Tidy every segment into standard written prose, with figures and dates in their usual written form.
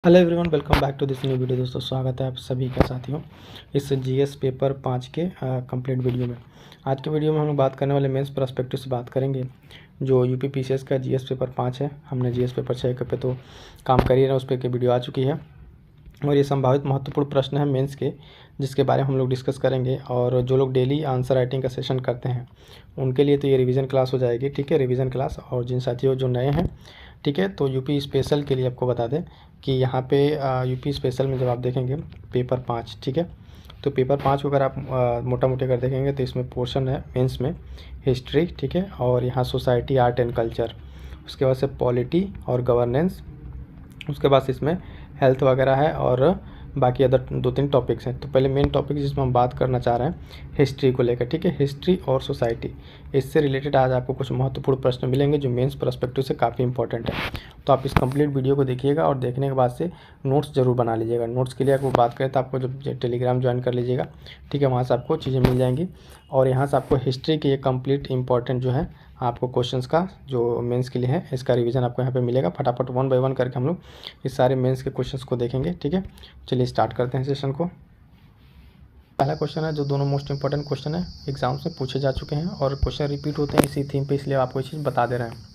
Hello everyone, welcome back to this new video. दोस्तों स्वागत है आप सभी का साथियों इस जीएस पेपर 5 के कंप्लीट वीडियो में। आज के वीडियो में हम लोग बात करने वाले मेंस पर्सपेक्टिव से बात करेंगे। जो यूपी पीसीएस का जीएस पेपर 5 है, हमने जीएस पेपर 6 पे तो काम कर ही रहे, उस पर वीडियो आ चुकी है और ये संभावित महत्वपूर्ण प्रश्न है मेंस के, जिसके बारे में हम लोग डिस्कस करेंगे। और जो लोग डेली आंसर राइटिंग का सेशन करते हैं उनके लिए तो ये रिवीजन क्लास हो जाएगी, ठीक है, रिवीजन क्लास। और जिन साथियों जो नए हैं, ठीक है, तो यूपी स्पेशल के लिए आपको बता दें कि यहाँ पे यूपी स्पेशल में जब आप देखेंगे पेपर 5, ठीक है, तो पेपर 5 को अगर आप मोटा मोटी अगर देखेंगे तो इसमें पोर्शन है मेंस में हिस्ट्री, ठीक है, और यहाँ सोसाइटी, आर्ट एंड कल्चर, उसके बाद से पॉलिटी और गवर्नेंस, उसके बाद इसमें हेल्थ वगैरह है और बाकी अदर 2-3 टॉपिक्स हैं। तो पहले मेन टॉपिक जिसमें हम बात करना चाह रहे हैं हिस्ट्री को लेकर, ठीक है, हिस्ट्री और सोसाइटी, इससे रिलेटेड आज आपको कुछ महत्वपूर्ण प्रश्न मिलेंगे जो मेंस पर्सपेक्टिव से काफ़ी इंपॉर्टेंट है। तो आप इस कंप्लीट वीडियो को देखिएगा और देखने के बाद से नोट्स जरूर बना लीजिएगा। नोट्स के लिए आपको बात करें तो आपको जब टेलीग्राम ज्वाइन कर लीजिएगा, ठीक है, वहाँ से आपको चीज़ें मिल जाएंगी और यहाँ से आपको हिस्ट्री के ये कंप्लीट इंपॉर्टेंट जो है आपको क्वेश्चंस का जो मेंस के लिए है इसका रिवीजन आपको यहाँ पे मिलेगा। फटाफट 1 बाय 1 करके हम लोग इस सारे मेंस के क्वेश्चंस को देखेंगे, ठीक है। चलिए स्टार्ट करते हैं सेशन को। पहला क्वेश्चन है जो दोनों मोस्ट इंपॉर्टेंट क्वेश्चन है, एग्जाम्स में पूछे जा चुके हैं और क्वेश्चन रिपीट होते हैं इसी थीम पे, इसलिए आपको ये चीज़ बता दे रहे हैं।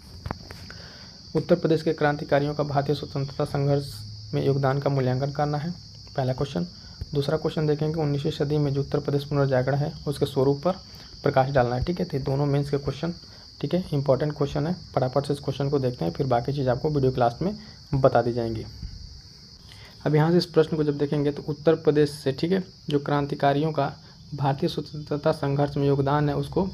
उत्तर प्रदेश के क्रांतिकारियों का भारतीय स्वतंत्रता संघर्ष में योगदान का मूल्यांकन करना है, पहला क्वेश्चन। दूसरा क्वेश्चन देखेंगे 19वीं सदी में जो उत्तर प्रदेश पुनर्जागरण है उसके स्वरूप पर प्रकाश डालना है, ठीक है। तो दोनों मेंस के क्वेश्चन, ठीक है, इंपॉर्टेंट क्वेश्चन है। फटाफट से इस क्वेश्चन को देखते हैं, फिर बाकी चीज़ आपको वीडियो क्लास में बता दी जाएंगी। अब यहाँ से इस प्रश्न को जब देखेंगे तो उत्तर प्रदेश से, ठीक है, जो क्रांतिकारियों का भारतीय स्वतंत्रता संघर्ष में योगदान है उसको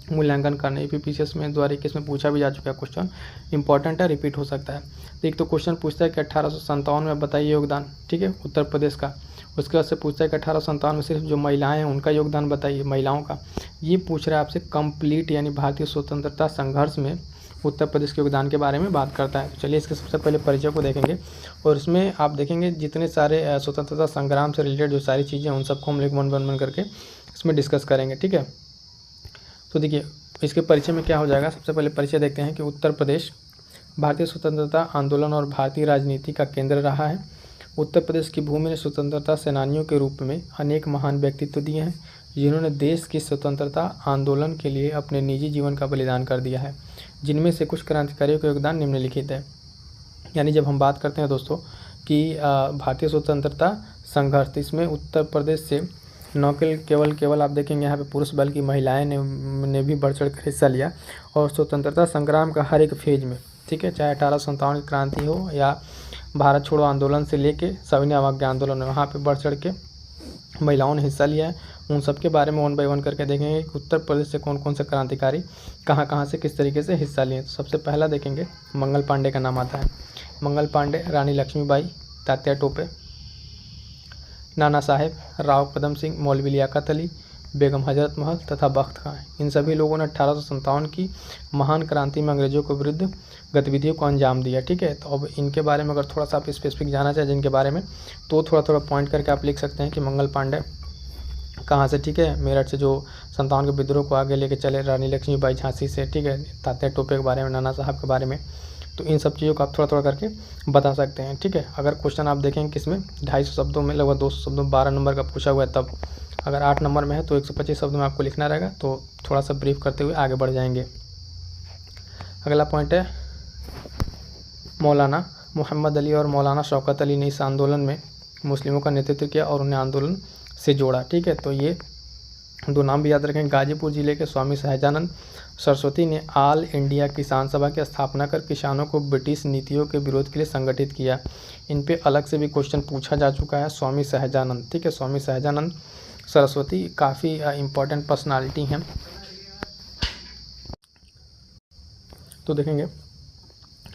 मूल्यांकन करना। यूपीपीसीएस में द्वारा इसमें पूछा भी जा चुका है क्वेश्चन, इंपॉर्टेंट है, रिपीट हो सकता है। तो एक तो क्वेश्चन पूछता है कि 1857 में बताइए योगदान, ठीक है, उत्तर प्रदेश का। उसके बाद से पूछता है कि 1857 में सिर्फ जो महिलाएं हैं उनका योगदान बताइए, महिलाओं का। ये पूछ रहा है आपसे कंप्लीट, यानी भारतीय स्वतंत्रता संघर्ष में उत्तर प्रदेश के योगदान के बारे में बात करता है। तो चलिए इसके सबसे पहले परिचय को देखेंगे और इसमें आप देखेंगे जितने सारे स्वतंत्रता संग्राम से रिलेटेड जो सारी चीज़ें हैं उन सबको हम लोग वन वन करके इसमें डिस्कस करेंगे, ठीक है। तो देखिए इसके परिचय में क्या हो जाएगा, सबसे पहले परिचय देखते हैं कि उत्तर प्रदेश भारतीय स्वतंत्रता आंदोलन और भारतीय राजनीति का केंद्र रहा है। उत्तर प्रदेश की भूमि ने स्वतंत्रता सेनानियों के रूप में अनेक महान व्यक्तित्व दिए हैं जिन्होंने देश की स्वतंत्रता आंदोलन के लिए अपने निजी जीवन का बलिदान कर दिया है। जिनमें से कुछ क्रांतिकारियों का योगदान निम्नलिखित है। यानी जब हम बात करते हैं दोस्तों कि भारतीय स्वतंत्रता संघर्ष, इसमें उत्तर प्रदेश से न केवल आप देखेंगे यहाँ पे पुरुष बल्कि महिलाएं ने भी बढ़ चढ़ कर हिस्सा लिया और स्वतंत्रता संग्राम का हर एक फेज में, ठीक है, चाहे 1857 की क्रांति हो या भारत छोड़ो आंदोलन से लेके सविनय अवज्ञा आंदोलन, वहाँ पे बढ़ चढ़ के महिलाओं ने हिस्सा लिया है। उन सब के बारे में 1 बाय 1 करके देखेंगे कि उत्तर प्रदेश से कौन कौन से क्रांतिकारी कहाँ से किस तरीके से हिस्सा लिए। तो सबसे पहला देखेंगे मंगल पांडे का नाम आता है। मंगल पांडे, रानी लक्ष्मीबाई, तात्या टोपे, नाना साहेब, राव कदम सिंह, मौलवी लियाकत अली, बेगम हजरत महल तथा बख्त खां, इन सभी लोगों ने 1857 की महान क्रांति में अंग्रेजों के विरुद्ध गतिविधियों को अंजाम दिया, ठीक है। तो अब इनके बारे में अगर थोड़ा सा आप स्पेसिफिक जानना चाहें जिनके बारे में, तो थोड़ा पॉइंट करके आप लिख सकते हैं कि मंगल पांडे कहाँ से, ठीक है, मेरठ से जो 57 के विद्रोह को आगे लेके चले, रानी लक्ष्मीबाई झांसी से, ठीक है, तात्या टोपे के बारे में, नाना साहब के बारे में। तो इन सब चीज़ों को आप थोड़ा करके बता सकते हैं, ठीक है। अगर क्वेश्चन आप देखें किसमें 250 शब्दों में, लगभग 200 शब्दों 12 नंबर का पूछा हुआ है, तब अगर 8 नंबर में है तो 125 शब्दों में आपको लिखना रहेगा। तो थोड़ा सा ब्रीफ करते हुए आगे बढ़ जाएंगे। अगला पॉइंट है मौलाना मोहम्मद अली और मौलाना शौकत अली ने इस आंदोलन में मुस्लिमों का नेतृत्व किया और उन्हें आंदोलन से जोड़ा, ठीक है। तो ये 2 नाम भी याद रखें। गाजीपुर जिले के स्वामी सहजानंद सरस्वती ने ऑल इंडिया किसान सभा की स्थापना कर किसानों को ब्रिटिश नीतियों के विरोध के लिए संगठित किया। इन पे अलग से भी क्वेश्चन पूछा जा चुका है। स्वामी सहजानंद, ठीक है, स्वामी सहजानंद सरस्वती काफ़ी इम्पोर्टेंट पर्सनालिटी हैं। तो देखेंगे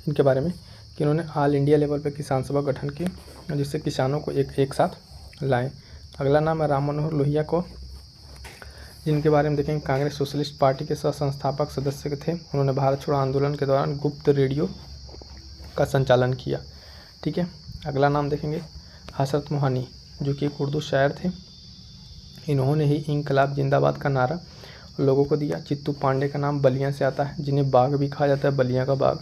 इनके बारे में कि इन्होंने ऑल इंडिया लेवल पे किसान सभा गठन की जिससे किसानों को एक साथ लाए। अगला नाम है राम मनोहर लोहिया को, जिनके बारे में देखेंगे कांग्रेस सोशलिस्ट पार्टी के सह संस्थापक सदस्य थे। उन्होंने भारत छोड़ो आंदोलन के दौरान गुप्त रेडियो का संचालन किया, ठीक है। अगला नाम देखेंगे हसरत मोहानी, जो कि एक उर्दू शायर थे। इन्होंने ही इंकलाब जिंदाबाद का नारा लोगों को दिया। चित्तू पांडे का नाम बलिया से आता है, जिन्हें बाघ भी कहा जाता है, बलिया का बाघ।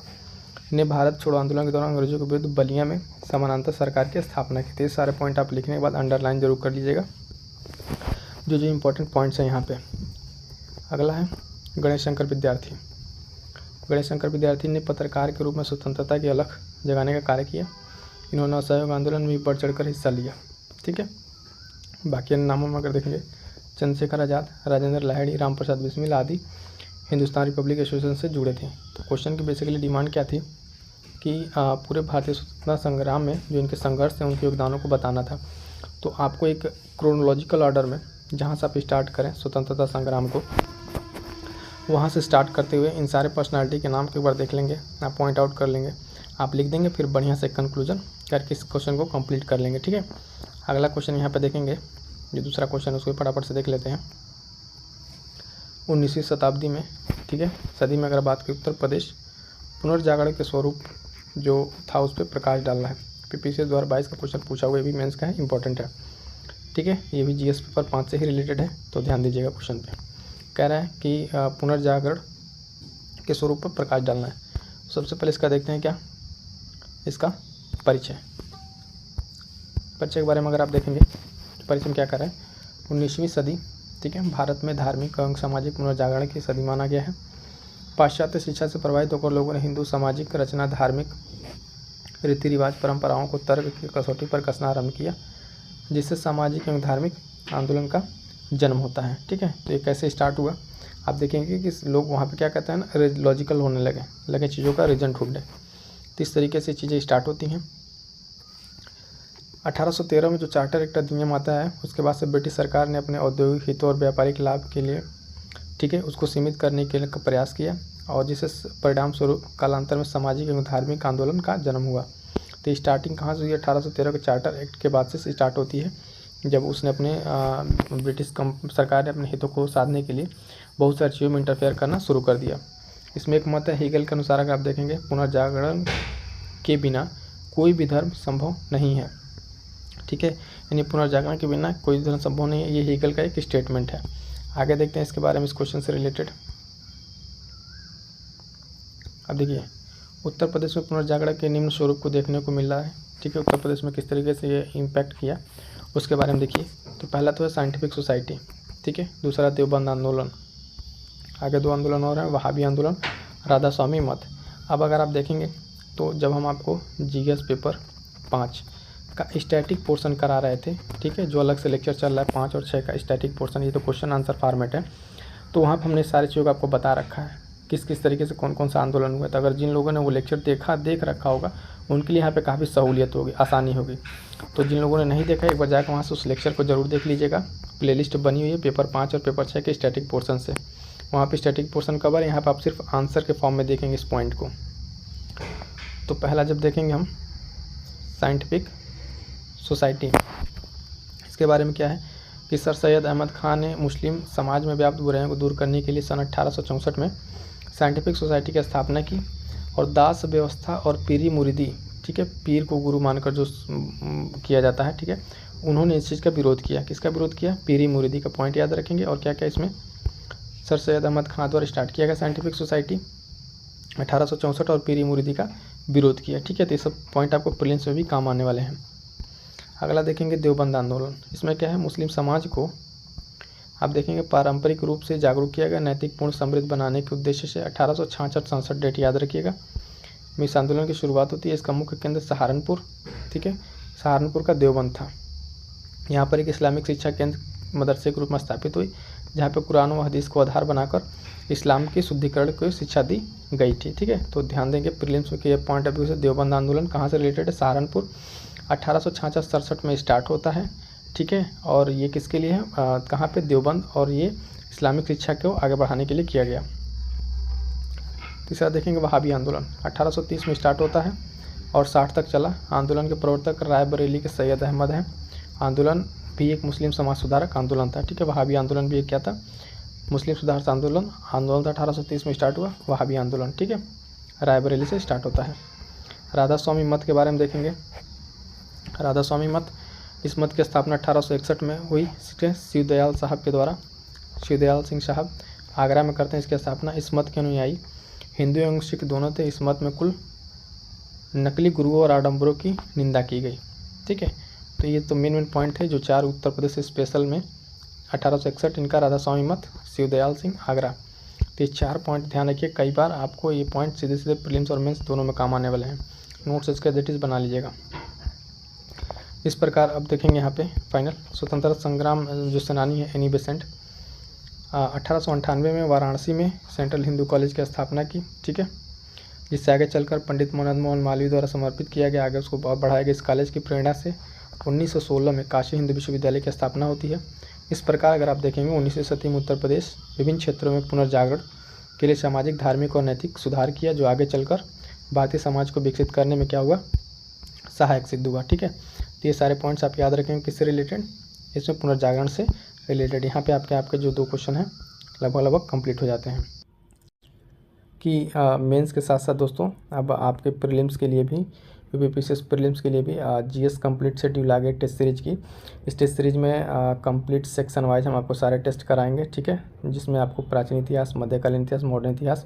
ने भारत छोड़ो आंदोलन के दौरान अंग्रेजों के विरुद्ध बलिया में समानांतर सरकार की स्थापना की थी। ये सारे पॉइंट आप लिखने के बाद अंडरलाइन जरूर कर लीजिएगा जो इंपॉर्टेंट पॉइंट्स हैं यहाँ पे। अगला है गणेश शंकर विद्यार्थी। गणेश शंकर विद्यार्थी ने पत्रकार के रूप में स्वतंत्रता की अलख जगाने का कार्य किया। इन्होंने असहयोग आंदोलन में भी बढ़ चढ़कर हिस्सा लिया। ठीक है, बाकी अन्य नामों में अगर देखेंगे चंद्रशेखर आज़ाद, राजेंद्र लाहिड़ी, राम प्रसाद बिस्मिल आदि हिंदुस्तान रिपब्लिक एसोसिएशन से जुड़े थे। तो क्वेश्चन की बेसिकली डिमांड क्या थी कि पूरे भारतीय स्वतंत्रता संग्राम में जो इनके संघर्ष थे उनके योगदानों को बताना था। तो आपको एक क्रोनोलॉजिकल ऑर्डर में जहाँ से आप स्टार्ट करें स्वतंत्रता संग्राम को, वहाँ से स्टार्ट करते हुए इन सारे पर्सनालिटी के नाम के ऊपर देख लेंगे, आप पॉइंट आउट कर लेंगे, आप लिख देंगे, फिर बढ़िया से कंक्लूजन करके इस क्वेश्चन को कंप्लीट कर लेंगे। ठीक है, अगला क्वेश्चन यहाँ पे देखेंगे, जो दूसरा क्वेश्चन उसको फटाफट से देख लेते हैं। 19वीं शताब्दी में, ठीक है, सदी में अगर बात करें उत्तर प्रदेश पुनर्जागरण के स्वरूप जो था उस पर प्रकाश डालना है। PPCS 2022 का क्वेश्चन पूछा हुआ, ये भी मेंस का है, इंपॉर्टेंट है। ठीक है, ये भी GS पेपर 5 से ही रिलेटेड है, तो ध्यान दीजिएगा क्वेश्चन पे। कह रहा है कि पुनर्जागरण के स्वरूप पर प्रकाश डालना है। सबसे पहले इसका देखते हैं क्या, इसका परिचय के बारे में अगर आप देखेंगे परिचय में क्या कर रहा है, 19वीं सदी, ठीक है, भारत में धार्मिक एवं सामाजिक पुनर्जागरण की सदी माना गया है। पाश्चात्य शिक्षा से प्रभावित होकर लोगों ने हिंदू सामाजिक रचना, धार्मिक रीति रिवाज, परंपराओं को तर्क की कसौटी पर कसना आरंभ किया, जिससे सामाजिक एवं धार्मिक आंदोलन का जन्म होता है। ठीक है, तो ये कैसे स्टार्ट हुआ, आप देखेंगे कि लोग वहाँ पे क्या कहते हैं ना, लॉजिकल होने लगे चीज़ों का रीजन ढूंढने। तो इस तरीके से चीज़ें स्टार्ट होती हैं। 1813 में जो चार्टर एक्ट अधिनियम आता है, उसके बाद से ब्रिटिश सरकार ने अपने औद्योगिक हितों और व्यापारिक लाभ के लिए, ठीक है, उसको सीमित करने के लिए प्रयास किया, और जिससे परिणाम स्वरूप कालांतर में सामाजिक एवं धार्मिक आंदोलन का जन्म हुआ। तो स्टार्टिंग कहाँ से हुई, 1813 के चार्टर एक्ट के बाद से स्टार्ट होती है, जब उसने अपने ब्रिटिश सरकार ने अपने हितों को साधने के लिए बहुत सारी चीज़ों में इंटरफेयर करना शुरू कर दिया। इसमें एक मत है हीगल के अनुसार, अगर आप देखेंगे पुनर्जागरण के बिना कोई भी धर्म संभव नहीं है। ठीक है, यानी पुनर्जागरण के बिना कोई धर्म संभव नहीं है, ये हीगल का एक स्टेटमेंट है। आगे देखते हैं इसके बारे में, इस क्वेश्चन से रिलेटेड। अब देखिए, उत्तर प्रदेश में पुनर्जागरण के निम्न स्वरूप को देखने को मिल रहा है। ठीक है, उत्तर प्रदेश में किस तरीके से ये इम्पैक्ट किया उसके बारे में देखिए। तो पहला तो है साइंटिफिक सोसाइटी, ठीक है, दूसरा देवबंद आंदोलन, आगे 2 आंदोलन और हैं, वहाबी आंदोलन, राधा स्वामी मत। अब अगर आप देखेंगे तो जब हम आपको GS पेपर 5 का स्टैटिक पोर्शन करा रहे थे, ठीक है, जो अलग से लेक्चर चल रहा है 5 और 6 का स्टैटिक पोर्शन, ये तो क्वेश्चन आंसर फॉर्मेट है, तो वहाँ पर हमने सारी चीज़ों को आपको बता रखा है किस किस तरीके से कौन कौन सा आंदोलन हुआ। तो अगर जिन लोगों ने वो लेक्चर देख रखा होगा उनके लिए यहाँ पे काफ़ी सहूलियत होगी, आसानी होगी। तो जिन लोगों ने नहीं देखा, एक बार जाकर वहाँ से उस लेक्चर को जरूर देख लीजिएगा। प्लेलिस्ट बनी हुई है पेपर 5 और पेपर 6 के स्टैटिक पोर्शन से, वहाँ पे स्टैटिक पोर्शन कवर है। यहाँ पर आप सिर्फ आंसर के फॉर्म में देखेंगे इस पॉइंट को। तो पहला जब देखेंगे हम साइंटिफिक सोसाइटी, इसके बारे में क्या है कि सर सैयद अहमद खान ने मुस्लिम समाज में व्याप्त बुराइयों को दूर करने के लिए सन 1864 में साइंटिफिक सोसाइटी की स्थापना की, और दास व्यवस्था और पीरी मुरीदी, ठीक है, पीर को गुरु मानकर जो किया जाता है, ठीक है, उन्होंने इस चीज़ का विरोध किया। किसका विरोध किया, पीरी मुरीदी का पॉइंट याद रखेंगे। और क्या क्या इसमें सर सैयद अहमद खान द्वारा स्टार्ट किया गया साइंटिफिक सोसाइटी 1864, और पीरी मुरीदी का विरोध किया। ठीक है, तो ये सब पॉइंट आपको प्रीलिम्स में भी काम आने वाले हैं। अगला देखेंगे देवबंद आंदोलन, इसमें क्या है, मुस्लिम समाज को आप देखेंगे पारंपरिक रूप से जागरूक किया गया, नैतिक पूर्ण समृद्ध बनाने के उद्देश्य से 1866-67 डेट याद रखिएगा में इस आंदोलन की शुरुआत होती है। इसका मुख्य केंद्र सहारनपुर, ठीक है, सहारनपुर का देवबंद था। यहाँ पर एक इस्लामिक शिक्षा केंद्र मदरसे के रूप में स्थापित हुई, जहाँ पर कुरान व हदीस को आधार बनाकर इस्लाम की शुद्धिकरण को शिक्षा दी गई थी। ठीक है, तो ध्यान देंगे प्रीलिम्स के पॉइंट ऑफ व्यू से देवबंद आंदोलन कहाँ से रिलेटेड है, सहारनपुर, 1866-67 में स्टार्ट होता है। ठीक है, और ये किसके लिए है, कहाँ पे, देवबंद, और ये इस्लामिक शिक्षा को आगे बढ़ाने के लिए किया गया। तीसरा देखेंगे वहाबी आंदोलन, 1830 में स्टार्ट होता है और 60 तक चला। आंदोलन के प्रवर्तक रायबरेली के सैयद अहमद हैं। आंदोलन भी एक मुस्लिम समाज सुधारक आंदोलन था। ठीक है, वहाबी आंदोलन भी एक क्या था, मुस्लिम सुधार आंदोलन था, 1830 में स्टार्ट हुआ वहाबी आंदोलन। ठीक है, रायबरेली से स्टार्ट होता है। राधा स्वामी मत के बारे में देखेंगे। राधा स्वामी मत, इस मत की स्थापना 1861 में हुई, शिवदयाल साहब के द्वारा। शिवदयाल सिंह साहब आगरा में करते हैं इसकी स्थापना। इस मत के अनुयायी हिंदू एवं सिख दोनों थे। इस मत में कुल नकली गुरुओं और आडम्बरों की निंदा की गई। ठीक है, तो ये तो मेन पॉइंट है जो 4 उत्तर प्रदेश स्पेशल में 1861 इनका, राधा स्वामी मत, शिवदयाल सिंह, आगरा। तो ये 4 पॉइंट ध्यान रखिए, कई बार आपको ये पॉइंट सीधे सीधे प्रीलिम्स और मेंस दोनों में काम आने वाले हैं। नोट्स इसके एज इट इज़ बना लीजिएगा। इस प्रकार अब देखेंगे यहाँ पे फाइनल स्वतंत्रता संग्राम जो सेनानी है एनी बेसेंट, 1898 में वाराणसी में सेंट्रल हिंदू कॉलेज की स्थापना की। ठीक है, जिससे आगे चलकर पंडित मदन मोहन मालवीय द्वारा समर्पित किया गया, आगे उसको बढ़ाया गया। इस कॉलेज की प्रेरणा से 1916 में काशी हिंदू विश्वविद्यालय की स्थापना होती है। इस प्रकार अगर आप देखेंगे 19वीं शताब्दी में उत्तर प्रदेश विभिन्न क्षेत्रों में पुनर्जागरण के लिए सामाजिक, धार्मिक और नैतिक सुधार किया, जो आगे चलकर भारतीय समाज को विकसित करने में क्या हुआ, सहायक सिद्ध हुआ। ठीक है, तो ये सारे पॉइंट्स आप याद रखेंगे किससे रिलेटेड, इसमें पुनर्जागरण से रिलेटेड। यहाँ पे आपके जो 2 क्वेश्चन हैं लगभग कंप्लीट हो जाते हैं। कि मेंस के साथ साथ दोस्तों अब आपके प्रीलिम्स के लिए भी, यूपीपीसीएस प्रीलिम्स के लिए भी जीएस कंप्लीट शेड्यूल आ गए टेस्ट सीरीज की। इस टेस्ट सीरीज में कंप्लीट सेक्शन वाइज हम आपको सारे टेस्ट कराएंगे। ठीक है, जिसमें आपको प्राचीन इतिहास, मध्यकालीन इतिहास, मॉडर्न इतिहास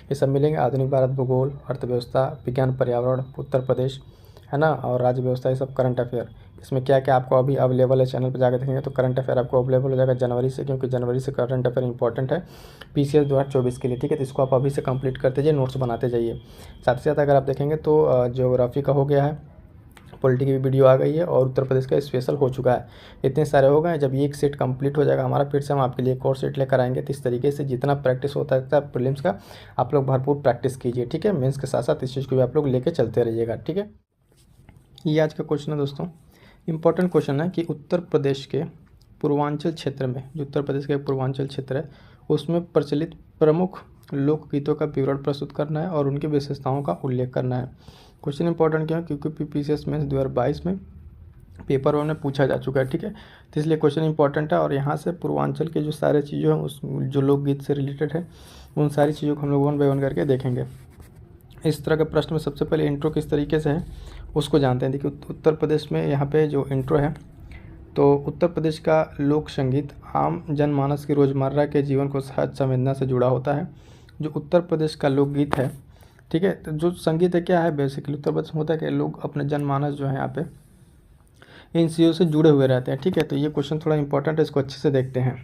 ये सब मिलेंगे। आधुनिक भारत, भूगोल, अर्थव्यवस्था, विज्ञान, पर्यावरण, उत्तर प्रदेश है ना, और राज्य व्यवस्था, ये सब करंट अफेयर। इसमें क्या क्या आपको अभी अवेलेबल है, चैनल पर जाकर देखेंगे तो करंट अफेयर आपको अवेलेबल हो जाएगा जनवरी से, क्योंकि जनवरी से करंट अफेयर इंपॉर्टेंट है पीसीएस 2024 के लिए। ठीक है, तो इसको आप अभी से कंप्लीट करते जाइए, नोट्स बनाते जाइए। साथ ही साथ अगर आप देखेंगे तो ज्योग्राफी का हो गया है, पॉलिटी की भी वीडियो आ गई है, और उत्तर प्रदेश का स्पेशल हो चुका है। इतने सारे हो गए। जब ये एक सेट कंप्लीट हो जाएगा हमारा, फिर से हम आपके लिए एक और सेट लेकर आएंगे। तो इस तरीके से जितना प्रैक्टिस होता है प्रीलिम्स का, आप लोग भरपूर प्रैक्टिस कीजिए। ठीक है, मेंस के साथ साथ इस चीज़ को भी आप लोग लेके चलते रहिएगा। ठीक है, ये आज का क्वेश्चन है दोस्तों, इम्पोर्टेंट क्वेश्चन है कि उत्तर प्रदेश के पूर्वांचल क्षेत्र में, जो उत्तर प्रदेश का पूर्वांचल क्षेत्र है, उसमें प्रचलित प्रमुख लोकगीतों का विवरण प्रस्तुत करना है और उनकी विशेषताओं का उल्लेख करना है। क्वेश्चन इंपॉर्टेंट क्यों है, क्योंकि पीपीसीएस में 2022 में पेपर 1 में पूछा जा चुका है। ठीक है, तो इसलिए क्वेश्चन इंपॉर्टेंट है। और यहाँ से पूर्वांचल के जो सारे चीज़ें हैं, उस जो लोकगीत से रिलेटेड है, उन सारी चीज़ों को हम लोग 1 बाय 1 करके देखेंगे। इस तरह के प्रश्न में सबसे पहले इंट्रो किस तरीके से है उसको जानते हैं। देखिए, उत्तर प्रदेश में यहाँ पे जो इंट्रो है, तो उत्तर प्रदेश का लोक संगीत आम जनमानस की रोज़मर्रा के जीवन को सहज संवेदना से जुड़ा होता है। जो उत्तर प्रदेश का लोकगीत है, ठीक है, तो जो संगीत है क्या है, बेसिकली उत्तर प्रदेश में होता है कि लोग अपने जनमानस जो है यहाँ पे इन चीज़ों से जुड़े हुए रहते हैं। ठीक है, तो ये क्वेश्चन थोड़ा इंपॉर्टेंट है, इसको अच्छे से देखते हैं।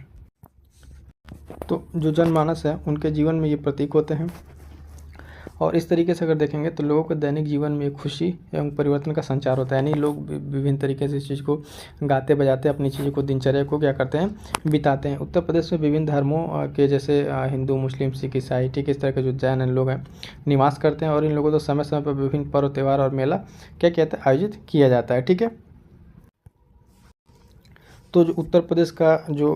तो जो जनमानस है उनके जीवन में ये प्रतीक होते हैं, और इस तरीके से अगर देखेंगे तो लोगों के दैनिक जीवन में खुशी एवं परिवर्तन का संचार होता है। यानी लोग विभिन्न तरीके से इस चीज़ को गाते बजाते अपनी चीज़ों को, दिनचर्या को क्या करते हैं, बिताते हैं। उत्तर प्रदेश में विभिन्न धर्मों के, जैसे हिंदू, मुस्लिम, सिख, ईसाई, ठीक इस तरह के जो जैन लोग हैं निवास करते हैं, और इन लोगों को समय समय पर विभिन्न पर्व, त्यौहार और मेला क्या कहते हैं, आयोजित किया जाता है। ठीक है, तो जो उत्तर प्रदेश का जो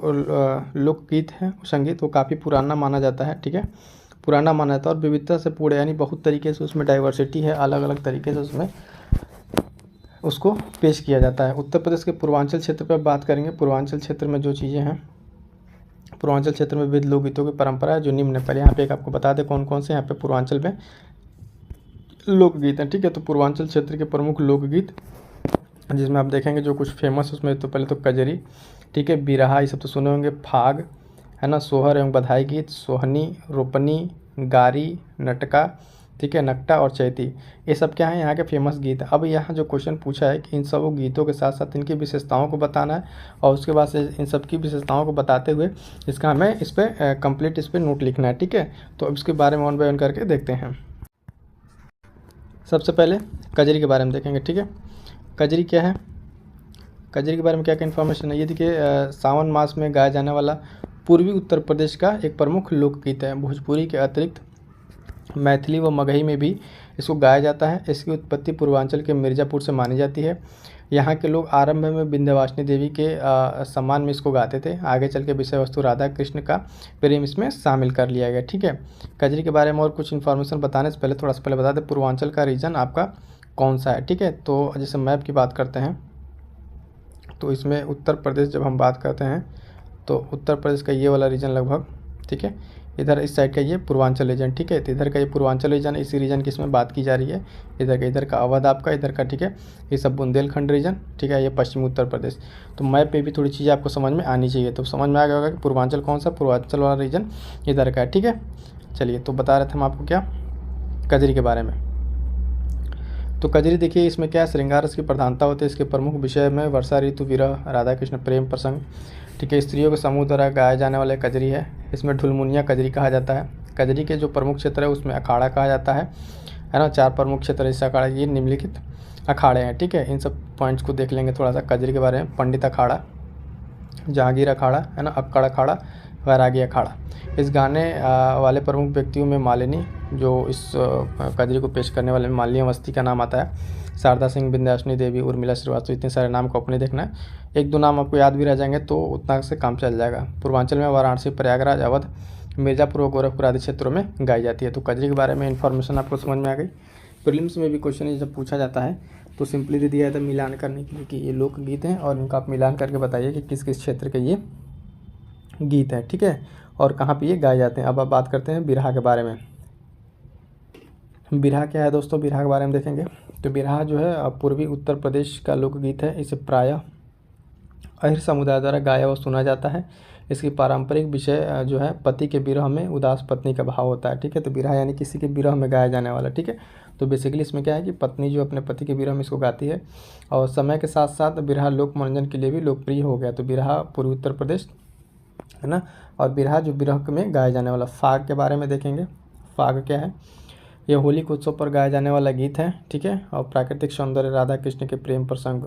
लोकगीत है, संगीत, वो काफ़ी पुराना माना जाता है। ठीक है, पुराना माना जाता है और विविधता से पूर्ण, यानी बहुत तरीके से उसमें डाइवर्सिटी है, अलग अलग तरीके से उसमें उसको पेश किया जाता है। उत्तर प्रदेश के पूर्वांचल क्षेत्र पर बात करेंगे। पूर्वांचल क्षेत्र में जो चीज़ें हैं, पूर्वांचल क्षेत्र में विविध लोकगीतों की परंपरा है जो निम्न है। पहले यहाँ पे एक आपको बता दें कौन कौन से यहाँ पे पूर्वांचल में लोकगीत हैं। ठीक है, तो पूर्वांचल क्षेत्र के प्रमुख लोकगीत जिसमें आप देखेंगे जो कुछ फेमस, उसमें तो पहले तो कजरी, ठीक है, बिरहा, ये सब तो सुने होंगे, फाग है ना, सोहर एवं बधाई गीत, सोहनी, रोपनी, गारी, नटका, ठीक है, नकटा और चैती, ये सब क्या है यहाँ के फेमस गीत है। अब यहाँ जो क्वेश्चन पूछा है कि इन सब गीतों के साथ साथ इनकी विशेषताओं को बताना है, और उसके बाद से इन सब की विशेषताओं को बताते हुए इसका हमें इस पर कंप्लीट इस पर नोट लिखना है। ठीक है, तो अब इसके बारे में 1 बाय 1 करके देखते हैं। सबसे पहले कजरी के बारे में देखेंगे। ठीक है, कजरी क्या है, कजरी के बारे में क्या क्या इन्फॉर्मेशन है। ये देखिए, सावन मास में गाया जाने वाला पूर्वी उत्तर प्रदेश का एक प्रमुख लोकगीत है। भोजपुरी के अतिरिक्त मैथिली व मगही में भी इसको गाया जाता है। इसकी उत्पत्ति पूर्वांचल के मिर्ज़ापुर से मानी जाती है। यहाँ के लोग आरंभ में विंध्यवासिनी देवी के सम्मान में इसको गाते थे। आगे चल के विषय वस्तु राधा कृष्ण का प्रेम इसमें शामिल कर लिया गया। ठीक है, कजरी के बारे में और कुछ इन्फॉर्मेशन बताने से पहले थोड़ा सा पहले बता दें पूर्वांचल का रीजन आपका कौन सा है। ठीक है, तो जैसे मैप की बात करते हैं तो इसमें उत्तर प्रदेश जब हम बात करते हैं तो उत्तर प्रदेश का ये वाला रीजन लगभग, ठीक है, इधर इस साइड का ये पूर्वांचल रीजन। ठीक है, तो इधर का ये पूर्वांचल रीजन, इसी रीजन की इसमें बात की जा रही है। इधर का अवध आपका, इधर का, ठीक है, ये सब बुंदेलखंड रीजन। ठीक है, ये पश्चिमी उत्तर प्रदेश। तो मैप पे भी थोड़ी चीज़ें आपको समझ में आनी चाहिए, तो समझ में आ गया होगा कि पूर्वांचल कौन सा, पूर्वांचल वाला रीजन इधर का है। ठीक है, चलिए, तो बता रहे थे हम आपको क्या, कजरी के बारे में। तो कजरी देखिए इसमें क्या है, श्रृंगार रस की प्रधानता होती है। इसके प्रमुख विषय में वर्षा ऋतु, विरह, राधा कृष्ण प्रेम प्रसंग, ठीक है, स्त्रियों के समूह द्वारा गाया जाने वाला कजरी है। इसमें ढुलमुनिया कजरी कहा जाता है। कजरी के जो प्रमुख क्षेत्र है उसमें अखाड़ा कहा जाता है ना। 4 प्रमुख क्षेत्र इस अखाड़ा, ये निम्नलिखित अखाड़े हैं, ठीक है। इन सब पॉइंट्स को देख लेंगे थोड़ा सा कजरी के बारे में। पंडित अखाड़ा, जहांगीर अखाड़ा है ना, अक्कड़ अखाड़ा, वैरागी अखाड़ा। इस गाने वाले प्रमुख व्यक्तियों में मालिनी, जो इस कजरी को पेश करने वाले मालिनी अवस्थी का नाम आता है। शारदा सिंह, विंध्याचली देवी, उर्मिला श्रीवास्तव, इतने सारे नाम को अपने देखना है। 1-2 नाम आपको याद भी रह जाएंगे तो उतना से काम चल जाएगा। पूर्वांचल में वाराणसी, प्रयागराज, अवध, मिर्ज़ापुर और गोरखपुर आदि क्षेत्रों में गाई जाती है। तो कजरी के बारे में इन्फॉर्मेशन आपको समझ में आ गई। प्रीलिम्स में भी क्वेश्चन जब पूछा जाता है तो सिंपली दे दिया है मिलान करने के लिए कि ये लोकगीत हैं और इनका आप मिलान करके बताइए कि किस किस क्षेत्र के ये गीत हैं, ठीक है, और कहाँ पे ये गाए जाते हैं। अब आप बात करते हैं बिरहा के बारे में। बिरहा क्या है दोस्तों, बिरहा के बारे में देखेंगे तो बिरहा जो है पूर्वी उत्तर प्रदेश का लोकगीत है। इसे प्रायः अहिर समुदाय द्वारा गाया व सुना जाता है। इसकी पारंपरिक विषय जो है पति के विरह में उदास पत्नी का भाव होता है, ठीक है। तो बिरहा यानी किसी के विरह में गाया जाने वाला, ठीक है। तो बेसिकली इसमें क्या है कि पत्नी जो अपने पति के विरह में इसको गाती है और समय के साथ साथ बिरहा लोक मनोरंजन के लिए भी लोकप्रिय हो गया। तो बिरहा पूर्वी उत्तर प्रदेश है ना। और बिरहा जो विरह में गाया जाने वाला। फाग के बारे में देखेंगे। फाग क्या है, ये होली के उत्सव पर गाया जाने वाला गीत है, ठीक है। और प्राकृतिक सौंदर्य, राधा कृष्ण के प्रेम प्रसंग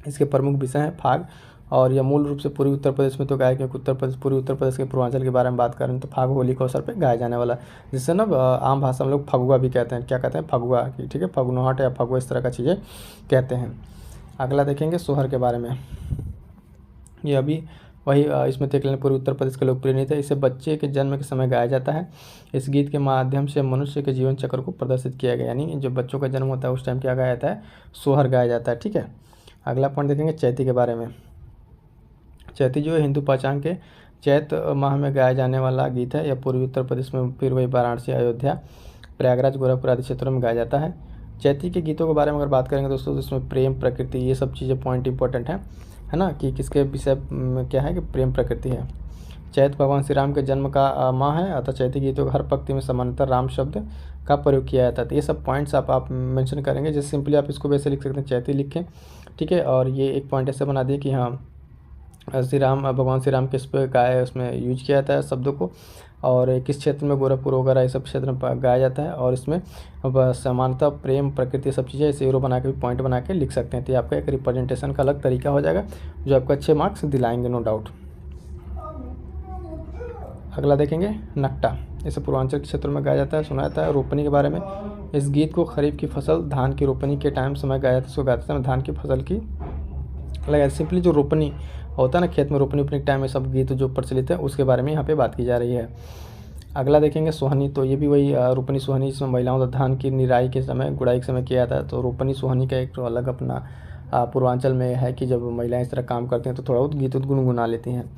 इसके प्रमुख विषय हैं फाग। और यह मूल रूप से पूर्वी उत्तर प्रदेश में तो गाया, क्योंकि पूर्वी उत्तर प्रदेश के पूर्वांचल के बारे में बात करें तो फाग होली के अवसर पर गाया जाने वाला, जिससे ना आम भाषा में लोग फगुआ भी कहते हैं। क्या कहते हैं, फगुआ, ठीक है, फगुनहट या फगुआ, इस तरह का चीज़ें कहते हैं। अगला देखेंगे सोहर के बारे में। ये अभी वही इसमें देख लें, पूर्वी उत्तर प्रदेश का लोकप्रिय नृत्य है। इसे बच्चे के जन्म के समय गाया जाता है। इस गीत के माध्यम से मनुष्य के जीवन चक्र को प्रदर्शित किया गया, यानी जो बच्चों का जन्म होता है उस टाइम क्या गाया जाता है, सोहर गाया जाता है, ठीक है। अगला पॉइंट देखेंगे चैती के बारे में। चैती जो है हिंदू पंचांग के चैत माह में गाया जाने वाला गीत है। यह पूर्वी उत्तर प्रदेश में फिर वही वाराणसी, अयोध्या, प्रयागराज, गोरखपुर आदि क्षेत्रों में गाया जाता है। चैती के गीतों के बारे में अगर बात करेंगे दोस्तों तो इसमें प्रेम, प्रकृति, ये सब चीज़ें पॉइंट इंपॉर्टेंट है ना, कि किसके विषय में क्या है कि प्रेम प्रकृति है। चैत भगवान श्री राम के जन्म का माह है, अतः चैती गीतों हर पंक्ति में समानांतर राम शब्द का प्रयोग किया जाता है। तो ये सब पॉइंट्स आप मेंशन करेंगे। जैसे सिंपली आप इसको वैसे लिख सकते हैं, चैती लिखें, ठीक है। और ये एक पॉइंट ऐसे बना दिए कि हाँ भगवान श्री राम किस पे गाया है, उसमें यूज किया जाता है शब्दों को, और किस क्षेत्र में गोरखपुर वगैरह ये सब क्षेत्र में गाया जाता है। और इसमें समानता, प्रेम, प्रकृति, सब चीज़ें इसे हीरो बना के भी पॉइंट बना के लिख सकते हैं। तो ये आपका एक रिप्रेजेंटेशन का अलग तरीका हो जाएगा जो आपको अच्छे मार्क्स दिलाएंगे, नो डाउट। अगला देखेंगे नकटा। इसे पूर्वांचल के क्षेत्रों में गाया जाता है, सुना जाता है। रोपनी के बारे में, इस गीत को खरीफ की फसल धान की रोपनी के टाइम समय गाया जाता है। इसको गाते समय धान की फसल की लगा, सिंपली जो रोपनी होता है ना, खेत में रोपनी के टाइम में सब गीत जो प्रचलित है उसके बारे में यहाँ पे बात की जा रही है। अगला देखेंगे सोहनी। तो ये भी वही रोपनी सोहनी, इसमें महिलाओं का धान की निराई के समय, गुड़ाई के समय किया जाता है। तो रोपनी सोहनी का एक तो अलग अपना पूर्वांचल में है कि जब महिलाएं इस तरह काम करती हैं तो थोड़ा बहुत गीत गुनगुना लेती हैं।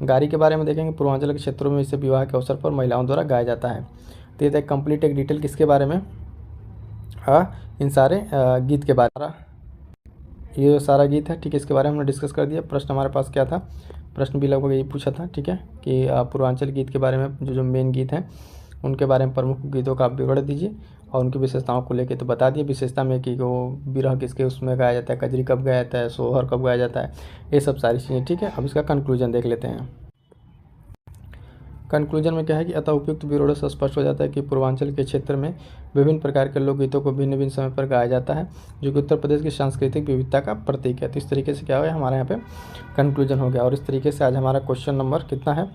गारी के बारे में देखेंगे। पूर्वांचल के क्षेत्रों में इसे विवाह के अवसर पर महिलाओं द्वारा गाया जाता है। तो ये था कंप्लीट एक डिटेल किसके बारे में, इन सारे गीत के बारे में। ये जो सारा गीत है, ठीक है, इसके बारे में हमने डिस्कस कर दिया। प्रश्न हमारे पास क्या था, प्रश्न भी लगभग यही पूछा था, ठीक है, कि पूर्वांचल गीत के बारे में जो मेन गीत हैं उनके बारे में, प्रमुख गीतों का आप विवरण दीजिए और उनकी विशेषताओं को लेके तो बता दिए। विशेषता में कि वो विरह किसके उसमें गाया जाता है, कजरी कब गाया जाता है, सोहर कब गाया जाता है, ये सब सारी चीज़ें, ठीक है। अब इसका कंक्लूजन देख लेते हैं। कंक्लूजन में क्या है कि अतः उपयुक्त विवरणों से स्पष्ट हो जाता है कि पूर्वांचल के क्षेत्र में विभिन्न प्रकार के लोकगीतों को भिन्न भिन्न समय पर गाया जाता है, जो कि उत्तर प्रदेश की सांस्कृतिक विविधता का प्रतीक है। तो इस तरीके से क्या हुआ, हमारे यहाँ पे कंक्लूजन हो गया। और इस तरीके से आज हमारा क्वेश्चन नंबर कितना है,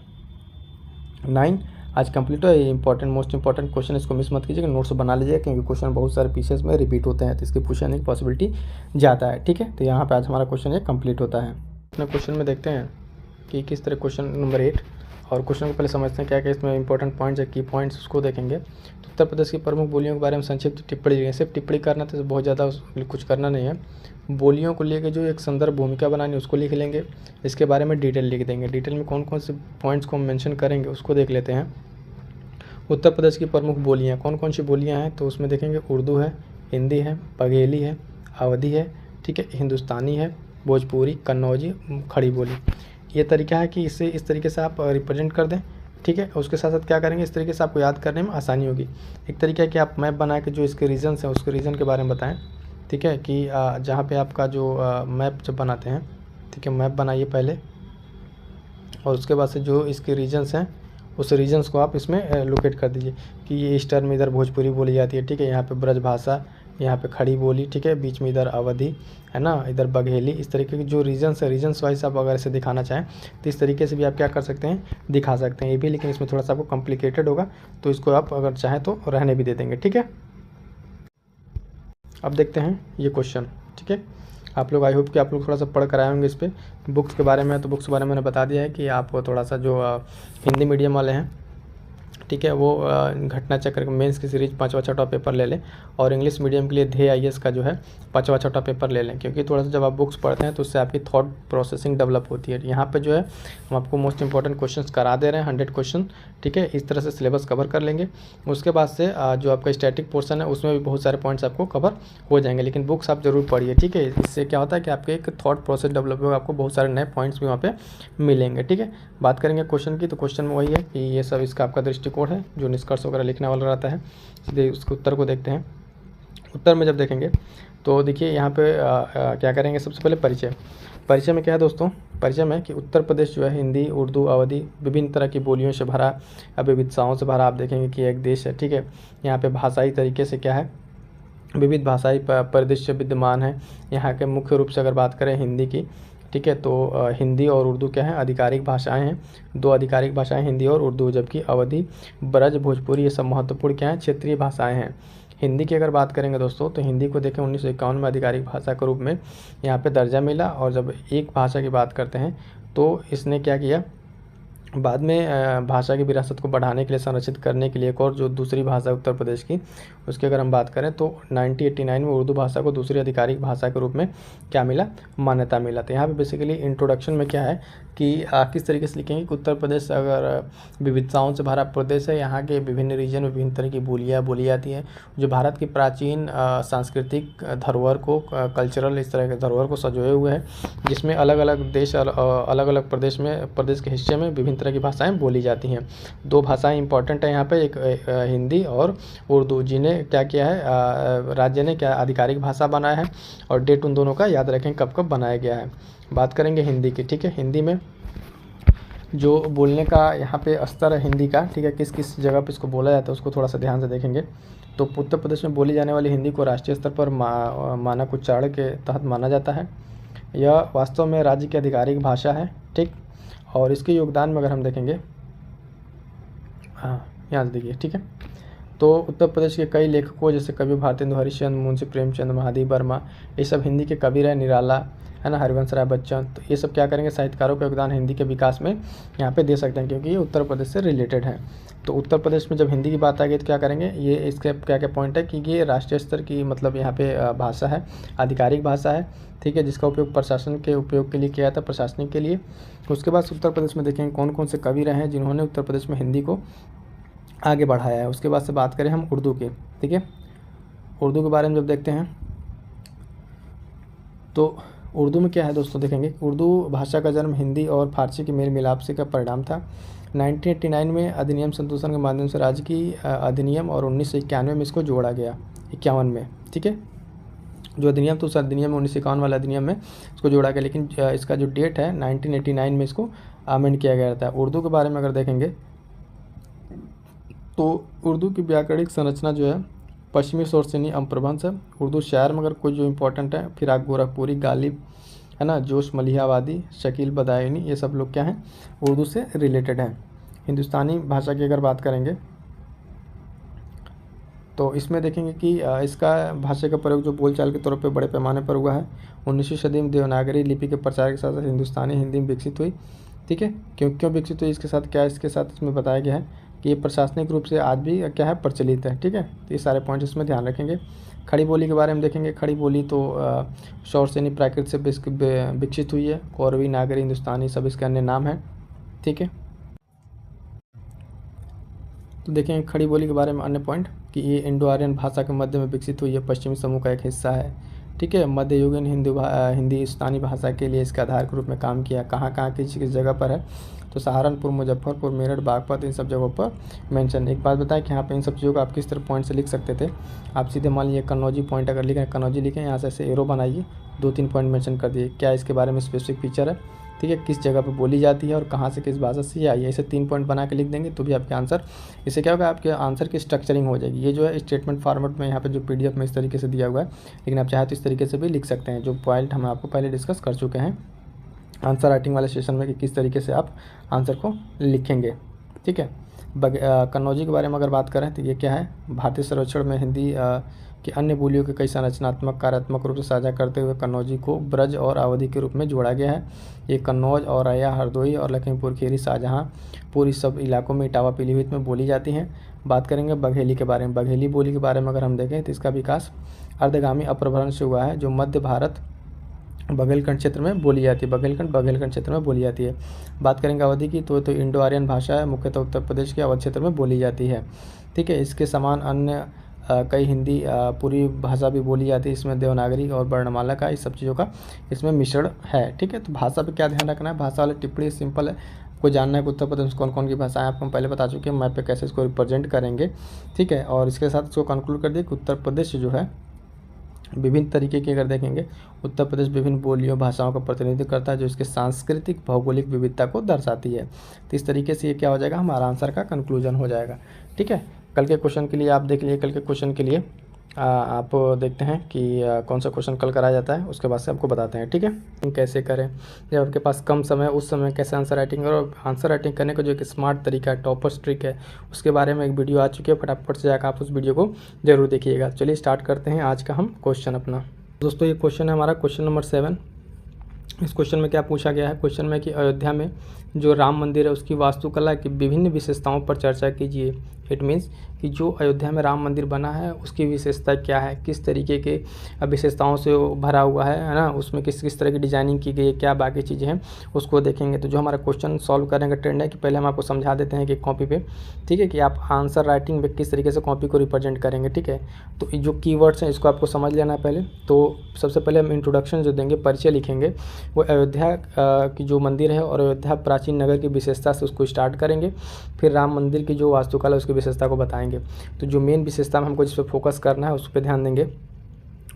9 आज कंप्लीट हो। ये इंपॉर्टेंट, मोस्ट इंपॉर्टेंट क्वेश्चन, इसको मिस मत कीजिएगा, नोट्स बना लीजिएगा, क्योंकि क्वेश्चन बहुत सारे पीसेस में रिपीट होते हैं तो इसके पूछने की पॉसिबिलिटी ज़्यादा है, ठीक है। तो यहाँ पर आज हमारा क्वेश्चन ये कंप्लीट होता है। अपने क्वेश्चन में देखते हैं कि किस तरह क्वेश्चन नंबर 8 और क्वेश्चन को पहले समझते हैं क्या क्या इसमें इंपॉर्टेंट पॉइंट्स है, की पॉइंट्स उसको देखेंगे। तो उत्तर प्रदेश की प्रमुख बोलियों के बारे में संक्षिप्त टिप्पणी, सिर्फ टिप्पणी करना तो बहुत ज़्यादा कुछ करना नहीं है। बोलियों को लेकर जो एक संदर्भ भूमिका बनानी उसको लिख लेंगे, इसके बारे में डिटेल लिख देंगे। डिटेल में कौन कौन से पॉइंट्स को हम मेंशन करेंगे उसको देख लेते हैं। उत्तर प्रदेश की प्रमुख बोलियाँ कौन कौन सी बोलियाँ हैं, तो उसमें देखेंगे उर्दू है, हिंदी है, बघेली है, अवधी है, ठीक है, हिंदुस्तानी है, भोजपुरी, कन्नौजी, खड़ी बोली। ये तरीका है कि इसे इस तरीके से आप रिप्रेजेंट कर दें, ठीक है। उसके साथ साथ क्या करेंगे, इस तरीके से आपको याद करने में आसानी होगी। एक तरीका है कि आप मैप बना के जो इसके रीजन्स हैं उसके रीजन के बारे में बताएं, ठीक है, कि जहाँ पे आपका जो मैप जब बनाते हैं, ठीक है, मैप बनाइए पहले, और उसके बाद से जो इसके रीजन्स हैं उस रीजन्स को आप इसमें लोकेट कर दीजिए कि ये ईस्टर्न में इधर भोजपुरी बोली जाती है, ठीक है, यहाँ पे ब्रजभाषा, यहाँ पे खड़ी बोली, ठीक है, बीच में इधर अवधी है ना, इधर बघेली। इस तरीके के जो रीजन्स है, रीजन्स वाइज आप अगर इसे दिखाना चाहें तो इस तरीके से भी आप क्या कर सकते हैं, दिखा सकते हैं ये भी, लेकिन इसमें थोड़ा सा आपको कॉम्प्लिकेटेड होगा, तो इसको आप अगर चाहें तो रहने भी दे देंगे, ठीक है। अब देखते हैं ये क्वेश्चन, ठीक है। आप लोग आई होप कि आप लोग थोड़ा सा पढ़ कर आए होंगे इस पर। बुक्स के बारे में, तो बुक्स के बारे में मैंने बता दिया है कि आप थोड़ा सा जो हिंदी मीडियम वाले हैं, ठीक है, वो घटना चक्र मेंस की सीरीज 5वां छठा पेपर ले लें, और इंग्लिश मीडियम के लिए ध्येय आईएएस का जो है 5वां छठा पेपर ले लें, क्योंकि थोड़ा सा जब आप बुक्स पढ़ते हैं तो उससे आपकी थॉट प्रोसेसिंग डेवलप होती है। यहाँ पे जो है हम आपको मोस्ट इंपॉर्टेंट क्वेश्चंस करा दे रहे हैं, 100 क्वेश्चन, ठीक है। इस तरह से सिलेबस कवर कर लेंगे। उसके बाद से जो आपका स्टैटिक पोर्सन है उसमें भी बहुत सारे पॉइंट्स आपको कवर हो जाएंगे, लेकिन बुक्स आप जरूर पढ़िए, ठीक है। इससे क्या होता है कि आपके एक थॉट प्रोसेस डेवलप होगा, आपको बहुत सारे नए पॉइंट्स भी वहाँ पे मिलेंगे, ठीक है। बात करेंगे क्वेश्चन की, तो क्वेश्चन में वही है कि ये सब इसका आपका दृष्टिकोण है जो निष्कर्ष वगैरह लिखने वाला रहता है। सीधे उसके उत्तर को देखते हैं। उत्तर में जब देखेंगे तो देखिए यहाँ पे क्या करेंगे, सबसे पहले परिचय। परिचय में क्या है दोस्तों, परिचय में कि उत्तर प्रदेश जो है हिंदी, उर्दू, अवधी, विभिन्न तरह की बोलियों से भरा, विविधताओं से भरा आप देखेंगे कि एक देश है, ठीक है। यहाँ पे भाषाई तरीके से क्या है, विविध भाषाई परिदृश्य विद्यमान है। यहाँ के मुख्य रूप से अगर बात करें हिंदी की, ठीक है, तो हिंदी और उर्दू क्या है, आधिकारिक भाषाएं हैं। 2 आधिकारिक भाषाएं हिंदी और उर्दू, जबकि अवधी, ब्रज, भोजपुरी ये सब महत्वपूर्ण क्या हैं, क्षेत्रीय भाषाएं हैं। हिंदी की अगर बात करेंगे दोस्तों, तो हिंदी को देखें 1951 में आधिकारिक भाषा के रूप में यहाँ पे दर्जा मिला, और जब एक भाषा की बात करते हैं तो इसने क्या किया, बाद में भाषा की विरासत को बढ़ाने के लिए, संरक्षित करने के लिए एक और जो दूसरी भाषा उत्तर प्रदेश की, उसकी अगर हम बात करें तो 1989 में उर्दू भाषा को दूसरी आधिकारिक भाषा के रूप में क्या मिला, मान्यता मिला। तो यहाँ पे बेसिकली इंट्रोडक्शन में क्या है कि किस तरीके से लिखेंगे कि उत्तर प्रदेश अगर विविधताओं से भरा प्रदेश है, यहाँ के विभिन्न रीजन में विभिन्न तरह की बोलियाँ बोली जाती हैं, जो भारत की प्राचीन सांस्कृतिक धरोहर को, कल्चरल इस तरह के धरोहर को सजोए हुए है, जिसमें अलग अलग देश, अलग अलग प्रदेश के हिस्से में विभिन्न तरह की भाषाएं बोली जाती हैं। 2 भाषाएं इंपॉर्टेंट है यहाँ पे, एक हिंदी और उर्दू, जिन्हें क्या किया है, राज्य ने क्या आधिकारिक भाषा बनाया है, और डेट उन दोनों का याद रखें कब कब बनाया गया है। बात करेंगे हिंदी की, ठीक है। हिंदी में जो बोलने का यहाँ पे स्तर है हिंदी का, ठीक है, किस किस जगह पे इसको बोला जाता है उसको थोड़ा सा ध्यान से देखेंगे। तो उत्तर प्रदेश में बोली जाने वाली हिंदी को राष्ट्रीय स्तर पर मानक उच्चारण के तहत माना जाता है। यह वास्तव में राज्य की आधिकारिक भाषा है, ठीक। और इसके योगदान में अगर हम देखेंगे, हाँ यहाँ से देखिए, ठीक है, तो उत्तर प्रदेश के कई लेखकों जैसे कवि भारतेंदु हरिश्चंद्र, मुंशी प्रेमचंद, महादेव वर्मा, ये सब हिंदी के कवि रहे, निराला है ना, हरिवंश राय बच्चन, तो ये सब क्या करेंगे, साहित्यकारों का योगदान हिंदी के विकास में यहाँ पे दे सकते हैं, क्योंकि ये उत्तर प्रदेश से रिलेटेड है। तो उत्तर प्रदेश में जब हिंदी की बात आ गई तो क्या करेंगे, ये इसके क्या क्या पॉइंट है कि ये राष्ट्रीय स्तर की मतलब यहाँ पे भाषा है, आधिकारिक भाषा है, ठीक है, जिसका उपयोग प्रशासन के उपयोग के लिए किया जाता है, प्रशासनिक के लिए। उसके बाद उत्तर प्रदेश में देखेंगे कौन कौन से कवि रहे हैं जिन्होंने उत्तर प्रदेश में हिंदी को आगे बढ़ाया है। उसके बाद से बात करें हम उर्दू की, ठीक है। उर्दू के बारे में जब देखते हैं तो उर्दू में क्या है दोस्तों, देखेंगे उर्दू भाषा का जन्म हिंदी और फारसी के मेल मिलाप से का परिणाम था। 1989 में अधिनियम संशोधन के माध्यम से राज्य की अधिनियम, और 1991 में इसको जोड़ा गया, 51 में, ठीक है। जो अधिनियम तो उस अधिनियम में 1951 वाला अधिनियम में इसको जोड़ा गया, लेकिन इसका जो डेट है 1989 में इसको अमेंड किया गया था। उर्दू के बारे में अगर देखेंगे तो उर्दू की व्याकरणिक संरचना जो है पश्चिमी शोरसेनी अम्प्रभंश है। उर्दू शायर में अगर कोई जो इंपॉर्टेंट है, फिराक गोरखपुरी, गालिब है ना, जोश मलिहाबादी, शकील बदायूनी, ये सब लोग क्या हैं, उर्दू से रिलेटेड हैं। हिंदुस्तानी भाषा की अगर बात करेंगे तो इसमें देखेंगे कि इसका भाषा का प्रयोग जो बोलचाल के तौर पे बड़े पैमाने पर हुआ है। 19वीं सदी में देवनागरी लिपि के प्रचार के साथ साथ हिंदुस्तानी हिंदी में विकसित हुई, ठीक है। क्यों विकसित हुई, इसके साथ क्या, इसके साथ इसमें बताया गया है कि ये प्रशासनिक रूप से आज भी क्या है, प्रचलित है, ठीक है। तो ये सारे पॉइंट्स इसमें ध्यान रखेंगे। खड़ी बोली के बारे में देखेंगे, खड़ी बोली तो शौरसेनी प्राकृत से विकसित हुई है। कौरवी, नागरी, हिंदुस्तानी सब इसके अन्य नाम हैं, ठीक है। तो देखेंगे खड़ी बोली के बारे में अन्य पॉइंट कि ये इंडो आर्यन भाषा के मध्य में विकसित हुई है, पश्चिमी समूह का एक हिस्सा है, ठीक है। मध्ययुगीन हिंदुस्तानी भाषा के लिए इसके आधार के रूप में काम किया। कहाँ कहाँ किस जगह पर है, तो सहारनपुर, मुजफ्फरपुर, मेरठ, बागपत, इन सब जगहों पर मेंशन। एक बात बताएं कि यहाँ पे इन सब चीज़ों को आप किस तरह पॉइंट से लिख सकते थे। आप सीधे मान लीजिए कन्नौजी पॉइंट अगर लिखें, कन्नौजी लिखें, यहाँ से ऐसे एरो बनाइए, 2-3 पॉइंट मेंशन कर दिए, क्या इसके बारे में स्पेसिफिक फीचर है, ठीक है, किस जगह पे बोली जाती है और कहाँ से किस भाषा से आई है। ऐसे 3 पॉइंट बना के लिख देंगे तो भी आपके आंसर, इससे क्या होगा, आपके आंसर की स्ट्रक्चरिंग हो जाएगी। ये जो है स्टेटमेंट फॉर्मेट में यहाँ पे जो PDF में इस तरीके से दिया हुआ है, लेकिन आप चाहे तो इस तरीके से भी लिख सकते हैं, जो पॉइंट हम आपको पहले डिस्कस कर चुके हैं आंसर राइटिंग वाले सेशन में कि किस तरीके से आप आंसर को लिखेंगे, ठीक है। कन्नौजी के बारे में अगर बात करें तो ये क्या है, भारतीय सर्वेक्षण में हिंदी की अन्य बोलियों के कई संरचनात्मक कार्यात्मक रूप से साझा करते हुए कन्नौजी को ब्रज और अवधी के रूप में जोड़ा गया है। ये कन्नौज, औरैया, हरदोई और लखीमपुर खीरी, शाहजहाँपुर, इस सब इलाकों में इटावा पीलीभीत में बोली जाती हैं। बात करेंगे बघेली के बारे में। बघेली बोली के बारे में अगर हम देखें तो इसका विकास अर्धगामी अप्रभ्रंश से हुआ है, जो मध्य भारत बघेलखंड क्षेत्र में बोली जाती है। बघेलखंड क्षेत्र में बोली जाती है। बात करेंगे अवधी की, तो इंडो आर्यन भाषा है, मुख्यतः उत्तर प्रदेश के अवध क्षेत्र में बोली जाती है, ठीक है। इसके समान अन्य कई हिंदी पूरी भाषा भी बोली जाती है। इसमें देवनागरी और वर्णमाला का, इस सब चीज़ों का इसमें मिश्रण है, ठीक है। तो भाषा पे क्या ध्यान रखना है, भाषा वाली टिप्पणी सिंपल है। कोई जानना है कि उत्तर प्रदेश में कौन कौन की भाषाएं, आपको हम पहले बता चुके हैं मैप पे कैसे इसको रिप्रेजेंट करेंगे, ठीक है। और इसके साथ इसको कंक्लूड कर दिए कि उत्तर प्रदेश जो है विभिन्न तरीके की, अगर देखेंगे उत्तर प्रदेश विभिन्न बोलियों भाषाओं का प्रतिनिधित्व करता है, जो इसके सांस्कृतिक भौगोलिक विविधता को दर्शाती है। तो इस तरीके से ये क्या हो जाएगा, हमारा आंसर का कंक्लूजन हो जाएगा, ठीक है। कल के क्वेश्चन के लिए आप देख लीजिए, कल के क्वेश्चन के लिए आप देखते हैं कि कौन सा क्वेश्चन कल कराया जाता है, उसके बाद से आपको बताते हैं, ठीक है। कैसे करें जब आपके पास कम समय, उस समय कैसे आंसर राइटिंग, और आंसर राइटिंग करने का जो एक स्मार्ट तरीका है, टॉपर्स ट्रिक है, उसके बारे में एक वीडियो आ चुकी है। फटाफट से जाकर आप उस वीडियो को जरूर देखिएगा। चलिए स्टार्ट करते हैं आज का हम क्वेश्चन अपना। दोस्तों ये क्वेश्चन है हमारा क्वेश्चन नंबर 7। इस क्वेश्चन में क्या पूछा गया है, क्वेश्चन में कि अयोध्या में जो राम मंदिर है उसकी वास्तुकला की विभिन्न विशेषताओं पर चर्चा कीजिए। इट मीन्स कि जो अयोध्या में राम मंदिर बना है उसकी विशेषता क्या है, किस तरीके के विशेषताओं से वो भरा हुआ है ना, उसमें किस किस तरह की डिजाइनिंग की गई है, क्या बाकी चीज़ें हैं, उसको देखेंगे। तो जो हमारा क्वेश्चन सॉल्व करने का ट्रेंड है कि पहले हम आपको समझा देते हैं कि कॉपी पे, ठीक है, कि आप आंसर राइटिंग में किस तरीके से कॉपी को रिप्रेजेंट करेंगे, ठीक है। तो जो कीवर्ड्स हैं इसको आपको समझ लेना है पहले। तो सबसे पहले हम इंट्रोडक्शन जो देंगे, परिचय लिखेंगे, वो अयोध्या की जो मंदिर है और अयोध्या प्राचीन नगर की विशेषता से उसको स्टार्ट करेंगे। फिर राम मंदिर की जो वास्तुकला उसकी विशेषता को बताएंगे। तो जो मेन विशेषता में हमको जिस पर फोकस करना है उस पर ध्यान देंगे,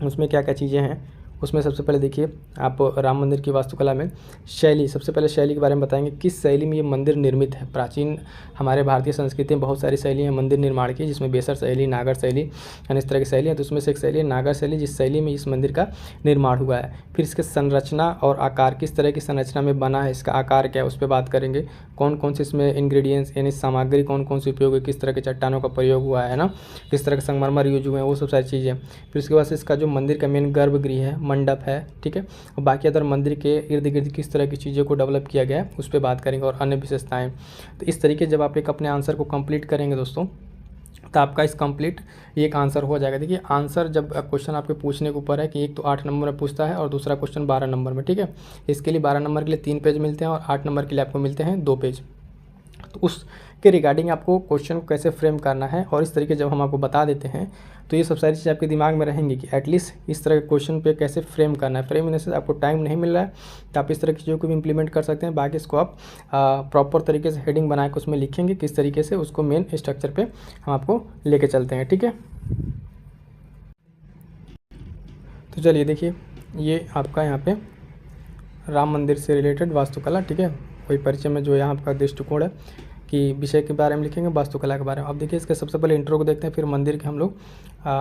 उसमें क्या क्या चीज़ें हैं। उसमें सबसे पहले देखिए आप राम मंदिर की वास्तुकला में शैली, सबसे पहले शैली के बारे में बताएंगे, किस शैली में ये मंदिर निर्मित है। प्राचीन हमारे भारतीय संस्कृति में बहुत सारी शैली हैं मंदिर निर्माण की, जिसमें बेसर शैली, नागर शैली, यानी इस तरह की शैली है। तो उसमें से एक शैली है नागर शैली, जिस शैली में इस मंदिर का निर्माण हुआ है। फिर इसके संरचना और आकार, किस तरह की संरचना में बना है, इसका आकार क्या है, उस पर बात करेंगे। कौन कौन से इसमें इंग्रेडिएंट्स यानी सामग्री कौन कौन सी उपयोग है, किस तरह के चट्टानों का प्रयोग हुआ है ना, किस तरह के संगमरमर यूज हुए हैं, वो सब सारी चीज़ें। फिर उसके बाद से इसका जो मंदिर का मेन गर्भगृह है, मंडप है, ठीक है, और बाकी अदर मंदिर के इर्द गिर्द किस तरह की चीज़ों को डेवलप किया गया है उस पर बात करेंगे, और अन्य विशेषताएं। तो इस तरीके जब आप एक अपने आंसर को कंप्लीट करेंगे दोस्तों, तो आपका इस कंप्लीट एक आंसर हो जाएगा। देखिए आंसर जब क्वेश्चन आपके पूछने के ऊपर है कि एक तो 8 नंबर में पूछता है और दूसरा क्वेश्चन 12 नंबर में, ठीक है। इसके लिए 12 नंबर के लिए 3 पेज मिलते हैं और 8 नंबर के लिए आपको मिलते हैं 2 पेज। तो उसके रिगार्डिंग आपको क्वेश्चन को कैसे फ्रेम करना है, और इस तरीके जब हम आपको बता देते हैं तो ये सब सारी चीज़ें आपके दिमाग में रहेंगी कि एटलीस्ट इस तरह के क्वेश्चन पे कैसे फ्रेम करना है। फ्रेम होने से आपको टाइम नहीं मिल रहा है तो आप इस तरह की चीज़ों को भी इंप्लीमेंट कर सकते हैं। बाकी इसको आप प्रॉपर तरीके से हेडिंग बना के उसमें लिखेंगे किस तरीके से, उसको मेन स्ट्रक्चर पे हम आपको लेके चलते हैं, ठीक है। तो चलिए देखिए ये आपका यहाँ पे राम मंदिर से रिलेटेड वास्तुकला, ठीक है। वही परिचय में जो यहाँ आपका दृष्टिकोण है कि विषय के बारे में लिखेंगे, वास्तुकला के बारे में। अब देखिए इसके सबसे पहले इंट्रो को देखते हैं, फिर मंदिर के हम लोग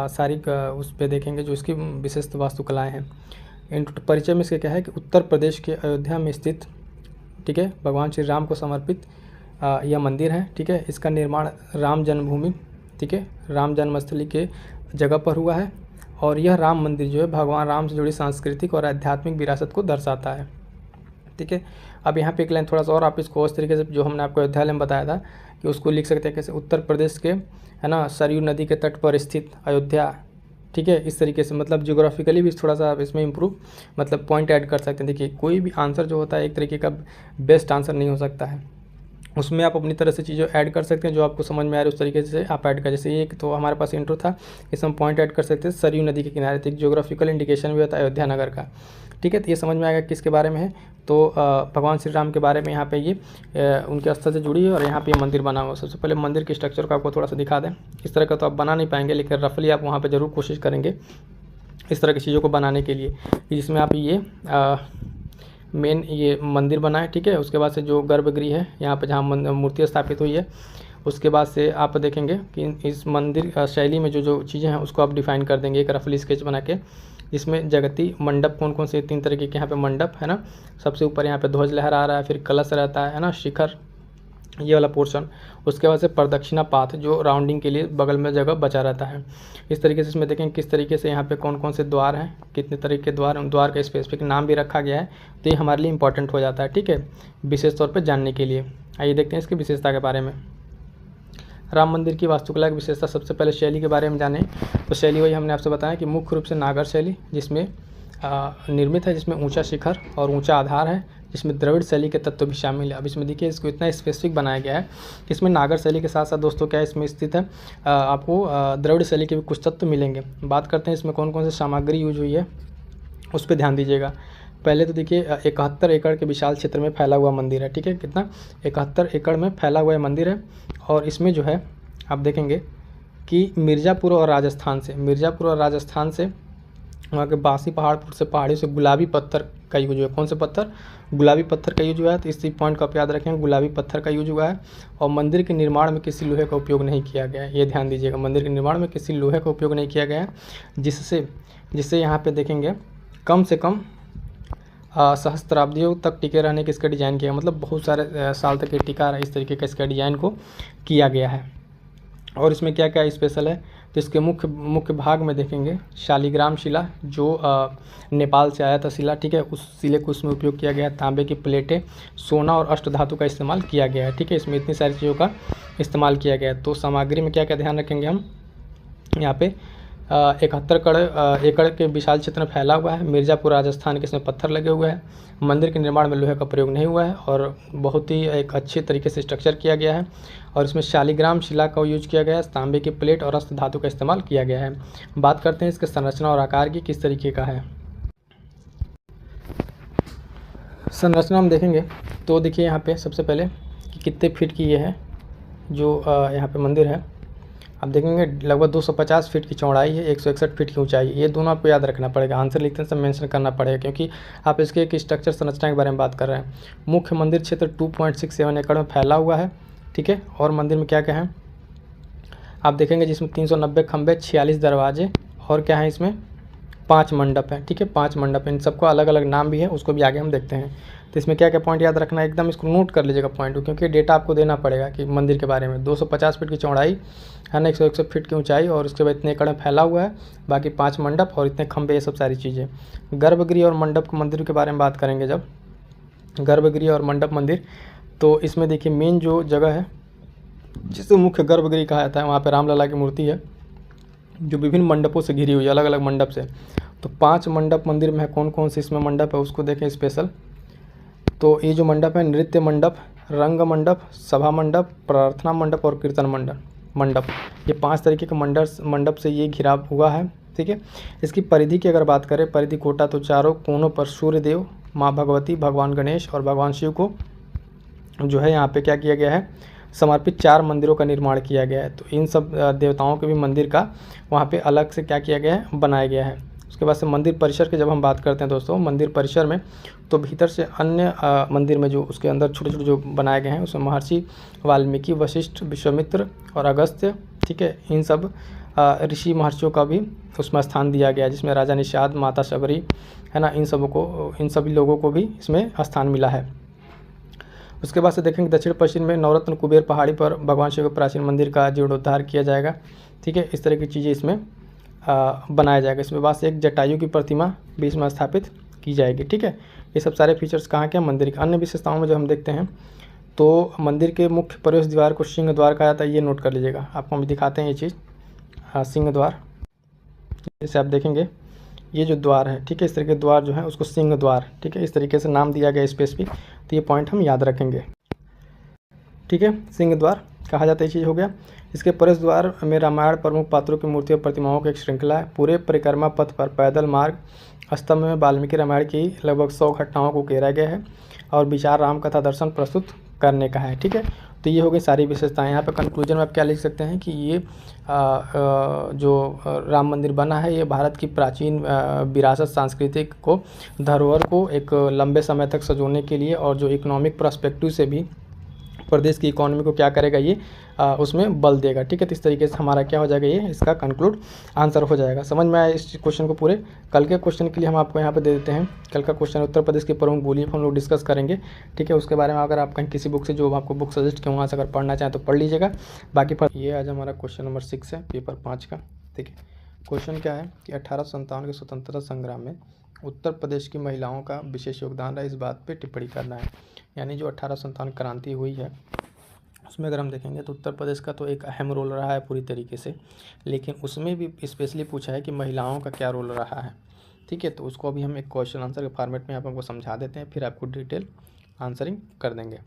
सारी उस पर देखेंगे जो इसकी विशिष्ट वास्तुकलाएं हैं। परिचय में इसके क्या है कि उत्तर प्रदेश के अयोध्या में स्थित, ठीक है, भगवान श्री राम को समर्पित यह मंदिर है, ठीक है। इसका निर्माण राम जन्मभूमि, ठीक है, राम जन्मस्थली के जगह पर हुआ है, और यह राम मंदिर जो है भगवान राम से जुड़ी सांस्कृतिक और आध्यात्मिक विरासत को दर्शाता है, ठीक है। अब यहाँ पे एक लाइन थोड़ा सा और आप इसको उस तरीके से जो हमने आपको अयोध्या में बताया था कि उसको लिख सकते हैं कैसे, उत्तर प्रदेश के है ना सरयू नदी के तट पर स्थित अयोध्या, ठीक है। इस तरीके से मतलब जियोग्राफिकली भी थोड़ा सा इसमें इम्प्रूव मतलब पॉइंट ऐड कर सकते हैं। देखिए कोई भी आंसर जो होता है एक तरीके का बेस्ट आंसर नहीं हो सकता है, उसमें आप अपनी तरह से चीज़ें ऐड कर सकते हैं, जो आपको समझ में आ रही है उस तरीके से आप ऐड कर। जैसे एक तो हमारे पास इंट्रो था, इसमें हम पॉइंट ऐड कर सकते हैं सरयू नदी के किनारे, तो एक ज्योग्राफिकल इंडिकेशन भी होता है अयोध्या नगर का, ठीक है। तो ये समझ में आएगा किसके बारे में है, तो भगवान श्री राम के बारे में यहाँ पे ये उनके स्थल से जुड़ी है और यहाँ पे ये मंदिर बना हुआ। सबसे पहले मंदिर के स्ट्रक्चर को आपको थोड़ा सा दिखा दें। इस तरह का तो आप बना नहीं पाएंगे, लेकिन रफली आप वहाँ पे ज़रूर कोशिश करेंगे इस तरह की चीज़ों को बनाने के लिए, जिसमें आप ये मेन ये मंदिर बना है, ठीक है। उसके बाद से जो गर्भगृह है यहाँ पे जहाँ मूर्ति स्थापित हुई है, उसके बाद से आप देखेंगे कि इस मंदिर शैली में जो जो चीज़ें हैं उसको आप डिफ़ाइन कर देंगे एक रफली स्केच बना के। इसमें जगती मंडप कौन कौन से 3 तरीके के यहाँ पे मंडप है ना, सबसे ऊपर यहाँ पे ध्वज लहरा रहा है, फिर कलश रहता है ना, शिखर, ये वाला पोर्शन। उसके बाद से प्रदक्षिणा पाथ जो राउंडिंग के लिए बगल में जगह बचा रहता है। इस तरीके से इसमें देखें किस तरीके से यहाँ पे कौन कौन से द्वार हैं, कितने तरीके के द्वार, उन द्वार का स्पेसिफिक नाम भी रखा गया है, तो ये हमारे लिए इंपॉर्टेंट हो जाता है, ठीक है, विशेष तौर पर जानने के लिए। आइए देखते हैं इसकी विशेषता के बारे में। राम मंदिर की वास्तुकला की विशेषता, सबसे पहले शैली के बारे में जानें तो शैली वही हमने आपसे बताया कि मुख्य रूप से नागर शैली जिसमें निर्मित है, जिसमें ऊंचा शिखर और ऊंचा आधार है, जिसमें द्रविड़ शैली के तत्व भी शामिल है। अब इसमें देखिए इसको इतना स्पेसिफिक बनाया गया है, इसमें नागर शैली के साथ साथ दोस्तों क्या इसमें स्थित है, आपको द्रविड़ शैली के भी कुछ तत्व मिलेंगे। बात करते हैं इसमें कौन कौन सी सामग्री यूज हुई है, उस पर ध्यान दीजिएगा। पहले तो देखिए 71 एकड़ के विशाल क्षेत्र में फैला हुआ मंदिर है, ठीक है, कितना 71 एकड़ में फैला हुआ मंदिर है। और इसमें जो है आप देखेंगे कि मिर्ज़ापुर और राजस्थान से वहाँ के बासी पहाड़पुर से पहाड़ी से गुलाबी पत्थर का यूज हुआ है। कौन से पत्थर, गुलाबी पत्थर का यूज हुआ है, तो इसी पॉइंट को आप याद रखें, गुलाबी पत्थर का यूज हुआ है। और मंदिर के निर्माण में किसी लोहे का उपयोग नहीं किया गया है, ये ध्यान दीजिएगा, मंदिर के निर्माण में किसी लोहे का उपयोग नहीं किया गया है, जिससे यहाँ पे देखेंगे कम से कम सहस्त्राब्दियों तक टिके रहने के इसका डिज़ाइन किया, मतलब बहुत सारे साल तक ये टिका रहा, इस तरीके का इसका डिज़ाइन को किया गया है। और इसमें क्या क्या स्पेशल है, तो इसके मुख्य भाग में देखेंगे शालिग्राम शिला जो नेपाल से आया था शिला, ठीक है, उस शिले को उसमें उपयोग किया गया है। तांबे की प्लेटें, सोना और अष्ट धातु का इस्तेमाल किया गया है, ठीक है, इसमें इतनी सारी चीज़ों का इस्तेमाल किया गया है। तो सामग्री में क्या क्या ध्यान रखेंगे हम, यहाँ पे 71 एकड़ के विशाल क्षेत्र में फैला हुआ है। मिर्ज़ापुर राजस्थान के इसमें पत्थर लगे हुए हैं। मंदिर के निर्माण में लोहे का प्रयोग नहीं हुआ है और बहुत ही एक अच्छे तरीके से स्ट्रक्चर किया गया है। और इसमें शालिग्राम शिला का यूज किया गया है, तांबे की प्लेट और अष्ट धातु का इस्तेमाल किया गया है। बात करते हैं इसके संरचना और आकार की, किस तरीके का है। संरचना हम देखेंगे तो देखिए यहाँ पे सबसे पहले कि कितने फीट की ये है जो यहाँ पे मंदिर है। आप देखेंगे लगभग 250 फीट की चौड़ाई है, 161 फीट की ऊंचाई है। ये दोनों आपको याद रखना पड़ेगा, आंसर लिखते हैं सब मेंशन करना पड़ेगा, क्योंकि आप इसके एक स्ट्रक्चर संरचना के बारे में बात कर रहे हैं। मुख्य मंदिर क्षेत्र 2.67 एकड़ में फैला हुआ है, ठीक है। और मंदिर में क्या क्या है आप देखेंगे, जिसमें 390 खंभे, 46 दरवाजे और क्या है इसमें 5 मंडप हैं, ठीक है, 5 मंडप। इन सबको अलग अलग नाम भी है, उसको भी आगे हम देखते हैं। तो इसमें क्या क्या पॉइंट याद रखना है, एकदम इसको नोट कर लीजिएगा पॉइंट को, क्योंकि डेटा आपको देना पड़ेगा कि मंदिर के बारे में। 250 फीट की चौड़ाई है ना, 161 फीट की ऊंचाई और उसके बाद इतने एकड़ में फैला हुआ है, बाकी 5 मंडप और इतने खंभे, ये सब सारी चीज़ें। गर्भगृह और मंडप के मंदिर के बारे में बात करेंगे जब, गर्भगृह और मंडप मंदिर, तो इसमें देखिए मेन जो जगह है जिसे मुख्य गर्भगृह कहा जाता है, वहाँ पर रामलला की मूर्ति है जो विभिन्न मंडपों से घिरी हुई है, अलग अलग मंडप से। तो 5 मंडप मंदिर में है, कौन कौन से इसमें मंडप है उसको देखें स्पेशल। तो ये जो मंडप है, नृत्य मंडप, रंग मंडप, सभा मंडप, प्रार्थना मंडप और कीर्तन मंडप, ये 5 तरीके के मंडप से ये घिरा हुआ है, ठीक है। इसकी परिधि की अगर बात करें, परिधि कोटा, तो चारों कोनों पर सूर्य देव, माँ भगवती, भगवान गणेश और भगवान शिव को जो है यहाँ पे क्या किया गया है, समर्पित 4 मंदिरों का निर्माण किया गया है। तो इन सब देवताओं के भी मंदिर का वहाँ पे अलग से क्या किया गया है, बनाया गया है। उसके बाद से मंदिर परिसर की जब हम बात करते हैं दोस्तों, मंदिर परिसर में तो भीतर से अन्य मंदिर में जो उसके अंदर छोटे छोटे जो बनाए गए हैं, उसमें महर्षि वाल्मीकि, वशिष्ठ, विश्वामित्र और अगस्त्य, ठीक है, इन सब ऋषि महर्षियों का भी उसमें स्थान दिया गया है, जिसमें राजा निषाद, माता शबरी है ना, इन सभी लोगों को भी इसमें स्थान मिला है। उसके बाद से देखेंगे दक्षिण पश्चिम में नवरत्न कुबेर पहाड़ी पर भगवान शिव के प्राचीन मंदिर का जीर्णोद्धार किया जाएगा, ठीक है, इस तरह की चीज़ें इसमें बनाया जाएगा। इसमें बाद से एक जटायु की प्रतिमा भी इसमें स्थापित की जाएगी, ठीक है। ये सब सारे फीचर्स कहाँ के हैं, मंदिर के। अन्य विशेषताओं में जो हम देखते हैं तो मंदिर के मुख्य प्रवेश द्वार को सिंह द्वार कहा जाता है, ये नोट कर लीजिएगा, आपको हम दिखाते हैं ये चीज़। सिंह द्वार, जैसे आप देखेंगे ये जो द्वार है, ठीक है, इस तरह के द्वार जो है उसको सिंह द्वार, ठीक है, इस तरीके से नाम दिया गया स्पेसिफिक, तो ये पॉइंट हम याद रखेंगे। ठीक है, सिंह द्वार कहा जाता है, ये चीज़ हो गया। इसके प्रवेश द्वार में रामायण प्रमुख पात्रों की मूर्ति और प्रतिमाओं की एक श्रृंखला है। पूरे परिक्रमा पथ पर पैदल मार्ग स्तंभ में वाल्मीकि रामायण की लगभग 100 घटनाओं को घेरा गया है और विचार राम कथा दर्शन प्रस्तुत करने का है। ठीक है, तो ये हो गई सारी विशेषताएं। यहाँ पे कंक्लूजन में आप क्या लिख सकते हैं कि ये जो राम मंदिर बना है ये भारत की प्राचीन विरासत सांस्कृतिक को धरोहर को एक लंबे समय तक संजोने के लिए और जो इकोनॉमिक पर्सपेक्टिव से भी प्रदेश की इकोनॉमी को क्या करेगा, ये उसमें बल देगा। ठीक है, तो इस तरीके से हमारा क्या हो जाएगा, ये इसका कंक्लूड आंसर हो जाएगा। समझ में आया इस क्वेश्चन को पूरे। कल के क्वेश्चन के लिए हम आपको यहाँ पे दे देते हैं। कल का क्वेश्चन उत्तर प्रदेश की प्रमुख बोलियाँ हम लोग डिस्कस करेंगे। ठीक है, उसके बारे में अगर आप कहीं किसी बुक से जो आपको बुक सजेस्ट किया वहाँ से अगर पढ़ना चाहें तो पढ़ लीजिएगा। बाकी पर ये आज हमारा क्वेश्चन नंबर 6 है पेपर 5 का। ठीक है, क्वेश्चन क्या है कि 1857 के स्वतंत्रता संग्राम में उत्तर प्रदेश की महिलाओं का विशेष योगदान रहा, इस बात पे टिप्पणी करना है। यानी जो 1857 क्रांति हुई है उसमें अगर हम देखेंगे तो उत्तर प्रदेश का तो एक अहम रोल रहा है पूरी तरीके से, लेकिन उसमें भी स्पेशली पूछा है कि महिलाओं का क्या रोल रहा है। ठीक है, तो उसको अभी हम एक क्वेश्चन आंसर के फॉर्मेट में आप हमको समझा देते हैं, फिर आपको डिटेल आंसरिंग कर देंगे।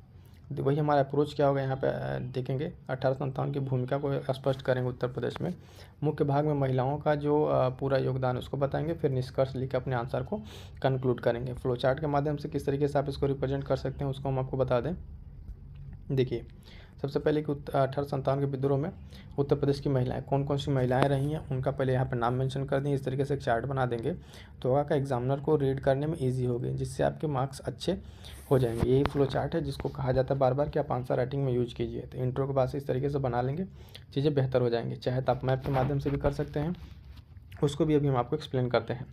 वही हमारा अप्रोच क्या होगा, यहाँ पे देखेंगे 1857 की भूमिका को स्पष्ट करेंगे उत्तर प्रदेश में। मुख्य भाग में महिलाओं का जो पूरा योगदान उसको बताएंगे, फिर निष्कर्ष लिखकर अपने आंसर को कंक्लूड करेंगे। फ्लो चार्ट के माध्यम से किस तरीके से आप इसको रिप्रेजेंट कर सकते हैं उसको हम आपको बता दें। देखिए, सबसे पहले कि 1857 के विद्रोह में उत्तर प्रदेश की महिलाएं कौन कौन सी महिलाएं रही हैं उनका पहले यहाँ पर नाम मेंशन कर दें। इस तरीके से एक चार्ट बना देंगे तो होगा का एग्जामिनर को रीड करने में इजी होगी, जिससे आपके मार्क्स अच्छे हो जाएंगे। यही फ्लो चार्ट है जिसको कहा जाता है बार बार कि आप आंसर राइटिंग में यूज कीजिए। तो इंट्रो के बाद से इस तरीके से बना लेंगे, चीज़ें बेहतर हो जाएंगी। चाहे तो आप मैप के माध्यम से भी कर सकते हैं, उसको भी अभी हम आपको एक्सप्लेन करते हैं।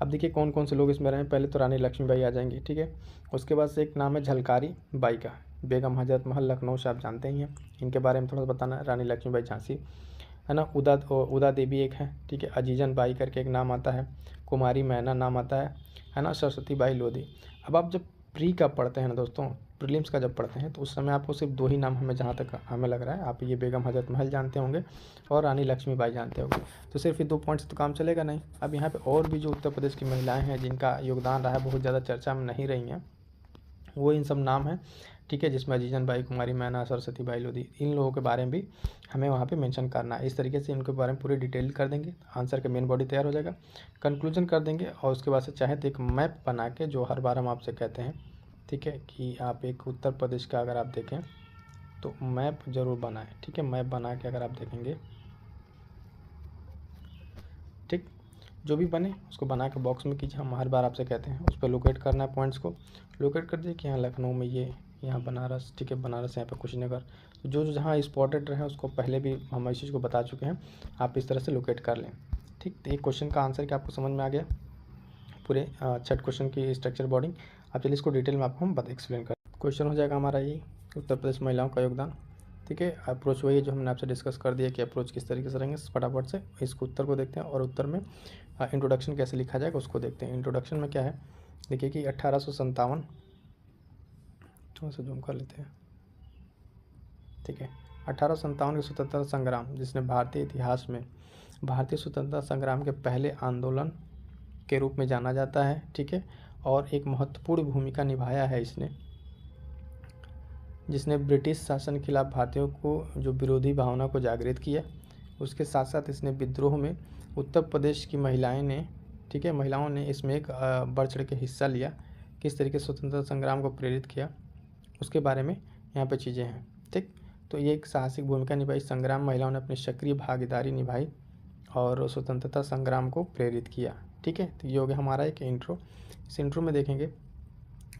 अब देखिए कौन कौन से लोग इसमें रहे। पहले तो रानी लक्ष्मीबाई आ जाएंगी। ठीक है, उसके बाद से एक नाम है झलकारी बाई का, बेगम हजरत महल लखनऊ से आप जानते ही हैं, इनके बारे में थोड़ा सा बताना है। रानी लक्ष्मीबाई झांसी है ना, उदा देवी एक है। ठीक है, अजीजन बाई करके एक नाम आता है, कुमारी मैना नाम आता है ना, सरस्वती बाई लोधी। अब आप जब प्री का पढ़ते हैं ना दोस्तों, प्रीलिम्स का जब पढ़ते हैं तो उस समय आपको सिर्फ 2 ही नाम हमें जहाँ तक हमें लग रहा है, आप ये बेगम हजरत महल जानते होंगे और रानी लक्ष्मीबाई जानते होंगे। तो सिर्फ ये 2 पॉइंट्स तो काम चलेगा नहीं। अब यहाँ पे और भी जो उत्तर प्रदेश की महिलाएं हैं जिनका योगदान रहा है, बहुत ज़्यादा चर्चा में नहीं रही हैं, वो इन सब नाम हैं। ठीक है, जिसमें अजीजन बाई, कुमारी मैना, सरस्वती बाई लोधी, इन लोगों के बारे में भी हमें वहाँ पे मेंशन करना है। इस तरीके से इनके बारे में पूरी डिटेल कर देंगे, आंसर के मेन बॉडी तैयार हो जाएगा, कंक्लूजन कर देंगे। और उसके बाद से चाहे तो एक मैप बना के, जो हर बार हम आपसे कहते हैं, ठीक है, कि आप एक उत्तर प्रदेश का अगर आप देखें तो मैप ज़रूर बनाएं। ठीक है, मैप बना के अगर आप देखेंगे, ठीक, जो भी बने उसको बना के बॉक्स में कीजिए। हम हर बार आपसे कहते हैं उस पर लोकेट करना है, पॉइंट्स को लोकेट कर दिए कि यहाँ लखनऊ में ये, यहाँ बनारस, ठीक है, बनारस यहाँ पे कुशीनगर, तो जो जो जहाँ स्पॉटेड रहे उसको पहले भी हम इस चीज़ को बता चुके हैं, आप इस तरह से लोकेट कर लें। ठीक, तो एक क्वेश्चन का आंसर क्या आपको समझ में आ गया पूरे 6 क्वेश्चन की स्ट्रक्चर बॉर्डिंग। अब चलिए इसको डिटेल में आपको हम एक्सप्लेन कर। क्वेश्चन हो जाएगा हमारा ये उत्तर प्रदेश महिलाओं का योगदान। ठीक है, अप्रोच वही है जो हमने आपसे डिस्कस कर दिया कि अप्रोच किस तरीके से रहेंगे। फटाफट से इसको उत्तर को देखते हैं और उत्तर में इंट्रोडक्शन कैसे लिखा जाएगा उसको देखते हैं। इंट्रोडक्शन में क्या है, देखिए कि 1857, थोड़ा सा जूम कर लेते हैं। ठीक है, 1857 के स्वतंत्रता संग्राम, जिसने भारतीय इतिहास में भारतीय स्वतंत्रता संग्राम के पहले आंदोलन के रूप में जाना जाता है। ठीक है, और एक महत्वपूर्ण भूमिका निभाया है इसने, जिसने ब्रिटिश शासन के खिलाफ भारतीयों को जो विरोधी भावना को जागृत किया। उसके साथ साथ इसने विद्रोह में उत्तर प्रदेश की महिलाएं ने, ठीक है, महिलाओं ने इसमें एक बढ़ चढ़ के हिस्सा लिया, किस तरीके से स्वतंत्रता संग्राम को प्रेरित किया उसके बारे में यहाँ पे चीज़ें हैं। ठीक, तो ये एक साहसिक भूमिका निभाई संग्राम, महिलाओं ने अपनी सक्रिय भागीदारी निभाई और स्वतंत्रता संग्राम को प्रेरित किया। ठीक है, तो ये हो गया हमारा एक इंट्रो। इस इंट्रो में देखेंगे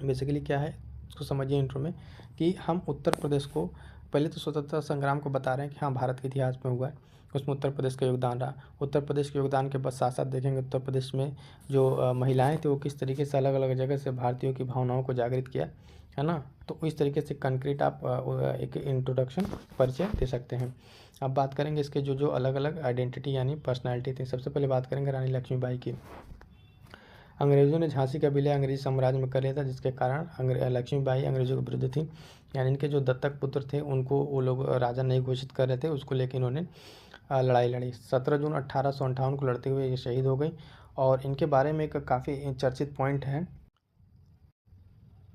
बेसिकली क्या है, उसको समझिए इंट्रो में, कि हम उत्तर प्रदेश को पहले तो स्वतंत्रता संग्राम को बता रहे हैं कि हाँ भारत के इतिहास में हुआ है, उसमें उत्तर प्रदेश का योगदान रहा। उत्तर प्रदेश के योगदान के बाद साथ साथ देखेंगे उत्तर प्रदेश में जो महिलाएं थे वो किस तरीके से अलग अलग जगह से भारतीयों की भावनाओं को जागृत किया, है ना। तो इस तरीके से कंक्रीट आप एक इंट्रोडक्शन परिचय दे सकते हैं। अब बात करेंगे इसके जो जो अलग अलग आइडेंटिटी यानी पर्सनैलिटी थी। सबसे पहले बात करेंगे रानी लक्ष्मीबाई की। अंग्रेज़ों ने झांसी का विलय अंग्रेजी साम्राज्य में कर लिया था, जिसके कारण लक्ष्मीबाई अंग्रेज़ों के विरुद्ध थी। यानी इनके जो दत्तक पुत्र थे उनको वो लोग राजा नहीं घोषित कर रहे थे, उसको लेकर इन्होंने लड़ाई लड़ी। 17 जून 1858 को लड़ते हुए ये शहीद हो गई। और इनके बारे में एक काफ़ी चर्चित पॉइंट है,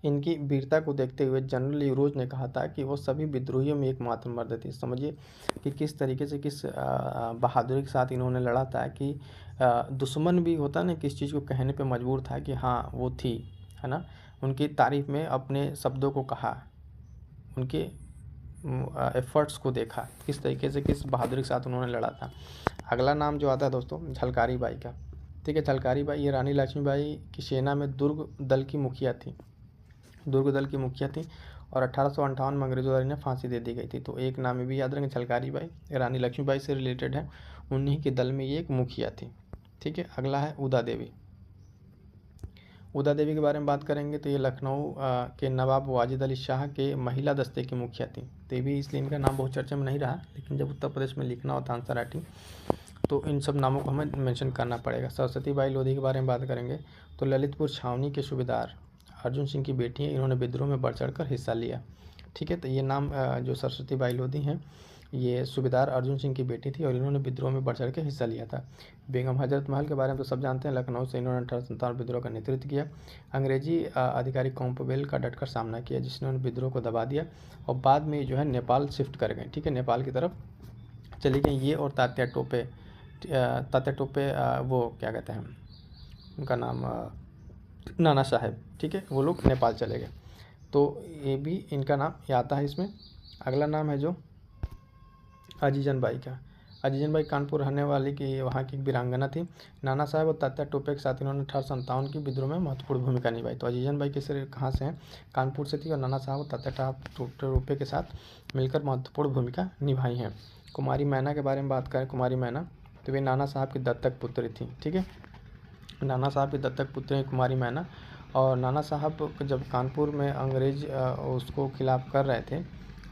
इनकी वीरता को देखते हुए जनरल यूरोज ने कहा था कि वो सभी विद्रोहियों में एकमात्र मर्द थी। समझिए कि किस तरीके से, किस बहादुरी के साथ इन्होंने लड़ा था कि दुश्मन भी होता ना किस चीज़ को कहने पे मजबूर था कि हाँ वो थी, है ना। उनकी तारीफ में अपने शब्दों को कहा, उनके एफर्ट्स को देखा, किस तरीके से, किस बहादुरी के साथ उन्होंने लड़ा था। अगला नाम जो आता है दोस्तों झलकारी बाई का, ठीक है। झलकारी बाई ये रानी लक्ष्मीबाई की सेना में दुर्ग दल की मुखिया थी, दुर्ग दल की मुखिया थी और 1858 में अंग्रेजों द्वारा इन्हें फांसी दे दी गई थी। तो एक नाम में भी याद रखेंगे झलकारी बाई, रानी लक्ष्मीबाई से रिलेटेड है, उन्हीं के दल में ये एक मुखिया थी, ठीक है। अगला है उदा देवी। उदा देवी के बारे में बात करेंगे तो ये लखनऊ के नवाब वाजिद अली शाह के महिला दस्ते की मुखिया थी। तो ये भी इसलिए इनका नाम बहुत चर्चा में नहीं रहा, लेकिन जब उत्तर प्रदेश में लिखना होता आंसर राइटिंग तो इन सब नामों को हमें मेंशन करना पड़ेगा। सरस्वती बाई लोधी के बारे में बात करेंगे तो ललितपुर छावनी के सूबेदार अर्जुन सिंह की बेटी हैं, इन्होंने विद्रोह में बढ़ चढ़कर हिस्सा लिया, ठीक है। तो ये नाम जो सरस्वती बाई लोधी हैं ये सूबेदार अर्जुन सिंह की बेटी थी और इन्होंने विद्रोह में बढ़ चढ़ के हिस्सा लिया था। बेगम हजरत महल के बारे में तो सब जानते हैं, लखनऊ से इन्होंने 1857 विद्रोह का नेतृत्व किया। अंग्रेजी अधिकारी कॉम्पवेल का डटकर सामना किया जिसने विद्रोह को दबा दिया और बाद में जो है नेपाल शिफ्ट कर गए, ठीक है, नेपाल की तरफ चली गई ये। और तात्या टोपे वो क्या कहते हैं उनका नाम नाना साहेब, ठीक है, वो लोग नेपाल चले गए। तो ये भी इनका नाम ये आता है इसमें। अगला नाम है जो अजीजन बाई का। अजीजन बाई कानपुर रहने वाली की वहाँ की एक वीरांगना थी। नाना साहब और तात्या टोपे के साथ इन्होंने 1857 की विद्रोह में महत्वपूर्ण भूमिका निभाई। तो अजीजन बाई कहाँ से हैं, कानपुर से थी और नाना साहब और तात्या टोपे के साथ मिलकर महत्वपूर्ण भूमिका निभाई हैं। कुमारी मैना के बारे में बात करें, कुमारी मैना तो वे नाना साहब की दत्तक पुत्री थी, ठीक है, नाना साहब की दत्तक पुत्री कुमारी मैना। और नाना साहब जब कानपुर में अंग्रेज उसको खिलाफ कर रहे थे,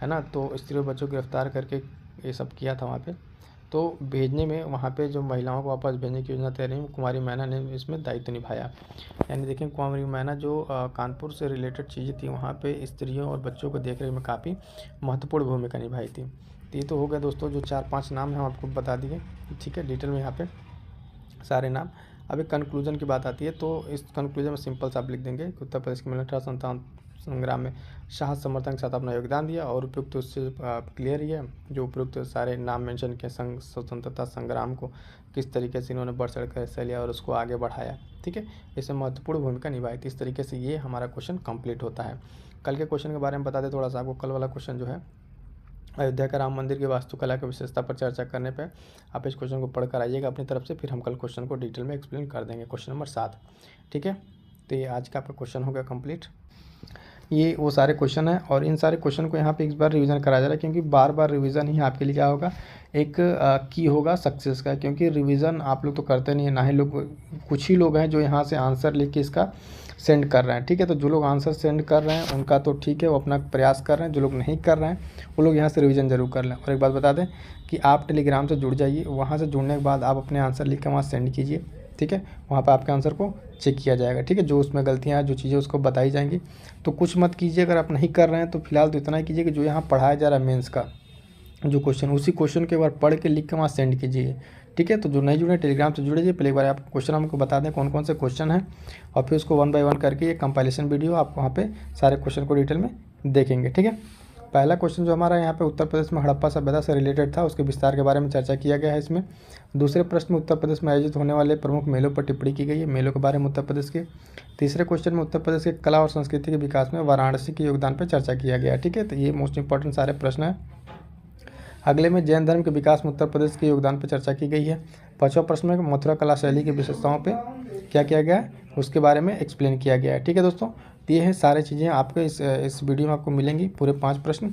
है ना, तो स्त्रियों बच्चों को गिरफ्तार करके ये सब किया था वहाँ पे। तो भेजने में वहाँ पे जो महिलाओं को वापस भेजने की योजना तैयार रही, कुमारी मैना ने इसमें दायित्व निभाया। यानी देखें कुमारी मैना जो कानपुर से रिलेटेड चीज़ें थी वहाँ पे स्त्रियों और बच्चों को देखने में काफ़ी महत्वपूर्ण भूमिका निभाई थी। तो ये तो हो गया दोस्तों जो 4-5 नाम हैं हम आपको बता दिए, ठीक है, डिटेल में यहाँ पे सारे नाम। अब एक कंक्लूजन की बात आती है तो इस कंक्लूजन में सिंपल सा आप लिख देंगे कि उत्तर प्रदेश के 1857 संग्राम में शाह समर्थन के साथ अपना योगदान दिया और उपयुक्त उससे क्लियर ही है जो उपयुक्त सारे नाम मेंशन किए। स्वतंत्रता संग्राम को किस तरीके से इन्होंने बढ़ चढ़ कर हिस्सा लिया और उसको आगे बढ़ाया, ठीक है, इसमें महत्वपूर्ण भूमिका निभाई थी। इस तरीके से ये हमारा क्वेश्चन कंप्लीट होता है। कल के क्वेश्चन के बारे में बता दें थोड़ा सा आपको। कल वाला क्वेश्चन जो है अयोध्या का राम मंदिर की वास्तुकला की विशेषता पर चर्चा करने पे आप इस क्वेश्चन को पढ़ कर आइएगा अपनी तरफ से, फिर हम कल क्वेश्चन को डिटेल में एक्सप्लेन कर देंगे। क्वेश्चन नंबर 7, ठीक है। तो ये आज का आपका क्वेश्चन हो गया कंप्लीट। ये वो सारे क्वेश्चन हैं और इन सारे क्वेश्चन को यहाँ पे इस बार रिवीजन कराया जा रहा है क्योंकि बार बार रिवीजन ही आपके लिए क्या होगा, एक की होगा सक्सेस का। क्योंकि रिवीजन आप लोग तो करते नहीं है, ना ही लोग, कुछ ही लोग हैं जो यहाँ से आंसर लिख के इसका सेंड कर रहे हैं, ठीक है। तो जो लोग आंसर सेंड कर रहे हैं उनका तो ठीक है, वो अपना प्रयास कर रहे हैं। जो लोग नहीं कर रहे हैं वो लोग यहाँ से रिवीजन जरूर कर लें। और एक बात बता दें कि आप टेलीग्राम से जुड़ जाइए, वहाँ से जुड़ने के बाद आप अपने आंसर लिख कर वहाँ सेंड कीजिए, ठीक है। वहाँ पर आपके आंसर को चेक किया जाएगा, ठीक है। जो उसमें गलतियाँ जो चीज़ें उसको बताई जाएंगी। तो कुछ मत कीजिए, अगर आप नहीं कर रहे हैं तो फिलहाल तो इतना ही कीजिए कि जो यहाँ पढ़ाया जा रहा है मेंस का जो क्वेश्चन, उसी क्वेश्चन के बार पढ़ के लिख के वहाँ सेंड कीजिए, ठीक है। तो जो नहीं जुड़े टेलीग्राम से जुड़िए। पहले एक बार आप क्वेश्चन हमको बता दें कौन कौन से क्वेश्चन हैं और फिर उसको 1 बाय 1 करके ये कंपाइलेशन वीडियो आप वहाँ पे सारे क्वेश्चन को डिटेल में देखेंगे, ठीक है। पहला क्वेश्चन जो हमारा यहाँ पे उत्तर प्रदेश में हड़प्पा सभ्यता से रिलेटेड था, उसके विस्तार के बारे में चर्चा किया गया है इसमें। दूसरे प्रश्न में उत्तर प्रदेश में आयोजित होने वाले प्रमुख मेलों पर टिप्पणी की गई है, मेलों के बारे में उत्तर प्रदेश के। तीसरे क्वेश्चन में उत्तर प्रदेश के कला और संस्कृति के विकास में वाराणसी के योगदान पर चर्चा किया गया है, ठीक है। तो ये मोस्ट इंपॉर्टेंट सारे प्रश्न हैं। अगले में जैन धर्म के विकास में उत्तर प्रदेश के योगदान पर चर्चा की गई है। 5वां प्रश्न में मथुरा कला शैली की विशेषताओं पे क्या किया गया है उसके बारे में एक्सप्लेन किया गया है, ठीक है दोस्तों। ये है सारी चीज़ें आपको इस वीडियो में आपको मिलेंगी, पूरे 5 प्रश्न।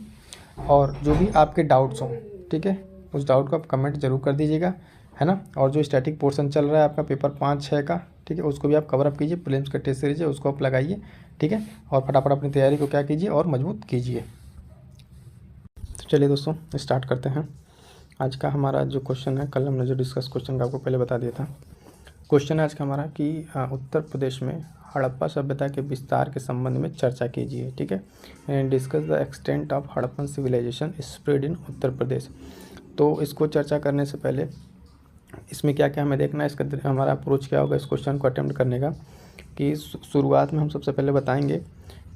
और जो भी आपके डाउट्स हों, ठीक है, उस डाउट को आप कमेंट जरूर कर दीजिएगा, है ना। और जो स्टैटिक पोर्शन चल रहा है आपका पेपर 5-6 का, ठीक है, उसको भी आप कवर अप कीजिए। प्रीलिम्स का टेस्ट सीरीज है उसको आप लगाइए, ठीक है। और फटाफट अपनी तैयारी को क्या कीजिए और मजबूत कीजिए। चलिए दोस्तों स्टार्ट करते हैं। आज का हमारा जो क्वेश्चन है, कल हमने जो डिस्कस क्वेश्चन का आपको पहले बता दिया था। क्वेश्चन है आज का हमारा कि उत्तर प्रदेश में हड़प्पा सभ्यता के विस्तार के संबंध में चर्चा कीजिए, ठीक है। And discuss the extent of Harappan civilisation spread in Uttar Pradesh. तो इसको चर्चा करने से पहले इसमें क्या क्या हमें देखना है, इसका हमारा अप्रोच क्या होगा इस क्वेश्चन को अटेम्प्ट करने का। कि शुरुआत में हम सबसे पहले बताएंगे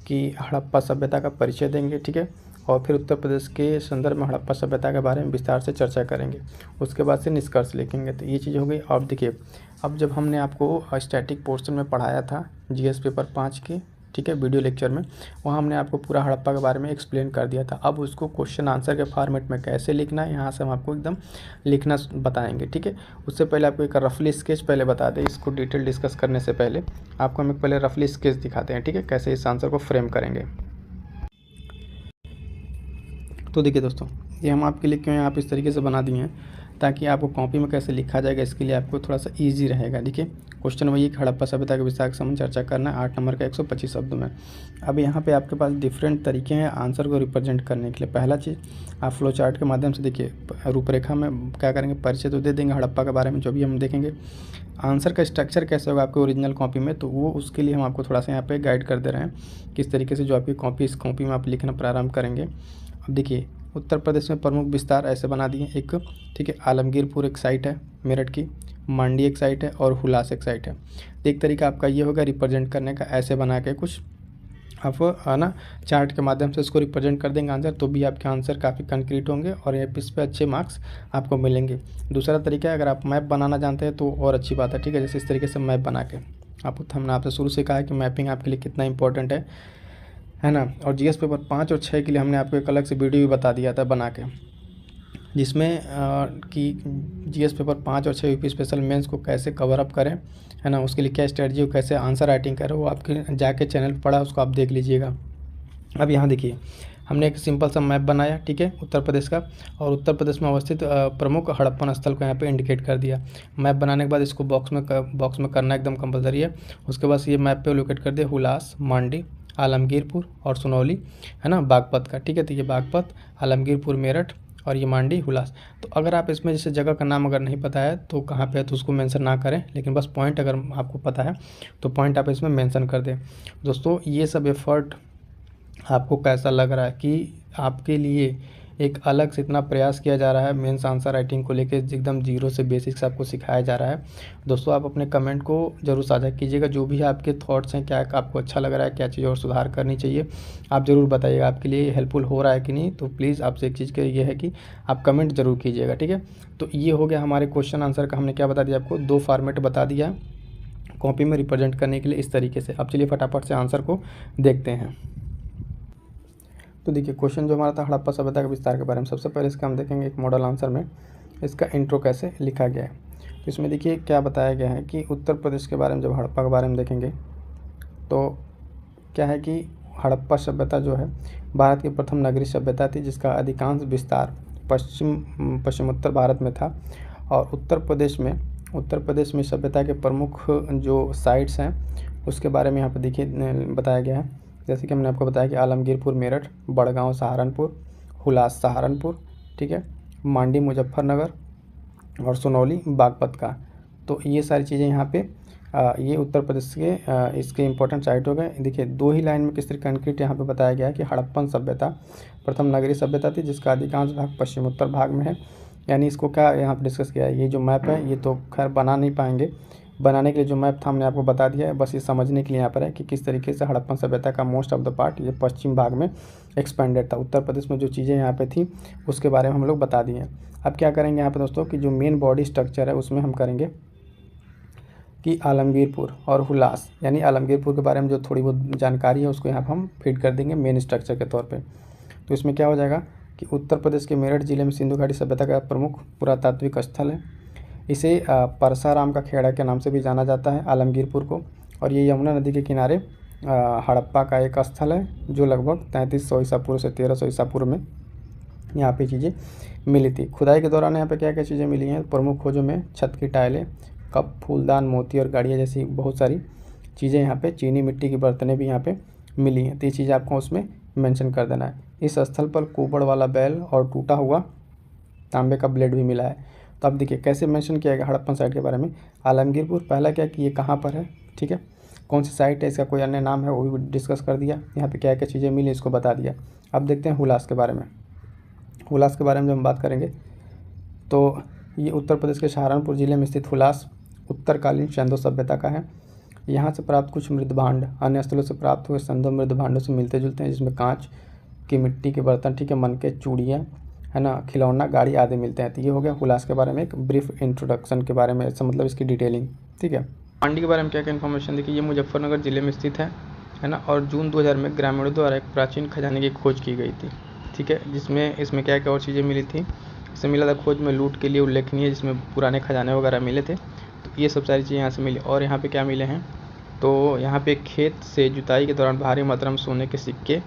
कि हड़प्पा सभ्यता का परिचय देंगे, ठीक है, और फिर उत्तर प्रदेश के संदर्भ में हड़प्पा सभ्यता के बारे में विस्तार से चर्चा करेंगे। उसके बाद से निष्कर्ष लिखेंगे। तो ये चीज़ हो गई। अब देखिए, अब जब हमने आपको स्टैटिक पोर्शन में पढ़ाया था जीएस पेपर 5 के, ठीक है, वीडियो लेक्चर में, वहाँ हमने आपको पूरा हड़प्पा के बारे में एक्सप्लेन कर दिया था। अब उसको क्वेश्चन आंसर के फॉर्मेट में कैसे लिखना है, यहाँ से हम आपको एकदम लिखना बताएंगे, ठीक है। उससे पहले आपको एक रफली स्केच पहले बता दें, इसको डिटेल डिस्कस करने से पहले आपको हम एक पहले रफली स्केच दिखाते हैं, ठीक है, कैसे इस आंसर को फ्रेम करेंगे। तो देखिए दोस्तों, ये हम आपके लिए क्यों यहाँ पे इस तरीके से बना दिए हैं, ताकि आपको कॉपी में कैसे लिखा जाएगा इसके लिए आपको थोड़ा सा इजी रहेगा। देखिए, क्वेश्चन वही कि हड़प्पा सभ्यता के विस्तार के संबंध चर्चा करना है 8 नंबर का 125 शब्दों में। अब यहाँ पे आपके पास डिफरेंट तरीके हैं आंसर को रिप्रेजेंट करने के लिए। पहला चीज़, आप फ्लो चार्ट के माध्यम से देखिए, रूपरेखा में क्या करेंगे, परिचय तो दे देंगे हड़प्पा के बारे में, जो भी हम देखेंगे। आंसर का स्ट्रक्चर कैसे होगा आपके ओरिजिनल कॉपी में, तो वो उसके लिए हम आपको थोड़ा सा यहाँ पे गाइड कर दे रहे हैं किस तरीके से जो आपकी कॉपी, इस कॉपी में आप लिखना प्रारंभ करेंगे। अब देखिए, उत्तर प्रदेश में प्रमुख विस्तार ऐसे बना दिए एक, ठीक है, आलमगीरपुर एक साइट है मेरठ की, मांडी एक साइट है और हुलास एक साइट है। एक तरीका आपका ये होगा रिप्रेजेंट करने का, ऐसे बना के कुछ आप ना चार्ट के माध्यम से इसको रिप्रेजेंट कर देंगे आंसर, तो भी आपके आंसर काफ़ी कंक्रीट होंगे और इस पे अच्छे मार्क्स आपको मिलेंगे। दूसरा तरीका है, अगर आप मैप बनाना जानते हैं तो और अच्छी बात है, ठीक है, जैसे इस तरीके से मैप बना के हमने आपसे शुरू से कहा है कि मैपिंग आपके लिए कितना इंपॉर्टेंट है ना। और जीएस पेपर 5 और 6 के लिए हमने आपको एक अलग से वीडियो भी बता दिया था बना के, जिसमें कि जीएस पेपर 5 और 6 यूपी स्पेशल मेंस को कैसे कवर अप करें, है ना, उसके लिए क्या स्ट्रेटजी हो, कैसे आंसर राइटिंग करें, वो आपके जाके चैनल पर पढ़ा, उसको आप देख लीजिएगा। अब यहाँ देखिए, हमने एक सिंपल सा मैप बनाया, ठीक है, उत्तर प्रदेश का, और उत्तर प्रदेश में अवस्थित प्रमुख हड़प्पन स्थल को यहाँ पे इंडिकेट कर दिया। मैप बनाने के बाद इसको बॉक्स में करना एकदम कंपलसरी है। उसके बाद ये मैप पे लोकेट कर दिया हुलास, मांडी, आलमगीरपुर और सुनौली, है ना, बागपत का, ठीक है। तो ये बागपत, आलमगीरपुर, मेरठ और ये मांडी, हुलास। तो अगर आप इसमें जैसे जगह का नाम अगर नहीं पता है तो कहाँ पे है तो उसको मेंशन ना करें, लेकिन बस पॉइंट अगर आपको पता है तो पॉइंट आप इसमें मेंशन कर दें। दोस्तों, ये सब एफर्ट आपको कैसा लग रहा है कि आपके लिए एक अलग से इतना प्रयास किया जा रहा है मेंस आंसर राइटिंग को लेके, एकदम जीरो से बेसिक्स आपको सिखाया जा रहा है। दोस्तों, आप अपने कमेंट को जरूर साझा कीजिएगा, जो भी आपके थॉट्स हैं, क्या आपको अच्छा लग रहा है, क्या चीज़ और सुधार करनी चाहिए, आप ज़रूर बताइएगा। आपके लिए हेल्पफुल हो रहा है कि नहीं, तो प्लीज़ आपसे एक चीज़ के ये है कि आप कमेंट जरूर कीजिएगा, ठीक है। तो ये हो गया हमारे क्वेश्चन आंसर का, हमने क्या बता दिया आपको, 2 फॉर्मेट बता दिया कॉपी में रिप्रेजेंट करने के लिए इस तरीके से। अब चलिए फटाफट से आंसर को देखते हैं। तो देखिए, क्वेश्चन जो हमारा था हड़प्पा सभ्यता के विस्तार के बारे में, सबसे पहले इसका हम देखेंगे एक मॉडल आंसर में इसका इंट्रो कैसे लिखा गया है। तो इसमें देखिए क्या बताया गया है कि उत्तर प्रदेश के बारे में जब हड़प्पा के बारे में देखेंगे तो क्या है कि हड़प्पा सभ्यता जो है भारत की प्रथम नगरीय सभ्यता थी, जिसका अधिकांश विस्तार पश्चिमोत्तर भारत में था। और उत्तर प्रदेश में सभ्यता के प्रमुख जो साइट्स हैं उसके बारे में यहाँ पर देखिए बताया गया है। जैसे कि हमने आपको बताया कि आलमगीरपुर मेरठ, बड़गांव सहारनपुर, हुलास सहारनपुर, ठीक है, मांडी मुजफ्फरनगर और सुनौली बागपत का। तो ये सारी चीज़ें यहाँ पे ये उत्तर प्रदेश के इसके इंपॉर्टेंट साइट हो गए। देखिए 2 ही लाइन में किस तरह कंक्रीट यहाँ पे बताया गया है कि हड़प्पन सभ्यता प्रथम नगरीय सभ्यता थी, जिसका अधिकांश भाग पश्चिमोत्तर भाग में है। यानी इसको क्या यहाँ पे डिस्कस किया है, ये जो मैप है ये तो खैर बना नहीं पाएंगे, बनाने के लिए जो मैप था हमने आपको बता दिया है, बस ये समझने के लिए यहाँ पर है कि किस तरीके से हड़प्पन सभ्यता का मोस्ट ऑफ द पार्ट ये पश्चिम भाग में एक्सपेंडेड था। उत्तर प्रदेश में जो चीज़ें यहाँ पे थी उसके बारे में हम लोग बता दिए हैं। अब क्या करेंगे यहाँ पे दोस्तों कि जो मेन बॉडी स्ट्रक्चर है उसमें हम करेंगे कि आलमगीरपुर और हुलास, यानी आलमगीरपुर के बारे में जो थोड़ी बहुत जानकारी है उसको यहाँ पर हम फीड कर देंगे मेन स्ट्रक्चर के तौर पर। तो इसमें क्या हो जाएगा कि उत्तर प्रदेश के मेरठ जिले में सिंधु घाटी सभ्यता का प्रमुख पुरातात्विक स्थल है। इसे परसाराम का खेड़ा के नाम से भी जाना जाता है आलमगीरपुर को, और ये यमुना नदी के किनारे हड़प्पा का एक स्थल है जो लगभग 3300 ईसा पूर्व से 1300 ईसा पूर्व में यहाँ पे चीज़ें मिली थी। खुदाई के दौरान यहाँ पे क्या क्या चीज़ें मिली हैं, प्रमुख खोजों में छत की टाइलें, कप, फूलदान, मोती और गाड़ियाँ जैसी बहुत सारी चीज़ें यहाँ पे, चीनी मिट्टी की बर्तनें भी यहाँ पे मिली हैं। तो ये चीज़ आपको उसमें मेंशन कर देना है। इस स्थल पर कुबड़ वाला बैल और टूटा हुआ तांबे का ब्लेड भी मिला है। तो अब देखिए कैसे मेंशन किया गया हड़प्पन साइट के बारे में। आलमगीरपुर पहला क्या कि ये कहाँ पर है, ठीक है, कौन सी साइट है, इसका कोई अन्य नाम है वो भी डिस्कस कर दिया। यहाँ पे क्या क्या चीज़ें मिली इसको बता दिया। अब देखते हैं हुलास के बारे में। हुलास के बारे में जब हम बात करेंगे तो ये उत्तर प्रदेश के सहारनपुर ज़िले में स्थित हुलास उत्तरकालीन सिंधु सभ्यता का है। यहाँ से प्राप्त कुछ मृदभांड अन्य स्थलों से प्राप्त हुए संदर्भ मृदभांडों से मिलते जुलते हैं, जिसमें कांच की, मिट्टी के बर्तन, ठीक है, मनके, चूड़ियाँ, है ना, खिलौना, गाड़ी आदि मिलते हैं। तो ये हो गया हुलास के बारे में एक ब्रीफ इंट्रोडक्शन के बारे में, ऐसा मतलब इसकी डिटेलिंग, ठीक है। मांडी के बारे में क्या क्या इन्फॉर्मेशन देखिए, ये मुजफ्फरनगर जिले में स्थित है ना, और जून 2000 में ग्रामीणों द्वारा एक प्राचीन खजाने की खोज की गई थी, ठीक है, जिसमें इसमें क्या क्या और चीज़ें मिली थी। इससे मिला था खोज में लूट के लिए उल्लेखनीय, जिसमें पुराने खजाने वगैरह मिले थे, तो ये सब सारी चीज़ें यहाँ से मिली। और यहाँ पे क्या मिले हैं, तो यहाँ पे खेत से जुताई के दौरान भारी मात्रा में सोने के सिक्के,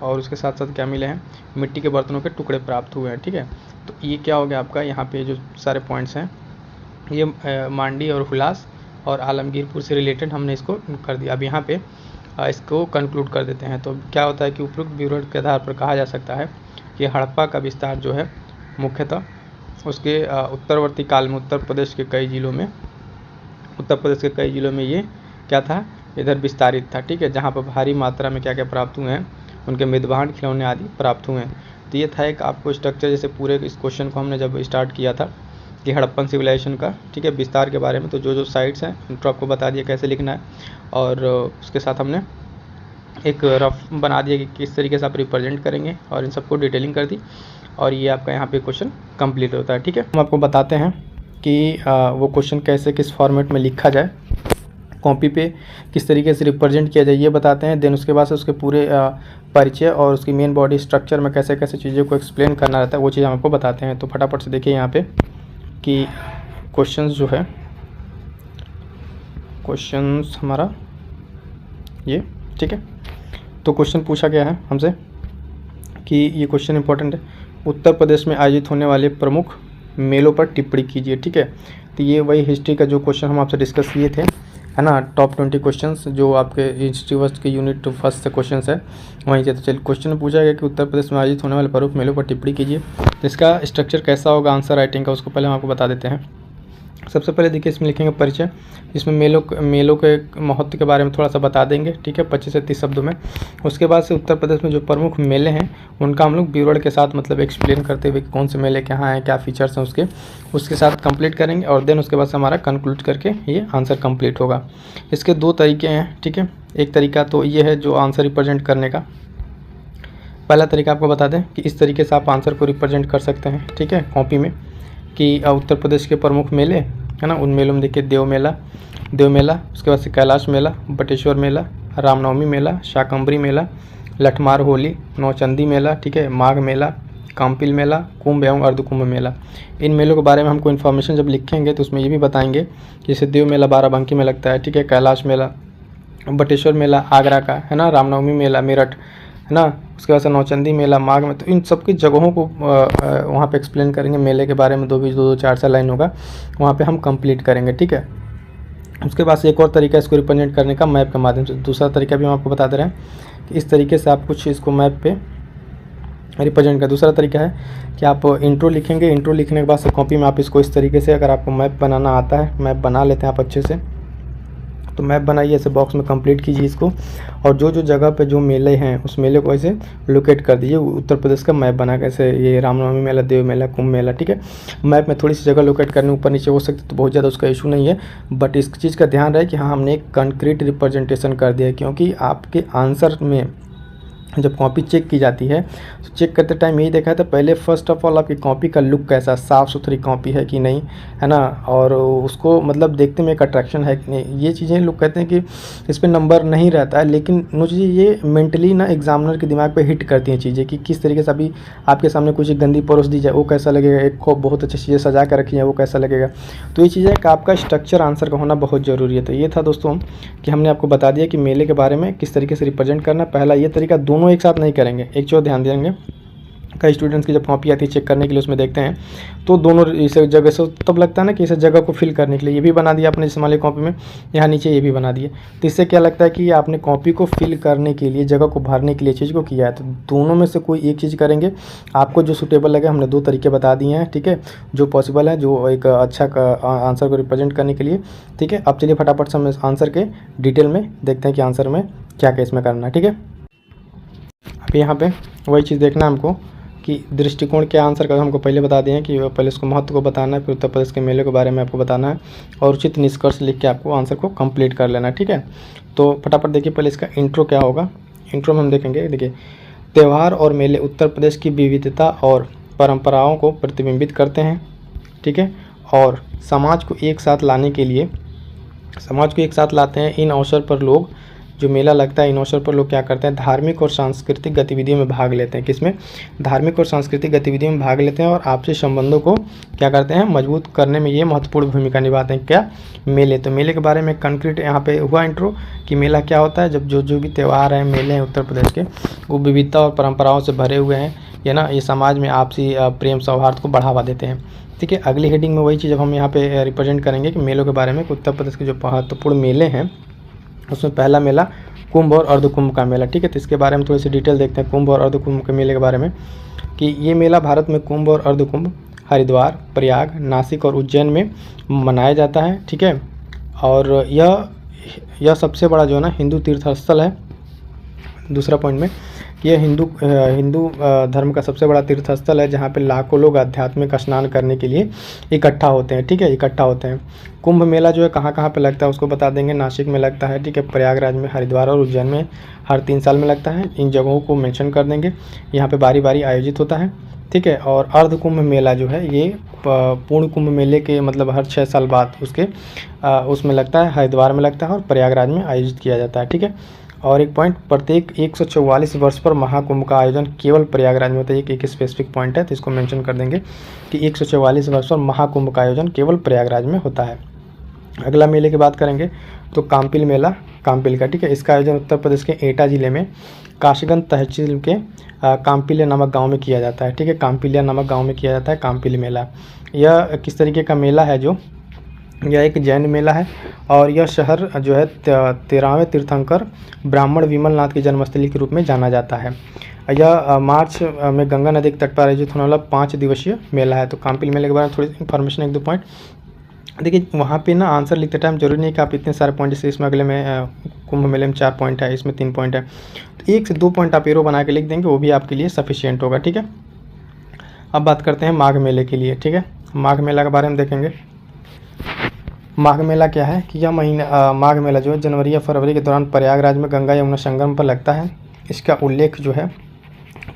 और उसके साथ साथ क्या मिले हैं, मिट्टी के बर्तनों के टुकड़े प्राप्त हुए हैं, ठीक है। तो ये क्या हो गया आपका, यहाँ पे जो सारे पॉइंट्स हैं ये मांडी और हुलास और आलमगीरपुर से रिलेटेड हमने इसको कर दिया। अब यहाँ पे इसको कंक्लूड कर देते हैं। तो क्या होता है कि उपरोक्त विवरण के आधार पर कहा जा सकता है कि हड़प्पा का विस्तार जो है मुख्यतः उसके उत्तरवर्ती काल में उत्तर प्रदेश के कई जिलों में ये क्या था, इधर विस्तारित था, ठीक है, जहाँ पर भारी मात्रा में क्या क्या प्राप्त हुए हैं, उनके मृदभांड, खिलौने आदि प्राप्त हुए हैं। तो ये था एक आपको स्ट्रक्चर, जैसे पूरे इस क्वेश्चन को हमने जब स्टार्ट किया था कि हड़प्पन सिविलाइजेशन का, ठीक है, विस्तार के बारे में, तो जो जो साइट्स हैं उनको आपको बता दिया कैसे लिखना है, और उसके साथ हमने एक रफ बना दिया कि किस तरीके से आप रिप्रेजेंट करेंगे, और इन सबको डिटेलिंग कर दी, और ये आपका यहाँ पे क्वेश्चन कंप्लीट होता है, ठीक है। हम आपको बताते हैं कि वो क्वेश्चन कैसे किस फॉर्मेट में लिखा जाए, कॉपी पे किस तरीके से रिप्रेजेंट किया जाए, ये बताते हैं। देन उसके बाद से उसके पूरे परिचय और उसकी मेन बॉडी स्ट्रक्चर में कैसे कैसे चीज़ों को एक्सप्लेन करना रहता है, वो चीज़ हम आपको बताते हैं। तो फटाफट से देखिए यहाँ पे कि क्वेश्चंस जो है, क्वेश्चंस हमारा ये, ठीक है। तो क्वेश्चन पूछा गया है हमसे कि ये क्वेश्चन इंपॉर्टेंट है, उत्तर प्रदेश में आयोजित होने वाले प्रमुख मेलों पर टिप्पणी कीजिए, ठीक है। तो ये वही हिस्ट्री का जो क्वेश्चन हम आपसे डिस्कस किए थे, है ना, टॉप 20 क्वेश्चंस जो आपके हिस्ट्री वर्स्ट के यूनिट फर्स्ट से क्वेश्चंस है वहीं से। तो चलिए क्वेश्चन में पूछा गया कि उत्तर प्रदेश में आयोजित होने वाले प्रमुख मेलों पर टिप्पणी कीजिए। तो इसका स्ट्रक्चर कैसा होगा आंसर राइटिंग का, उसको पहले हम आपको बता देते हैं। सबसे पहले देखिए इसमें लिखेंगे परिचय, इसमें मेलों के महत्व के बारे में थोड़ा सा बता देंगे, ठीक है, 25 से 30 शब्दों में। उसके बाद से उत्तर प्रदेश में जो प्रमुख मेले हैं उनका हम लोग विवरण के साथ मतलब एक्सप्लेन करते हुए कौन से मेले कहाँ हैं, क्या फीचर्स हैं उसके साथ कंप्लीट करेंगे, और देन उसके बाद से हमारा कंक्लूड करके ये आंसर कंप्लीट होगा। इसके दो तरीके हैं, ठीक है। एक तरीका तो ये है जो आंसर रिप्रेजेंट करने का, पहला तरीका आपको बता दें कि इस तरीके से आप आंसर को रिप्रेजेंट कर सकते हैं, ठीक है, कॉपी में, कि उत्तर प्रदेश के प्रमुख मेले, है ना, उन मेलों में देखिए देव मेला, उसके बाद से कैलाश मेला, बटेश्वर मेला, रामनवमी मेला, शाकंभरी मेला, लठमार होली, नौचंदी मेला, ठीक है, माघ मेला, काम्पिल मेला, कुंभ एवं अर्धकुंभ मेला। इन मेलों के बारे में हमको इन्फॉर्मेशन जब लिखेंगे तो उसमें ये भी बताएंगे, जैसे देव मेला बाराबंकी में लगता है, ठीक है, कैलाश मेला, बटेश्वर मेला आगरा का, है ना, रामनवमी मेला मेरठ, है ना, उसके बाद से नौचंदी मेला माघ में। तो इन सब की जगहों को वहाँ पे एक्सप्लेन करेंगे, मेले के बारे में दो 4 लाइन होगा, वहाँ पे हम कंप्लीट करेंगे, ठीक है। उसके बाद से एक और तरीका इसको रिप्रेजेंट करने का मैप के माध्यम से, दूसरा तरीका भी हम आपको बता दे रहे हैं कि इस तरीके से आप कुछ इसको मैप पे रिप्रेजेंट का। दूसरा तरीका है कि आप इंट्रो लिखेंगे, इंट्रो लिखने के बाद से कॉपी में आप इसको इस तरीके से, अगर आपको मैप बनाना आता है, मैप बना लेते हैं आप अच्छे से, तो मैप बनाइए, ऐसे बॉक्स में कंप्लीट कीजिए इसको, और जो जो जगह पे जो मेले हैं उस मेले को ऐसे लोकेट कर दीजिए उत्तर प्रदेश का मैप बना के, ऐसे ये रामनवमी मेला, देव मेला, कुंभ मेला, ठीक है। मैप में थोड़ी सी जगह लोकेट करने ऊपर नीचे हो सकती है, तो बहुत ज़्यादा उसका इशू नहीं है, बट इस चीज़ का ध्यान रहे कि हाँ हमने एक कंक्रीट रिप्रेजेंटेशन कर दिया है, क्योंकि आपके आंसर में जब कॉपी चेक की जाती है तो चेक करते टाइम यही देखा था पहले, फर्स्ट ऑफ ऑल आपकी कॉपी का लुक कैसा, साफ़ सुथरी कॉपी है कि नहीं, है ना, और उसको मतलब देखते में एक अट्रैक्शन है कि नहीं। ये चीज़ें लोग कहते हैं कि इस पर नंबर नहीं रहता है, लेकिन मुझे ये मेंटली ना एग्जामिनर के दिमाग पे हिट करती हैं चीज़ें कि किस तरीके से अभी आपके सामने कुछ गंदी परोस दी जाए वो कैसा लगेगा, एक को बहुत अच्छी चीज़ें सजा कर रखी है वो कैसा लगेगा। तो ये चीज़ें कि आपका स्ट्रक्चर आंसर का होना बहुत ज़रूरी है। तो ये था दोस्तों कि हमने आपको बता दिया कि मेले के बारे में किस तरीके से रिप्रेजेंट करना। पहला ये तरीका, दोनों एक साथ नहीं करेंगे, एक चीज़ ध्यान देंगे, कई स्टूडेंट्स की जब कॉपी आती है चेक करने के लिए उसमें देखते हैं तो दोनों इस जगह से तब लगता है ना कि इस जगह को फिल करने के लिए ये भी बना दिया आपने, जैसे मान लीजिए कॉपी में यहाँ नीचे ये भी बना दिए, तो इससे क्या लगता है कि आपने कॉपी को फिल करने के लिए, जगह को भरने के लिए चीज़ को किया है। तो दोनों में से कोई एक चीज़ करेंगे, आपको जो सूटेबल लगे। हमने 2 तरीके बता दिए हैं, ठीक है, जो पॉसिबल है, जो एक अच्छा आंसर को रिप्रेजेंट करने के लिए, ठीक है। अब चलिए फटाफट से हम आंसर के डिटेल में देखते हैं कि आंसर में क्या क्या इसमें करना है, ठीक है। अब यहाँ पे वही चीज़ देखना है हमको कि दृष्टिकोण क्या आंसर का हमको पहले बता दिए हैं कि पहले उसको महत्व को बताना है, फिर उत्तर प्रदेश के मेले के बारे में आपको बताना है और उचित निष्कर्ष लिख के आपको आंसर को कंप्लीट कर लेना है। ठीक है, तो फटाफट देखिए पहले इसका इंट्रो क्या होगा। इंट्रो में हम देखेंगे, देखिए त्यौहार और मेले उत्तर प्रदेश की विविधता और परंपराओं को प्रतिबिंबित करते हैं। ठीक है, और समाज को एक साथ लाते हैं। इन अवसर पर लोग, जो मेला लगता है इन अवसर पर लोग क्या करते हैं, धार्मिक और सांस्कृतिक गतिविधियों में भाग लेते हैं। किसमें? धार्मिक और सांस्कृतिक गतिविधियों में भाग लेते हैं और आपसी संबंधों को क्या करते हैं, मजबूत करने में ये महत्वपूर्ण भूमिका निभाते हैं। क्या? मेले। तो मेले के बारे में कंक्रीट यहाँ पे हुआ इंट्रो कि मेला क्या होता है। जब जो भी त्यौहार हैं, मेले हैं उत्तर प्रदेश के, वो विविधता और परंपराओं से भरे हुए हैं, ये ना, ये समाज में आपसी प्रेम सौहार्द को बढ़ावा देते हैं। ठीक है, अगली हेडिंग में वही चीज़ अब हम यहाँ पे रिप्रेजेंट करेंगे कि मेलों के बारे में। उत्तर प्रदेश के जो महत्वपूर्ण मेले हैं उसमें पहला मेला कुंभ और अर्धकुंभ का मेला। ठीक है, तो इसके बारे में थोड़ी सी डिटेल देखते हैं कुंभ और अर्धकुंभ के मेले के बारे में कि ये मेला भारत में कुंभ और अर्धकुंभ हरिद्वार, प्रयाग, नासिक और उज्जैन में मनाया जाता है। ठीक है, और यह सबसे बड़ा जो है ना हिंदू तीर्थ स्थल है। दूसरा पॉइंट में, यह हिंदू धर्म का सबसे बड़ा तीर्थ स्थल है जहाँ पे लाखों लोग आध्यात्मिक स्नान करने के लिए इकट्ठा होते हैं। ठीक है, इकट्ठा होते हैं। कुंभ मेला जो है कहाँ पे लगता है उसको बता देंगे। नासिक में लगता है। ठीक है, प्रयागराज में, हरिद्वार और उज्जैन में हर 3 साल में लगता है। इन जगहों को मेंशन कर देंगे। यहाँ पे बारी बारी आयोजित होता है। ठीक है, और अर्ध कुंभ मेला जो है ये पूर्ण कुंभ मेले के मतलब हर 6 साल बाद उसमें लगता है, हरिद्वार में लगता है और प्रयागराज में आयोजित किया जाता है। ठीक है, और एक पॉइंट, प्रत्येक 144 वर्ष पर महाकुंभ का आयोजन केवल प्रयागराज में होता है। एक स्पेसिफिक पॉइंट है, तो इसको मेंशन कर देंगे कि 144 वर्ष पर महाकुंभ का आयोजन केवल प्रयागराज में होता है। अगला मेले की बात करेंगे तो काम्पिल मेला, काम्पिल का। ठीक है, इसका आयोजन उत्तर प्रदेश के एटा जिले में काशीगंज तहसील के काम्पिलिया नामक गाँव में किया जाता है। ठीक है, काम्पिलिया नामक गाँव में किया जाता है काम्पिल मेला। यह किस तरीके का मेला है, जो यह एक जैन मेला है और यह शहर जो है 13वें तीर्थंकर ब्राह्मण विमलनाथ की जन्मस्थली के रूप में जाना जाता है। यह मार्च में गंगा नदी के तट पर आयोजित होने वाला 5 दिवसीय मेला है। तो काम्पिल मेले के बारे में थोड़ी इन्फॉर्मेशन, 1-2 पॉइंट देखिए। वहाँ पे ना आंसर लिखते टाइम जरूरी नहीं कि आप इतने सारे पॉइंट, जैसे इसमें अगले में कुंभ मेले में 4 पॉइंट है, इसमें 3 पॉइंट है, तो 1 से 2 पॉइंट आप एरो बना के लिख देंगे, वो भी आपके लिए सफिशियंट होगा। ठीक है, अब बात करते हैं माघ मेले के लिए। ठीक है, माघ मेला के बारे में देखेंगे। माघ मेला क्या है कि यह महीना माघ मेला जो है जनवरी या फरवरी के दौरान प्रयागराज में गंगा यमुना संगम पर लगता है। इसका उल्लेख जो है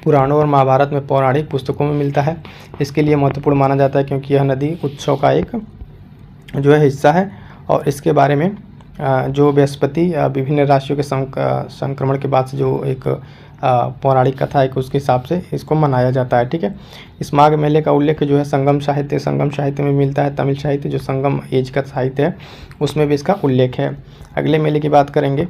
पुराणों और महाभारत में पौराणिक पुस्तकों में मिलता है। इसके लिए महत्वपूर्ण माना जाता है क्योंकि यह नदी उत्सव का एक जो है हिस्सा है और इसके बारे में जो बृहस्पति विभिन्न राशियों के संक्रमण के बाद से जो एक पौराणिक कथा है कि उसके हिसाब से इसको मनाया जाता है। ठीक है, इस माघ मेले का उल्लेख जो है संगम साहित्य में मिलता है। तमिल साहित्य जो संगम एज का साहित्य है उसमें भी इसका उल्लेख है। अगले मेले की बात करेंगे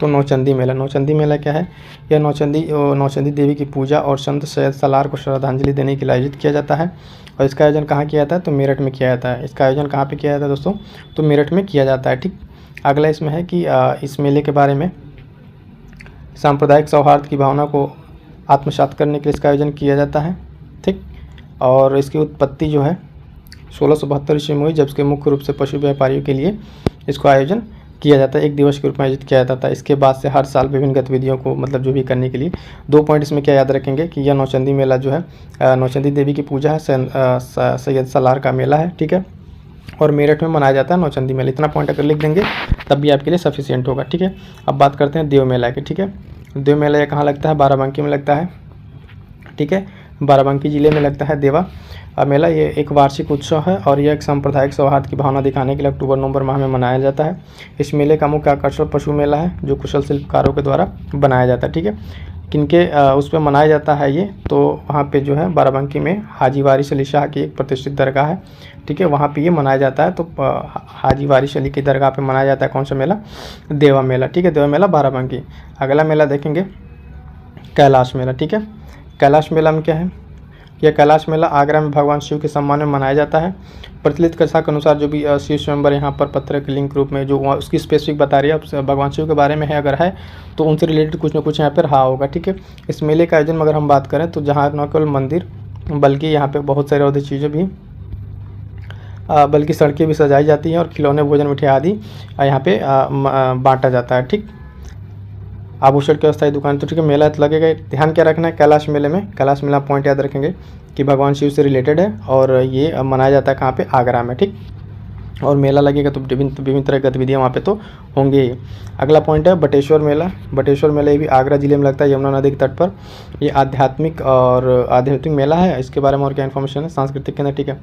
तो नौचंदी मेला। नौचंदी मेला क्या है? यह नौचंदी देवी की पूजा और संत सैयद सलार को श्रद्धांजलि देने के लिए आयोजित किया जाता है। और इसका आयोजन कहाँ किया जाता है? तो मेरठ में किया जाता है। इसका आयोजन कहाँ पे किया जाता है दोस्तों? तो मेरठ में किया जाता है। ठीक, अगला इसमें है कि इस मेले के बारे में सांप्रदायिक सौहार्द की भावना को आत्मसात करने के लिए इसका आयोजन किया जाता है। ठीक, और इसकी उत्पत्ति जो है 1672 ईस्वी में हुई, जब इसके मुख्य रूप से पशु व्यापारियों के लिए इसको आयोजन किया जाता है। 1 दिवस के रूप में आयोजित किया जाता था। इसके बाद से हर साल विभिन्न गतिविधियों को मतलब जो भी करने के लिए 2 पॉइंट इसमें क्या याद रखेंगे कि यह नौचंदी मेला जो है नौचंदी देवी की पूजा है, सैयद सलार का मेला है। ठीक है, और मेरठ में मनाया जाता है नौचंदी मेला। इतना पॉइंट अगर लिख देंगे तब भी आपके लिए सफिशिएंट होगा। ठीक है, अब बात करते हैं देव मेला की। ठीक है, देव मेला ये कहाँ लगता है? बाराबंकी में लगता है। ठीक है, बाराबंकी जिले में लगता है देवा मेला। ये एक वार्षिक उत्सव है और यह एक सांप्रदायिक सौहार्द की भावना दिखाने के लिए अक्टूबर-नवंबर माह में मनाया जाता है। इस मेले का मुख्य आकर्षण पशु मेला है जो कुशल शिल्पकारों के द्वारा बनाया जाता है। ठीक है, किनके उस पर मनाया जाता है ये? तो वहाँ पे जो है बाराबंकी में हाजी वारिस अली शाह की एक प्रतिष्ठित दरगाह है। ठीक है, वहाँ पे ये मनाया जाता है। तो हाजी वारिस अली की दरगाह पे मनाया जाता है कौन सा मेला? देवा मेला। ठीक है, देवा मेला बाराबंकी। अगला मेला देखेंगे कैलाश मेला। ठीक है, कैलाश मेला में क्या है? यह कैलाश मेला आगरा में भगवान शिव के सम्मान में मनाया जाता है। प्रचलित कथा के अनुसार जो भी शिव स्वयंवर यहाँ पर पत्थर के लिंग के रूप में जो उसकी स्पेसिफिक बता रही है भगवान शिव के बारे में है, अगर है तो उनसे रिलेटेड कुछ ना कुछ यहाँ पर रहा होगा। ठीक है, इस मेले का आयोजन अगर हम बात करें तो जहाँ न केवल मंदिर बल्कि यहाँ पे बहुत सारी और चीज़ें भी बल्कि सड़कें भी सजाई जाती हैं और खिलौने, भोजन, मिठाई आदि यहाँ पे बांटा जाता है। ठीक, आभूषण की अस्थायी दुकान, तो ठीक है मेला तो लगेगा। ध्यान क्या रखना है, कैलाश मेले में, कैलाश मेला पॉइंट याद रखेंगे कि भगवान शिव से रिलेटेड है और ये मनाया जाता है कहाँ पे, आगरा में, ठीक। और मेला लगेगा तो विभिन्न तरह की गतिविधियाँ वहाँ पे तो होंगे ही। अगला पॉइंट है बटेश्वर मेला। बटेश्वर मेला ये भी आगरा जिले में लगता है, यमुना नदी के तट पर। ये आध्यात्मिक मेला है। इसके बारे में और क्या इन्फॉर्मेशन है, सांस्कृतिक केंद्र, ठीक है।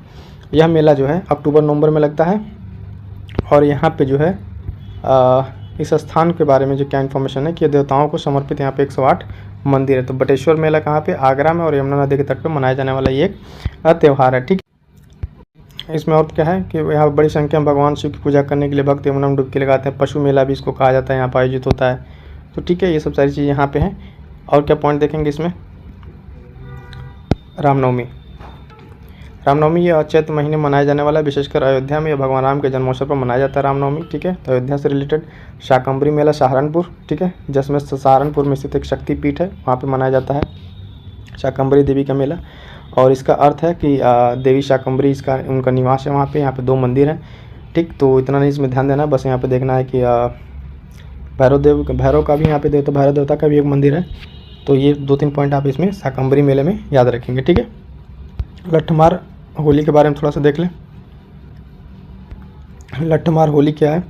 यह मेला जो है अक्टूबर नवंबर में लगता है और यहाँ पे जो है इस स्थान के बारे में जो क्या इन्फॉर्मेशन है कि देवताओं को समर्पित यहाँ पे 108 मंदिर है। तो बटेश्वर मेला कहाँ पे, आगरा में, और यमुना नदी के तट पर मनाया जाने वाला ये एक त्यौहार है, ठीक। इसमें और क्या है कि यहाँ बड़ी संख्या में भगवान शिव की पूजा करने के लिए भक्त यमुना में डुबकी लगाते हैं। पशु मेला भी इसको कहा जाता है, यहाँ पर आयोजित होता है। तो ठीक है, ये सब सारी चीज़ें यहाँ पे हैं। और क्या पॉइंट देखेंगे इसमें, रामनवमी। रामनवमी ये चैत्र महीने मनाया जाने वाला है, विशेषकर अयोध्या में। यह भगवान राम के जन्मोत्सव पर मनाया जाता है रामनवमी, ठीक है। तो अयोध्या से रिलेटेड शाकंभरी मेला सहारनपुर, ठीक है, जिसमें सहारनपुर में स्थित एक शक्तिपीठ है, वहाँ पे मनाया जाता है शाकंभरी देवी का मेला। और इसका अर्थ है कि देवी शाकंभरी इसका उनका निवास है वहाँ पे। यहाँ पे 2 मंदिर हैं, ठीक। तो इतना नहीं इसमें ध्यान देना, बस यहाँ पे देखना है कि भैरव का भी यहाँ पे भैरव देवता का भी एक मंदिर है। तो ये 2-3 पॉइंट आप इसमें शाकंभरी मेले में याद रखेंगे, ठीक है। लट्ठमार होली के बारे में थोड़ा सा देख लें। लट्ठमार होली क्या है,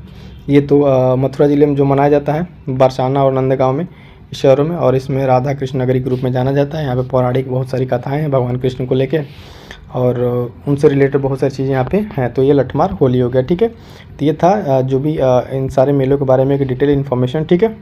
ये तो मथुरा जिले में जो मनाया जाता है, बरसाना और नंदगांव में शहरों में। और इसमें राधा कृष्ण नगरी के रूप में जाना जाता है। यहाँ पे पौराणिक बहुत सारी कथाएं हैं भगवान कृष्ण को लेके, और उनसे रिलेटेड बहुत सारी चीज़ें यहाँ पे हैं। तो ये लट्ठमार होली हो गया, ठीक है। तो ये था जो भी इन सारे मेलों के बारे में एक डिटेल इन्फॉर्मेशन, ठीक है।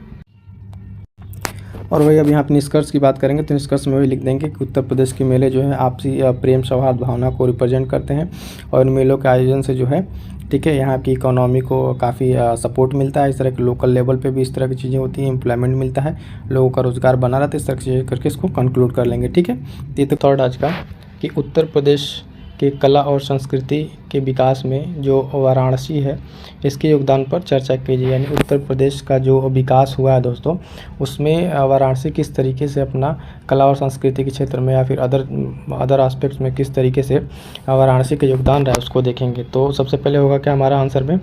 और वही अब यहाँ पे निष्कर्ष की बात करेंगे तो निष्कर्ष में वही लिख देंगे कि उत्तर प्रदेश के मेले जो है आपसी प्रेम सौहार्द भावना को रिप्रेजेंट करते हैं। और इन मेलों के आयोजन से जो है, ठीक है, यहाँ की इकोनॉमी को काफ़ी सपोर्ट मिलता है। इस तरह के लोकल लेवल पे भी इस तरह की चीज़ें होती हैं, एम्प्लॉयमेंट मिलता है, लोगों का रोज़गार बना रहता है। इस तरह की चीज़ें करके इसको कंक्लूड कर लेंगे, ठीक है। ये तो थर्ड आज का कि उत्तर प्रदेश के कला और संस्कृति के विकास में जो वाराणसी है इसके योगदान पर चर्चा कीजिए। यानी उत्तर प्रदेश का जो विकास हुआ है दोस्तों, उसमें वाराणसी किस तरीके से अपना कला और संस्कृति के क्षेत्र में या फिर अदर एस्पेक्ट्स में किस तरीके से वाराणसी का योगदान रहा है उसको देखेंगे। तो सबसे पहले होगा क्या हमारा आंसर में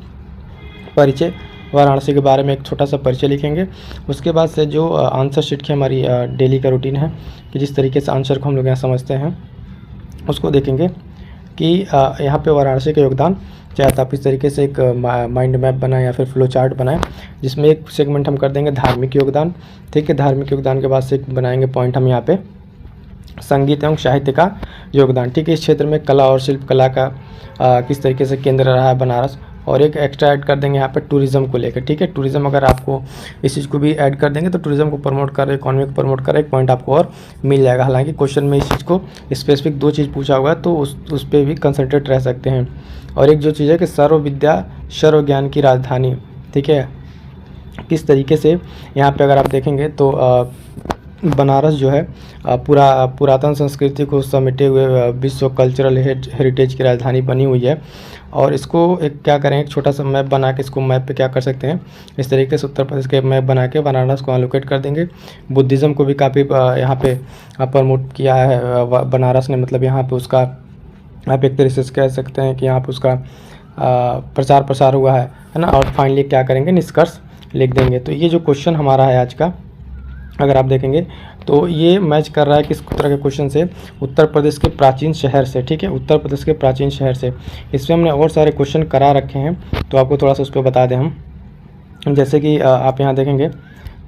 परिचय, वाराणसी के बारे में एक छोटा सा परिचय लिखेंगे। उसके बाद से जो आंसर शीट की हमारी डेली का रूटीन है कि जिस तरीके से आंसर को हम लोग यहाँ समझते हैं उसको देखेंगे कि यहाँ पे वाराणसी का योगदान, चाहे तो आप इस तरीके से एक माइंड मैप बनाएं या फिर फ्लो चार्ट बनाएं, जिसमें एक सेगमेंट हम कर देंगे धार्मिक योगदान, ठीक है। धार्मिक योगदान के बाद से एक बनाएंगे पॉइंट हम यहाँ पे संगीत एवं साहित्य का योगदान, ठीक है। इस क्षेत्र में कला और शिल्प कला का किस तरीके से केंद्र रहा है बनारस। और एक एक्स्ट्रा ऐड कर देंगे यहाँ पे टूरिज़्म को लेकर, ठीक है। टूरिज़्म अगर आपको इस चीज़ को भी ऐड कर देंगे तो टूरिज़्म को प्रमोट कर, इकोनॉमी को प्रमोट कर एक पॉइंट आपको और मिल जाएगा। हालांकि क्वेश्चन में इस चीज़ को स्पेसिफिक 2 चीज़ पूछा हुआ है तो उस पर भी कंसंट्रेट रह सकते हैं। और एक जो चीज़ है कि सर्व विद्या सर्व ज्ञान की राजधानी, ठीक है। किस तरीके से यहाँ पे अगर आप देखेंगे तो बनारस जो है पुरातन संस्कृति को समेटे हुए विश्व कल्चरल हेरिटेज की राजधानी बनी हुई है। और इसको एक क्या करें, एक छोटा सा मैप बना के इसको मैप पे क्या कर सकते हैं, इस तरीके से उत्तर प्रदेश के मैप बना के बनारस को एलोकेट कर देंगे। बुद्धिज़्म को भी काफ़ी यहाँ पे प्रमोट किया है बनारस ने, मतलब यहाँ पे उसका आप एक तरीके से कह सकते हैं कि यहाँ पे उसका प्रचार प्रसार हुआ है ना। और फाइनली क्या करेंगे, निष्कर्ष लिख देंगे। तो ये जो क्वेश्चन हमारा है आज का, अगर आप देखेंगे तो ये मैच कर रहा है किस तरह के क्वेश्चन से, उत्तर प्रदेश के प्राचीन शहर से, ठीक है। उत्तर प्रदेश के प्राचीन शहर से इसमें हमने और सारे क्वेश्चन करा रखे हैं, तो आपको थोड़ा सा उस पर बता दें हम। जैसे कि आप यहाँ देखेंगे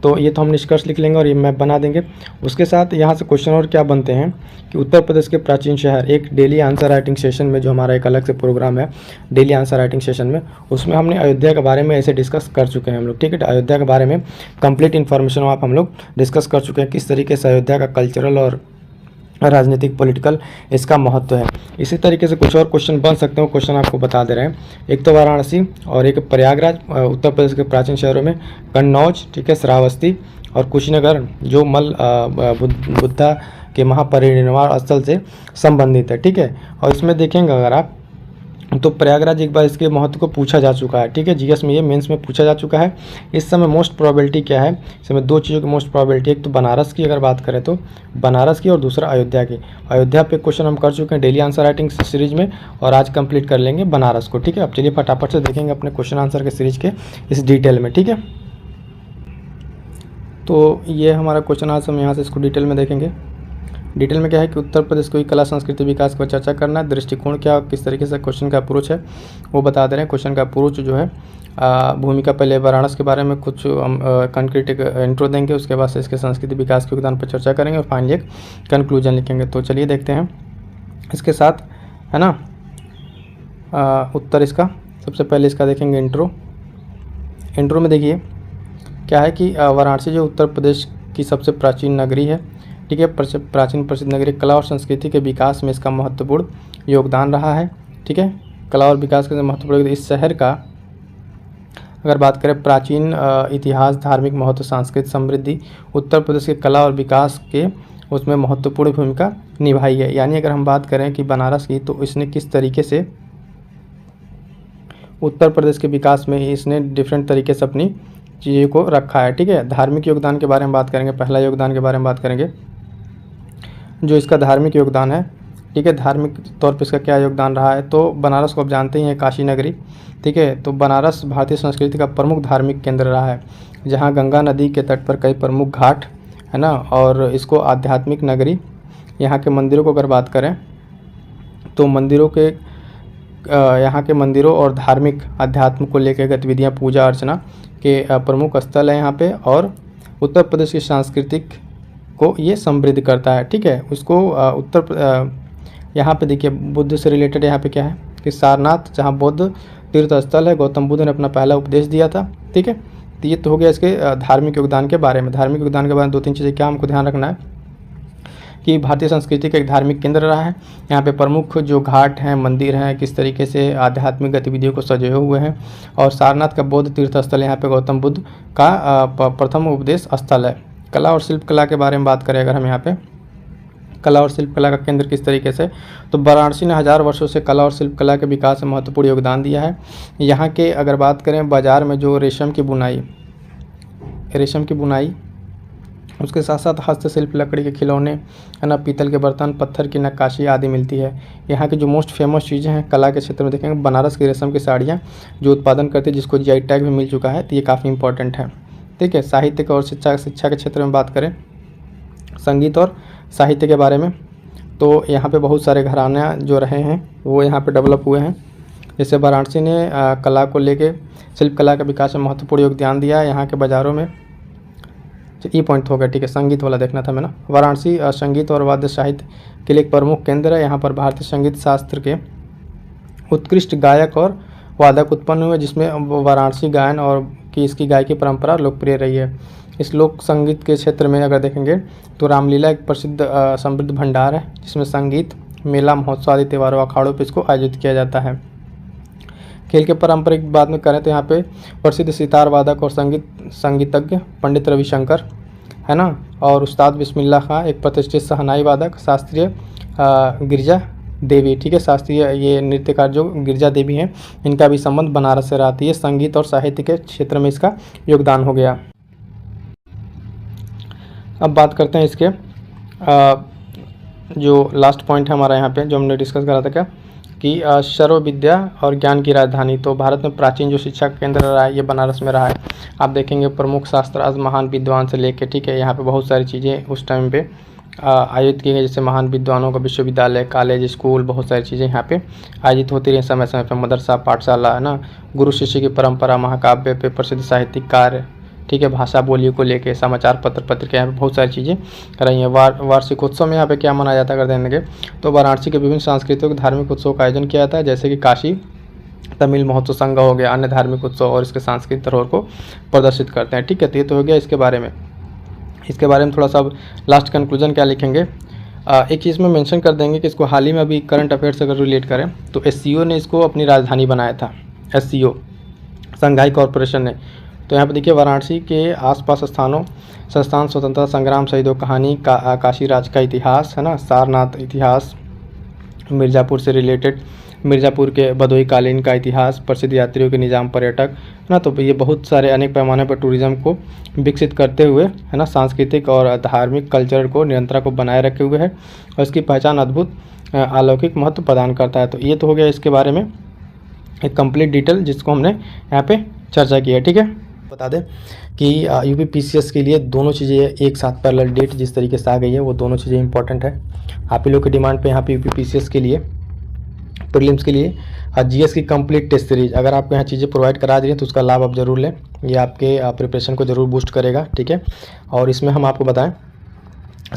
तो ये तो हम निष्कर्ष लिख लेंगे और ये मैप बना देंगे। उसके साथ यहाँ से क्वेश्चन और क्या बनते हैं कि उत्तर प्रदेश के प्राचीन शहर, एक डेली आंसर राइटिंग सेशन में जो हमारा एक अलग से प्रोग्राम है डेली आंसर राइटिंग सेशन में, उसमें हमने अयोध्या के बारे में ऐसे डिस्कस कर चुके हैं हम लोग, ठीक है। अयोध्या के बारे में कंप्लीट इन्फॉर्मेशन आप हम लोग डिस्कस कर चुके हैं, किस तरीके से अयोध्या का कल्चरल और राजनीतिक पॉलिटिकल इसका महत्व है। इसी तरीके से कुछ और क्वेश्चन बन सकते हैं, क्वेश्चन आपको बता दे रहे हैं। एक तो वाराणसी और एक प्रयागराज, उत्तर प्रदेश के प्राचीन शहरों में कन्नौज, ठीक है, श्रावस्ती और कुशीनगर जो बुद्धा के महापरिनिर्वाण स्थल से संबंधित है, ठीक है। और इसमें देखेंगे अगर आप तो प्रयागराज एक बार इसके महत्व को पूछा जा चुका है, ठीक है। जीएस में ये मेंस में पूछा जा चुका है। इस समय मोस्ट प्रोबेबिलिटी क्या है, इस समय 2 चीज़ों की मोस्ट प्रोबेबिलिटी, एक तो बनारस की अगर बात करें तो बनारस की, और दूसरा अयोध्या की। अयोध्या पे क्वेश्चन हम कर चुके हैं डेली आंसर राइटिंग सीरीज में, और आज कंप्लीट कर लेंगे बनारस को, ठीक है। अब चलिए फटाफट से देखेंगे अपने क्वेश्चन आंसर के सीरीज के इस डिटेल में, ठीक है। तो ये हमारा क्वेश्चन आज हम यहाँ से इसको डिटेल में देखेंगे। डिटेल में क्या है कि उत्तर प्रदेश की कला संस्कृति विकास पर चर्चा करना है, दृष्टिकोण क्या, किस तरीके से क्वेश्चन का अप्रोच है वो बता दे रहे हैं। क्वेश्चन का अप्रोच जो है भूमिका, पहले वाराणसी के बारे में कुछ हम कंक्रीट एक इंट्रो देंगे, उसके बाद से इसके संस्कृति विकास के योगदान पर चर्चा करेंगे और फाइनली एक कंक्लूजन लिखेंगे। तो चलिए देखते हैं इसके साथ, है ना, उत्तर इसका। सबसे पहले इसका देखेंगे इंट्रो। इंट्रो में देखिए क्या है कि वाराणसी जो उत्तर प्रदेश की सबसे प्राचीन नगरी है, ठीक है, प्राचीन प्रसिद्ध नगरी, कला और संस्कृति के विकास में इसका महत्वपूर्ण योगदान रहा है, ठीक है। कला और विकास के महत्वपूर्ण इस शहर का अगर बात करें प्राचीन इतिहास, धार्मिक महत्व, सांस्कृतिक समृद्धि, उत्तर प्रदेश के कला और विकास के उसमें महत्वपूर्ण भूमिका निभाई है। यानी अगर हम बात करें कि बनारस की, तो इसने किस तरीके से उत्तर प्रदेश के विकास में इसने डिफरेंट तरीके से अपनी चीज़ों को रखा है, ठीक है। धार्मिक योगदान के बारे में बात करेंगे, पहला योगदान के बारे में बात करेंगे जो इसका धार्मिक योगदान है, ठीक है। धार्मिक तौर पे इसका क्या योगदान रहा है, तो बनारस को आप जानते ही हैं काशी नगरी, ठीक है। तो बनारस भारतीय संस्कृति का प्रमुख धार्मिक केंद्र रहा है, जहाँ गंगा नदी के तट पर कई प्रमुख घाट, है ना, और इसको आध्यात्मिक नगरी। यहाँ के मंदिरों को अगर बात करें तो मंदिरों के यहाँ के मंदिरों और धार्मिक अध्यात्म को लेकर गतिविधियाँ, पूजा अर्चना के प्रमुख स्थल है यहाँ पे, और उत्तर प्रदेश की सांस्कृतिक को ये समृद्ध करता है, ठीक है। उसको यहाँ पे देखिए बुद्ध से रिलेटेड यहाँ पे क्या है कि सारनाथ, जहाँ बौद्ध तीर्थ स्थल है, गौतम बुद्ध ने अपना पहला उपदेश दिया था, ठीक है। तो ये तो हो गया इसके धार्मिक योगदान के बारे में। धार्मिक योगदान के बारे में दो तीन चीज़ें क्या हमको ध्यान रखना है कि भारतीय संस्कृति का एक धार्मिक केंद्र रहा है। यहाँ पे प्रमुख जो घाट हैं, मंदिर हैं, किस तरीके से आध्यात्मिक गतिविधियों को सजे हुए हैं, और सारनाथ का बौद्ध तीर्थ स्थल यहाँ पे गौतम बुद्ध का प्रथम उपदेश स्थल है। कला और शिल्पकला के बारे में बात करें अगर हम यहाँ पे, कला और शिल्पकला का केंद्र किस तरीके से, तो वाराणसी ने हज़ार वर्षों से कला और शिल्पकला के विकास में महत्वपूर्ण योगदान दिया है। यहाँ के अगर बात करें बाज़ार में जो रेशम की बुनाई, उसके साथ साथ हस्तशिल्प, लकड़ी के खिलौने, है ना, पीतल के बर्तन, पत्थर की नक्काशी आदि मिलती है। यहाँ की जो मोस्ट फेमस चीज़ें हैं कला के क्षेत्र में देखेंगे, बनारस की रेशम की साड़ियाँ जो उत्पादन करती है, जिसको जीआई टैग भी मिल चुका है, तो ये काफ़ी इंपॉर्टेंट है, ठीक है। साहित्य और शिक्षा के क्षेत्र में बात करें, संगीत और साहित्य के बारे में, तो यहाँ पे बहुत सारे घराने जो रहे हैं वो यहाँ पे डेवलप हुए हैं। जैसे वाराणसी ने कला को लेके शिल्पकला के विकास में महत्वपूर्ण योगदान दिया है। यहाँ के बाज़ारों में ये पॉइंट हो गया, ठीक है। संगीत वाला देखना था मैंने। वाराणसी संगीत और वाद्य साहित्य के लिए एक प्रमुख केंद्र है। यहाँ पर भारतीय संगीत शास्त्र के उत्कृष्ट गायक और वादक उत्पन्न हुए, जिसमें वाराणसी गायन और की इसकी गायकी परंपरा लोकप्रिय रही है। इस लोक संगीत के क्षेत्र में अगर देखेंगे तो रामलीला एक प्रसिद्ध समृद्ध भंडार है, जिसमें संगीत, मेला, महोत्सव आदि त्योहारों, अखाड़ों पर इसको आयोजित किया जाता है। खेल के पारंपरिक बात में करें तो यहाँ पे प्रसिद्ध सितार वादक और संगीतज्ञ पंडित रविशंकर, है ना, और उस्ताद बिस्मिल्लाह खां एक प्रतिष्ठित शहनाई वादक, शास्त्रीय गिरजा देवी, ठीक है। शास्त्रीय ये नृत्यकार जो गिरजा देवी हैं, इनका भी संबंध बनारस से रहती है। संगीत और साहित्य के क्षेत्र में इसका योगदान हो गया। अब बात करते हैं इसके जो लास्ट पॉइंट है हमारा यहाँ पे, जो हमने डिस्कस करा था क्या कि सर्व विद्या और ज्ञान की राजधानी। तो भारत में प्राचीन जो शिक्षा केंद्र रहा है ये बनारस में रहा है। आप देखेंगे प्रमुख शास्त्रार्थ, महान विद्वान से लेके, ठीक है, यहाँ पे बहुत सारी चीज़ें उस टाइम पे आयोजित की गई, जैसे महान विद्वानों का विश्वविद्यालय, कॉलेज, स्कूल, बहुत सारी चीज़ें यहाँ पे आयोजित होती रही समय समय पर। मदरसा, पाठशाला, है ना, गुरु शिष्य की परंपरा, महाकाव्य पे प्रसिद्ध साहित्यिक कार्य, ठीक है, भाषा बोलियों को लेके, समाचार पत्र, पत्रिका, यहाँ पे बहुत सारी चीज़ें रही हैं। वार्षिकोत्सव में यहाँ पे क्या मनाया जाता है अगर देखेंगे तो वाराणसी के विभिन्न सांस्कृतिक धार्मिक उत्सव का आयोजन किया जाता है, जैसे कि काशी तमिल महोत्सव संघ हो गया, अन्य धार्मिक उत्सव और इसके सांस्कृतिक धरोहर को प्रदर्शित करते हैं, ठीक है। तो ये तो हो गया इसके बारे में। इसके बारे में थोड़ा सा लास्ट कंक्लूजन क्या लिखेंगे, एक चीज़ में मेंशन कर देंगे कि इसको हाल ही में अभी करंट अफेयर्स अगर रिलेट करें तो एससीओ ने इसको अपनी राजधानी बनाया था, एससीओ संघाई कॉरपोरेशन ने। तो यहाँ पे देखिए वाराणसी के आसपास संस्थान, स्वतंत्रता संग्राम, शहीदों कहानी, काशी राज का इतिहास, है ना, सारनाथ इतिहास, मिर्ज़ापुर से रिलेटेड, मिर्ज़ापुर के बदोई कालीन का इतिहास, प्रसिद्ध यात्रियों के निजाम, पर्यटक, है ना। तो ये बहुत सारे अनेक पैमाने पर टूरिज़्म को विकसित करते हुए, है ना, सांस्कृतिक और धार्मिक कल्चर को निरंतरता को बनाए रखे हुए है, और इसकी पहचान अद्भुत अलौकिक महत्व प्रदान करता है। तो ये तो हो गया इसके बारे में एक कंप्लीट डिटेल जिसको हमने यहाँ पे चर्चा की है, ठीक है। बता दें कि यूपीपीसीएस के लिए दोनों चीज़ें एक साथ पैरेलल डेट जिस तरीके से आ गई है वो दोनों चीज़ें इंपॉर्टेंट है। आप ही लोग की डिमांड पे यहाँ पे यूपीपीसीएस के लिए प्रीलिम्स के लिए जीएस की कंप्लीट टेस्ट सीरीज अगर आपको यहाँ चीज़ें प्रोवाइड करा दी हैं तो उसका लाभ आप ज़रूर लें, ये आपके प्रिपरेशन को ज़रूर बूस्ट करेगा। ठीक है, और इसमें हम आपको बताएं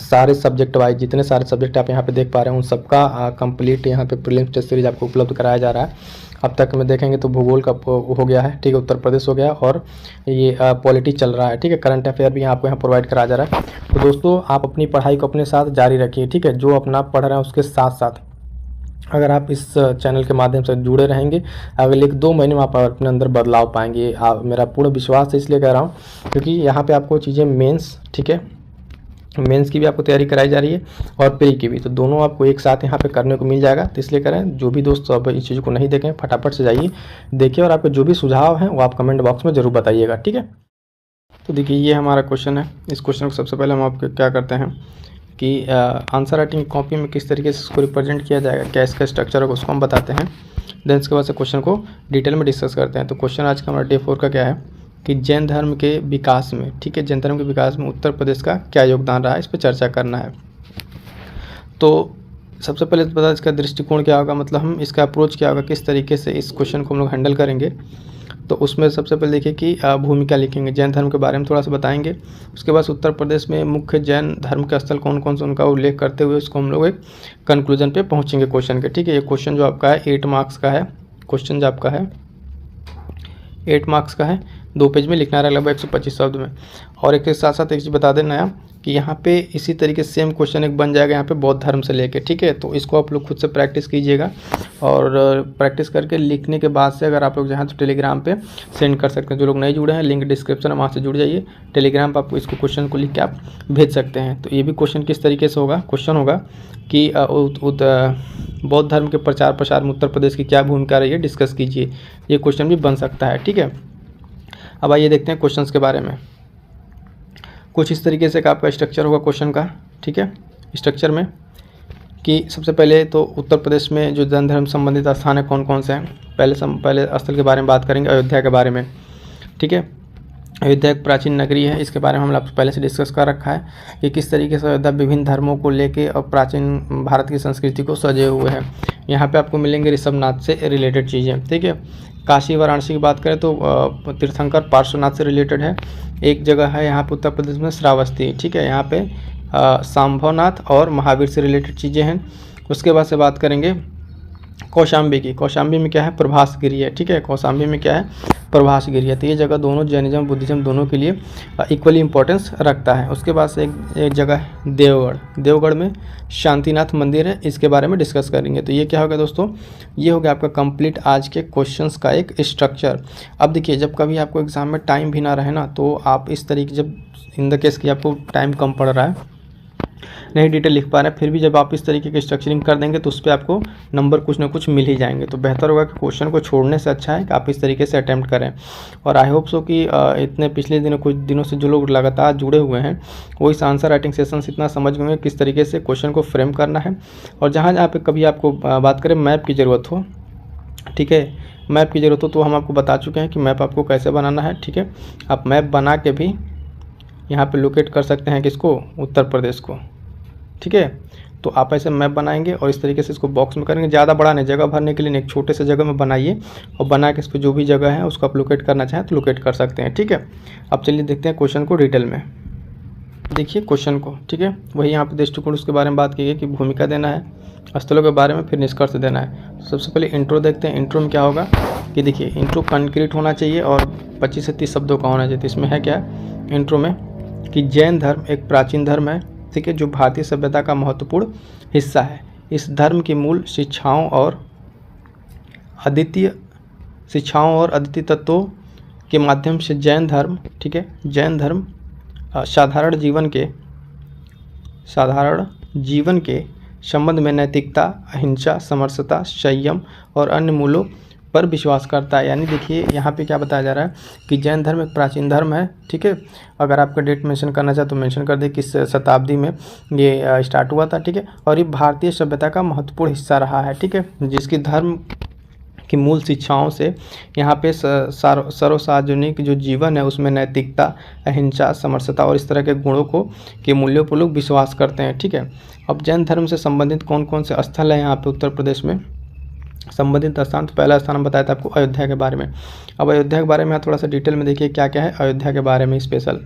सारे सब्जेक्ट वाइज जितने सारे सब्जेक्ट आप यहाँ पे देख पा रहे हैं उन सबका कंप्लीट यहाँ पे प्रीलिम्स टेस्ट सीरीज आपको उपलब्ध कराया जा रहा है। अब तक में देखेंगे तो भूगोल का हो गया है, ठीक है, उत्तर प्रदेश हो गया, और ये पॉलिटी चल रहा है। ठीक है, करंट अफेयर भी आपको यहाँ प्रोवाइड कराया जा रहा है। तो दोस्तों आप अपनी पढ़ाई को अपने साथ जारी रखिए। ठीक है, जो अपना पढ़ रहे हैं उसके साथ साथ अगर आप इस चैनल के माध्यम से जुड़े रहेंगे अगले 1-2 महीने में आप अपने अंदर बदलाव पाएंगे। मेरा पूर्ण विश्वास है, इसलिए कह रहा हूँ क्योंकि यहाँ पे आपको चीज़ें मेंस, ठीक है, मेंस की भी आपको तैयारी कराई जा रही है और प्री की भी, तो दोनों आपको एक साथ यहाँ पे करने को मिल जाएगा। तो इसलिए करें, जो भी दोस्त अब इस चीज़ को नहीं देखें फटाफट से जाइए देखिए, और आपके जो भी सुझाव हैं वो आप कमेंट बॉक्स में ज़रूर बताइएगा। ठीक है, तो देखिए ये हमारा क्वेश्चन है। इस क्वेश्चन को सबसे पहले हम आपको क्या करते हैं कि आंसर राइटिंग कॉपी में किस तरीके से इसको रिप्रेजेंट किया जाएगा, क्या इसका स्ट्रक्चर होगा, उसको हम बताते हैं। देन इसके बाद से क्वेश्चन को डिटेल में डिस्कस करते हैं। तो क्वेश्चन आज का हमारा डे 4 का क्या है कि जैन धर्म के विकास में, ठीक है, जैन धर्म के विकास में उत्तर प्रदेश का क्या योगदान रहा है, इस पर चर्चा करना है। तो सबसे पहले तो पता इसका दृष्टिकोण क्या होगा, मतलब हम इसका अप्रोच क्या होगा, किस तरीके से इस क्वेश्चन को हम लोग हैंडल करेंगे। तो उसमें सबसे पहले देखिए कि भूमिका लिखेंगे, जैन धर्म के बारे में थोड़ा सा बताएंगे। उसके बाद उत्तर प्रदेश में मुख्य जैन धर्म के स्थल कौन कौन से उनका उल्लेख करते हुए उसको हम लोग एक कंक्लूजन पे पहुंचेंगे क्वेश्चन के। ठीक है, ये क्वेश्चन जो आपका है 8 मार्क्स का है, क्वेश्चन जो आपका है 8 मार्क्स का है, 2 पेज में लिखना है लगभग 125 शब्द में। और एक के साथ साथ एक चीज़ बता दें नया कि यहाँ पे इसी तरीके से सेम क्वेश्चन एक बन जाएगा यहाँ पे बौद्ध धर्म से लेके। ठीक है, तो इसको आप लोग खुद से प्रैक्टिस कीजिएगा, और प्रैक्टिस करके लिखने के बाद से अगर आप लोग जहाँ तो टेलीग्राम पे सेंड कर सकते हैं। जो लोग नहीं जुड़े हैं लिंक डिस्क्रिप्शन है, वहाँ से जुड़ जाइए। टेलीग्राम पर आपको इसको क्वेश्चन को लिख के आप भेज सकते हैं। तो ये भी क्वेश्चन किस तरीके से होगा, क्वेश्चन होगा कि बौद्ध धर्म के प्रचार प्रसार में उत्तर प्रदेश की क्या भूमिका रही है, डिस्कस कीजिए। ये क्वेश्चन भी बन सकता है। ठीक है, अब आइए देखते हैं क्वेश्चंस के बारे में। कुछ इस तरीके से का आपका स्ट्रक्चर होगा क्वेश्चन का। ठीक है, स्ट्रक्चर में कि सबसे पहले तो उत्तर प्रदेश में जो जैन धर्म संबंधित स्थान है कौन कौन से हैं, पहले स्थल के बारे में बात करेंगे, अयोध्या के बारे में। ठीक है, अयोध्या एक प्राचीन नगरी है, इसके बारे में हम लोग पहले से डिस्कस कर रखा है कि किस तरीके से अयोध्या विभिन्न धर्मों को लेके और प्राचीन भारत की संस्कृति को सजे हुए हैं। यहाँ पे आपको मिलेंगे ऋषभनाथ से रिलेटेड चीज़ें। ठीक है, काशी वाराणसी की बात करें तो तीर्थंकर पार्श्वनाथ से रिलेटेड है। एक जगह है यहाँ पे उत्तर प्रदेश में श्रावस्ती। ठीक है, यहाँ पे सांभवनाथ और महावीर से रिलेटेड चीज़ें हैं। उसके बाद से बात करेंगे कौशाम्बी की। कौशाम्बी में क्या है, प्रभास गिरी है। ठीक है, कौशाम्बी में क्या है, प्रभास गिरी है। तो ये जगह दोनों जैनिज्म बुद्धिज्म दोनों के लिए इक्वली इंपॉर्टेंस रखता है। उसके बाद से एक जगह है देवगढ़। देवगढ़ में शांतिनाथ मंदिर है, इसके बारे में डिस्कस करेंगे। तो ये क्या होगा दोस्तों, ये हो गया आपका कंप्लीट आज के क्वेश्चंस का एक स्ट्रक्चर। अब देखिए, जब कभी आपको एग्जाम में टाइम भी ना रहे ना, तो आप इस तरीके, जब इन द केस की आपको टाइम कम पड़ रहा है, नहीं डिटेल लिख पा रहे हैं, फिर भी जब आप इस तरीके की स्ट्रक्चरिंग कर देंगे तो उस पर आपको नंबर कुछ ना कुछ मिल ही जाएंगे। तो बेहतर होगा कि क्वेश्चन को छोड़ने से अच्छा है कि आप इस तरीके से अटैम्प्ट करें। और आई होप सो कि इतने पिछले दिनों कुछ दिनों से जो लोग लगातार जुड़े हुए हैं वो इस आंसर राइटिंग सेशन से इतना समझ गए किस तरीके से क्वेश्चन को फ्रेम करना है। और जहाँ जहाँ पे कभी आपको बात करें मैप की ज़रूरत हो, ठीक है, मैप की ज़रूरत हो तो हम आपको बता चुके हैं कि मैप आपको कैसे बनाना है। ठीक है, आप मैप बना के भी यहाँ पे लोकेट कर सकते हैं किसको, उत्तर प्रदेश को। ठीक है, तो आप ऐसे मैप बनाएंगे और इस तरीके से इसको बॉक्स में करेंगे। ज़्यादा बड़ा नहीं, जगह भरने के लिए नहीं, एक छोटे से जगह में बनाइए और बना के इस पर जो भी जगह है उसको आप लोकेट करना चाहें तो लोकेट कर सकते हैं। ठीक है, अब चलिए देखते हैं क्वेश्चन को डिटेल में। देखिए क्वेश्चन को, ठीक है, वही यहाँ पे दृष्टिकोण उसके बारे में बात की गई कि भूमिका देना है, स्थलों के बारे में, फिर निष्कर्ष देना है। सबसे पहले इंट्रो देखते हैं। इंट्रो में क्या होगा कि देखिए, इंट्रो कंक्रीट होना चाहिए और 25 से 30 शब्दों का होना चाहिए। तो इसमें है क्या इंट्रो में कि जैन धर्म एक प्राचीन धर्म है, ठीक है, जो भारतीय सभ्यता का महत्वपूर्ण हिस्सा है। इस धर्म की मूल शिक्षाओं और अद्वितीय तत्वों के माध्यम से जैन धर्म, ठीक है, जैन धर्म साधारण जीवन के संबंध में नैतिकता, अहिंसा, समरसता, संयम और अन्य मूल्यों पर विश्वास करता है। यानी देखिए यहाँ पे क्या बताया जा रहा है कि जैन धर्म एक प्राचीन धर्म है। ठीक है, अगर आपका डेट मेंशन करना चाहे तो मेंशन कर दे किस शताब्दी में ये स्टार्ट हुआ था। ठीक है, और ये भारतीय सभ्यता का महत्वपूर्ण हिस्सा रहा है। ठीक है, जिसकी धर्म कि मूल शिक्षाओं से यहाँ पे सर्वसार्वजनिक जो जीवन है उसमें नैतिकता, अहिंसा, समरसता और इस तरह के गुणों को के मूल्यों पर लोग विश्वास करते हैं। ठीक है, अब जैन धर्म से संबंधित कौन कौन से स्थल है यहाँ पे उत्तर प्रदेश में संबंधित स्थान? तो पहला स्थान हम बताया था आपको अयोध्या के बारे में। अब अयोध्या के बारे में थोड़ा सा डिटेल में देखिए क्या क्या है अयोध्या के बारे में स्पेशल।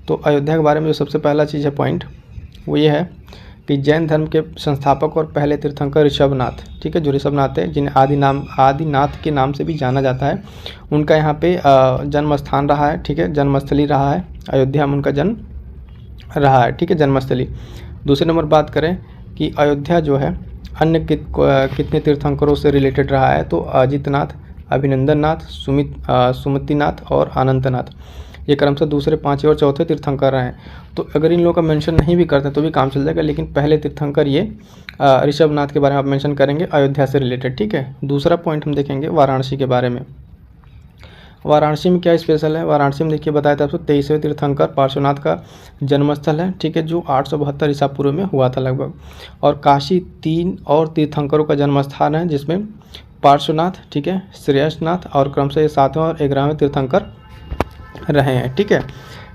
तो अयोध्या के बारे में जो सबसे पहला चीज़ है पॉइंट वो ये है कि जैन धर्म के संस्थापक और पहले तीर्थंकर ऋषभनाथ, ठीक है, जो ऋषभनाथ है जिन्हें आदिनाथ के नाम से भी जाना जाता है, उनका यहाँ पे जन्म स्थान रहा है। ठीक है, जन्मस्थली रहा है, अयोध्या में उनका जन्म रहा है। ठीक है, जन्मस्थली। दूसरे नंबर बात करें कि अयोध्या जो है अन्य कितने तीर्थंकरों से रिलेटेड रहा है? तो अजितनाथ, अभिनंदननाथ, सुमतिनाथ और अनंतनाथ, ये क्रमशः दूसरे, पांचवें और चौथे तीर्थंकर रहे हैं। तो अगर इन लोगों का मेंशन नहीं भी करते तो भी काम चल जाएगा, लेकिन पहले तीर्थंकर ये ऋषभनाथ के बारे में आप मेंशन करेंगे अयोध्या से रिलेटेड। ठीक है, दूसरा पॉइंट हम देखेंगे वाराणसी के बारे में। वाराणसी में क्या स्पेशल है? वाराणसी में देखिए बताया था आपको 23वें तीर्थंकर पार्श्वनाथ का जन्मस्थल है। ठीक है, जो 872 ईसा पूर्व में हुआ था लगभग। और काशी 3 और तीर्थंकरों का जन्म स्थान है जिसमें पार्श्वनाथ, ठीक है, श्रेयसनाथ और क्रमशः ये 7वें और 11वें तीर्थंकर रहे हैं। ठीक है,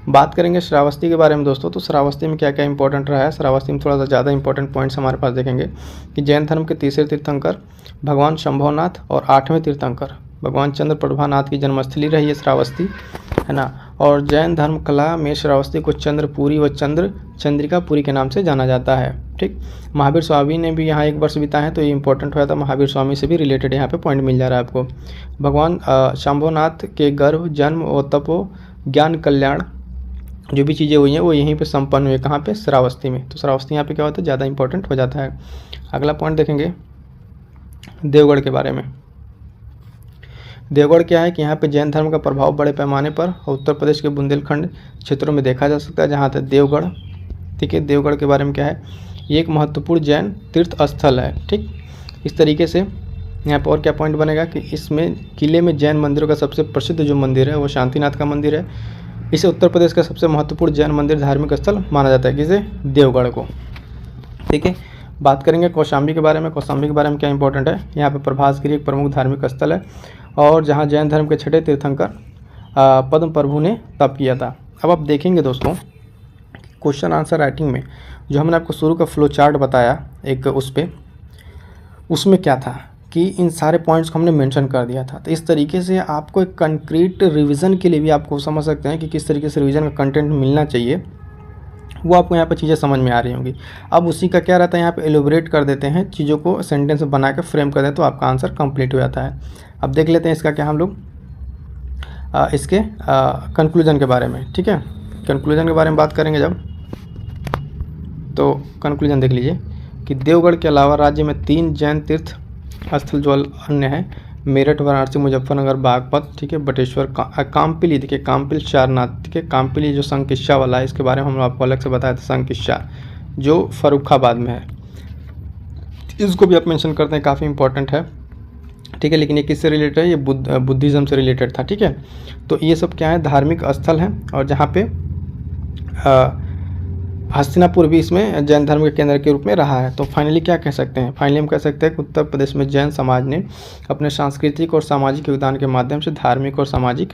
बात करेंगे श्रावस्ती के बारे में दोस्तों। तो श्रावस्ती में क्या क्या इंपॉर्टेंट रहा है? श्रावस्ती में थोड़ा सा ज़्यादा इंपॉर्टेंट पॉइंट्स हमारे पास देखेंगे कि जैन धर्म के तीसरे तीर्थंकर भगवान शंभवनाथ और 8वें तीर्थंकर भगवान चंद्र प्रभानाथ की जन्मस्थली रही है श्रावस्ती, है ना। और जैन धर्म कला में श्रावस्ती को चंद्रपुरी व चंद्रिकापुरी के नाम से जाना जाता है। ठीक, महावीर स्वामी ने भी यहाँ 1 वर्ष बिताए हैं, तो ये इंपॉर्टेंट हुआ था। महावीर स्वामी से भी रिलेटेड यहाँ पे पॉइंट मिल जा रहा है आपको। भगवान शंभवनाथ के गर्भ, जन्म और तपो ज्ञान कल्याण जो भी चीज़ें हुई हैं वो यहीं पे संपन्न हुई। कहाँ पे? श्रावस्ती में। तो श्रावस्ती यहाँ पे क्या होता है? ज़्यादा इंपॉर्टेंट हो जाता है। अगला पॉइंट देखेंगे देवगढ़ के बारे में। देवगढ़ क्या है कि यहाँ पे जैन धर्म का प्रभाव बड़े पैमाने पर उत्तर प्रदेश के बुंदेलखंड क्षेत्रों में देखा जा सकता है, जहाँ तक देवगढ़। ठीक है, देवगढ़ के बारे में क्या है? ये एक महत्वपूर्ण जैन तीर्थ स्थल है। ठीक, इस तरीके से यहाँ पर और क्या पॉइंट बनेगा कि इसमें किले में जैन मंदिरों का सबसे प्रसिद्ध जो मंदिर है वो शांतिनाथ का मंदिर है। इसे उत्तर प्रदेश का सबसे महत्वपूर्ण जैन मंदिर धार्मिक स्थल माना जाता है, किसे? देवगढ़ को। ठीक है, बात करेंगे कौशाम्बी के बारे में। कौशाम्बी के बारे में क्या इंपॉर्टेंट है? यहाँ पे प्रभासगिरी एक प्रमुख धार्मिक स्थल है और जहाँ जैन धर्म के 6ठे तीर्थंकर पद्म प्रभु ने तप किया था। अब आप देखेंगे दोस्तों क्वेश्चन आंसर राइटिंग में जो हमने आपको शुरू का फ्लो चार्ट बताया एक उसमें क्या था कि इन सारे पॉइंट्स को हमने मेंशन कर दिया था। तो इस तरीके से आपको एक कंक्रीट रिवीजन के लिए भी आपको समझ सकते हैं कि किस तरीके से रिवीजन का कंटेंट मिलना चाहिए, वो आपको यहाँ पे चीज़ें समझ में आ रही होंगी। अब उसी का क्या रहता है, यहाँ पे एलोबरेट कर देते हैं चीज़ों को, सेंटेंस बना के फ्रेम कर दें तो आपका आंसर कंप्लीट हो जाता है। अब देख लेते हैं इसका क्या हम लोग इसके कंक्लूजन के बारे में। ठीक है, कंक्लूजन के बारे में बात करेंगे जब, तो कंक्लूजन देख लीजिए कि देवगढ़ के अलावा राज्य में 3 जैन तीर्थ स्थल जो अन्य हैं, मेरठ, वाराणसी, मुजफ्फरनगर, बागपत, ठीक है, बटेश्वर, कामपिली। देखिए कामपिल सारनाथ, ठीक है, कामपिली जो संकिस्सा वाला है, इसके बारे में हम आपको अलग से बताया था, संकिस्सा जो फर्रुखाबाद में है, इसको भी आप मेंशन करते हैं, काफ़ी इंपॉर्टेंट है। ठीक है, लेकिन ये किससे रिलेटेड है? ये बुद्धिज़्म से रिलेटेड था। ठीक है, तो ये सब क्या है? धार्मिक स्थल हैं और जहाँ पे हस्तिनापुर भी इसमें जैन धर्म के केंद्र के रूप में रहा है। तो फाइनली क्या कह सकते हैं? फाइनली हम कह सकते हैं कि उत्तर प्रदेश में जैन समाज ने अपने सांस्कृतिक और सामाजिक योगदान के माध्यम से धार्मिक और सामाजिक,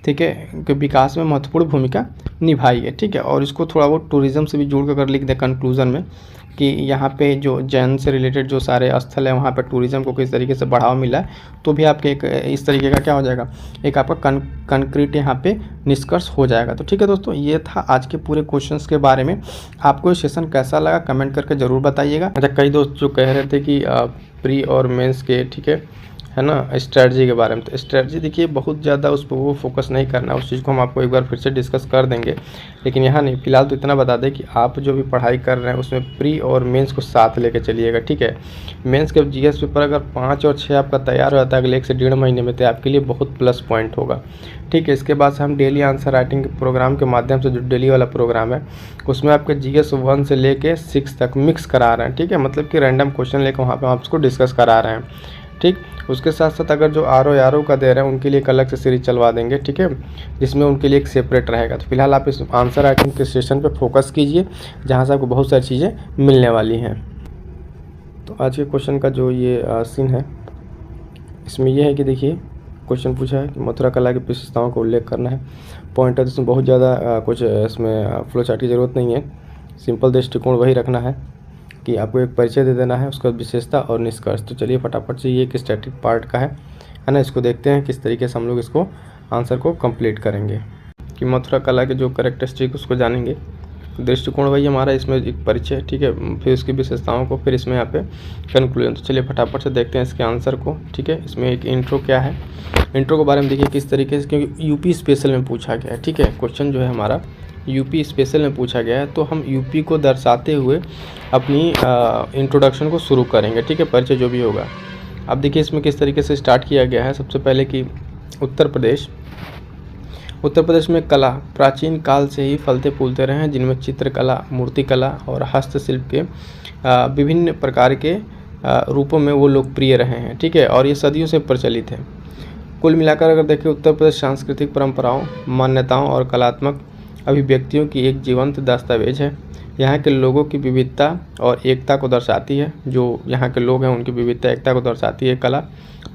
ठीक है, के विकास में महत्वपूर्ण भूमिका निभाई है। ठीक है, और इसको थोड़ा बहुत टूरिज़्म से भी जोड़ कर लिख दें कंक्लूजन में कि यहाँ पे जो जैन से रिलेटेड जो सारे स्थल हैं वहाँ पर टूरिज़्म को किस तरीके से बढ़ावा मिला है, तो भी आपके एक इस तरीके का क्या हो जाएगा, एक आपका कंक्रीट यहाँ पे निष्कर्ष हो जाएगा। तो ठीक है दोस्तों, ये था आज के पूरे क्वेश्चंस के बारे में। आपको ये सेशन कैसा लगा कमेंट करके ज़रूर बताइएगा। अच्छा, कई दोस्त जो कह रहे थे कि प्री और मेंस के, ठीक है ना, स्ट्रेटजी के बारे में, तो स्ट्रेटजी देखिए बहुत ज़्यादा उस पर वो फोकस नहीं करना, उस चीज़ को हम आपको एक बार फिर से डिस्कस कर देंगे, लेकिन यहाँ नहीं। फिलहाल तो इतना बता दें कि आप जो भी पढ़ाई कर रहे हैं उसमें प्री और मेंस को साथ लेके चलिएगा। ठीक है, मेंस के जीएस पेपर अगर 5 और 6 आपका तैयार हो जाता है अगले 1 से 1.5 महीने में, तो आपके लिए बहुत प्लस पॉइंट होगा। ठीक है, इसके बाद से हम डेली आंसर राइटिंग प्रोग्राम के माध्यम से, जो डेली वाला प्रोग्राम है उसमें आपके जीएस 1 से लेके 6 तक मिक्स करा रहे हैं। ठीक है, मतलब कि रैंडम क्वेश्चन लेकर वहाँ पर आप उसको डिस्कस करा रहे हैं। ठीक, उसके साथ साथ अगर जो आर का दे रहे हैं उनके लिए एक अलग से सीरीज चलवा देंगे। ठीक है, जिसमें उनके लिए एक सेपरेट रहेगा। तो फिलहाल आप इस आंसर राइटिंग के सेशन पे फोकस कीजिए, जहाँ से आपको बहुत सारी चीज़ें मिलने वाली हैं। तो आज के क्वेश्चन का जो ये सीन है इसमें यह है कि देखिए क्वेश्चन पूछा है कि मथुरा कला की विशेषताओं का उल्लेख करना है। पॉइंट है, इसमें बहुत ज़्यादा कुछ इसमें फ्लो चार्ट की ज़रूरत नहीं है। सिंपल दृष्टिकोण वही रखना है कि आपको एक परिचय दे देना है, उसका विशेषता और निष्कर्ष। तो चलिए फटाफट से ये एक स्टैटिक पार्ट का है ना, इसको देखते हैं किस तरीके से हम लोग इसको आंसर को कंप्लीट करेंगे। कि मथुरा कला के जो कैरेक्टरिस्टिक उसको जानेंगे। दृष्टिकोण वही हमारा, इसमें एक परिचय, ठीक है, फिर उसकी विशेषताओं को, फिर इसमें यहाँ पे कंक्लूजन। तो चलिए फटाफट से देखते हैं इसके आंसर को, ठीक है। इसमें एक इंट्रो क्या है, इंट्रो के बारे में देखिए किस तरीके से, क्योंकि यूपी स्पेशल में पूछा गया है, ठीक है। क्वेश्चन जो है हमारा यूपी स्पेशल में पूछा गया है, तो हम यूपी को दर्शाते हुए अपनी इंट्रोडक्शन को शुरू करेंगे, ठीक है, परिचय जो भी होगा। अब देखिए इसमें किस तरीके से स्टार्ट किया गया है। सबसे पहले कि उत्तर प्रदेश में कला प्राचीन काल से ही फलते फूलते रहे हैं, जिनमें चित्रकला, मूर्तिकला और हस्तशिल्प के विभिन्न प्रकार के रूपों में वो लोकप्रिय रहे हैं, ठीक है, और ये सदियों से प्रचलित है। कुल मिलाकर अगर देखें, उत्तर प्रदेश सांस्कृतिक परंपराओं, मान्यताओं और कलात्मक अभिव्यक्तियों की एक जीवंत दस्तावेज है। यहाँ के लोगों की विविधता और एकता को दर्शाती है। जो यहाँ के लोग हैं उनकी विविधता, एकता को दर्शाती है कला।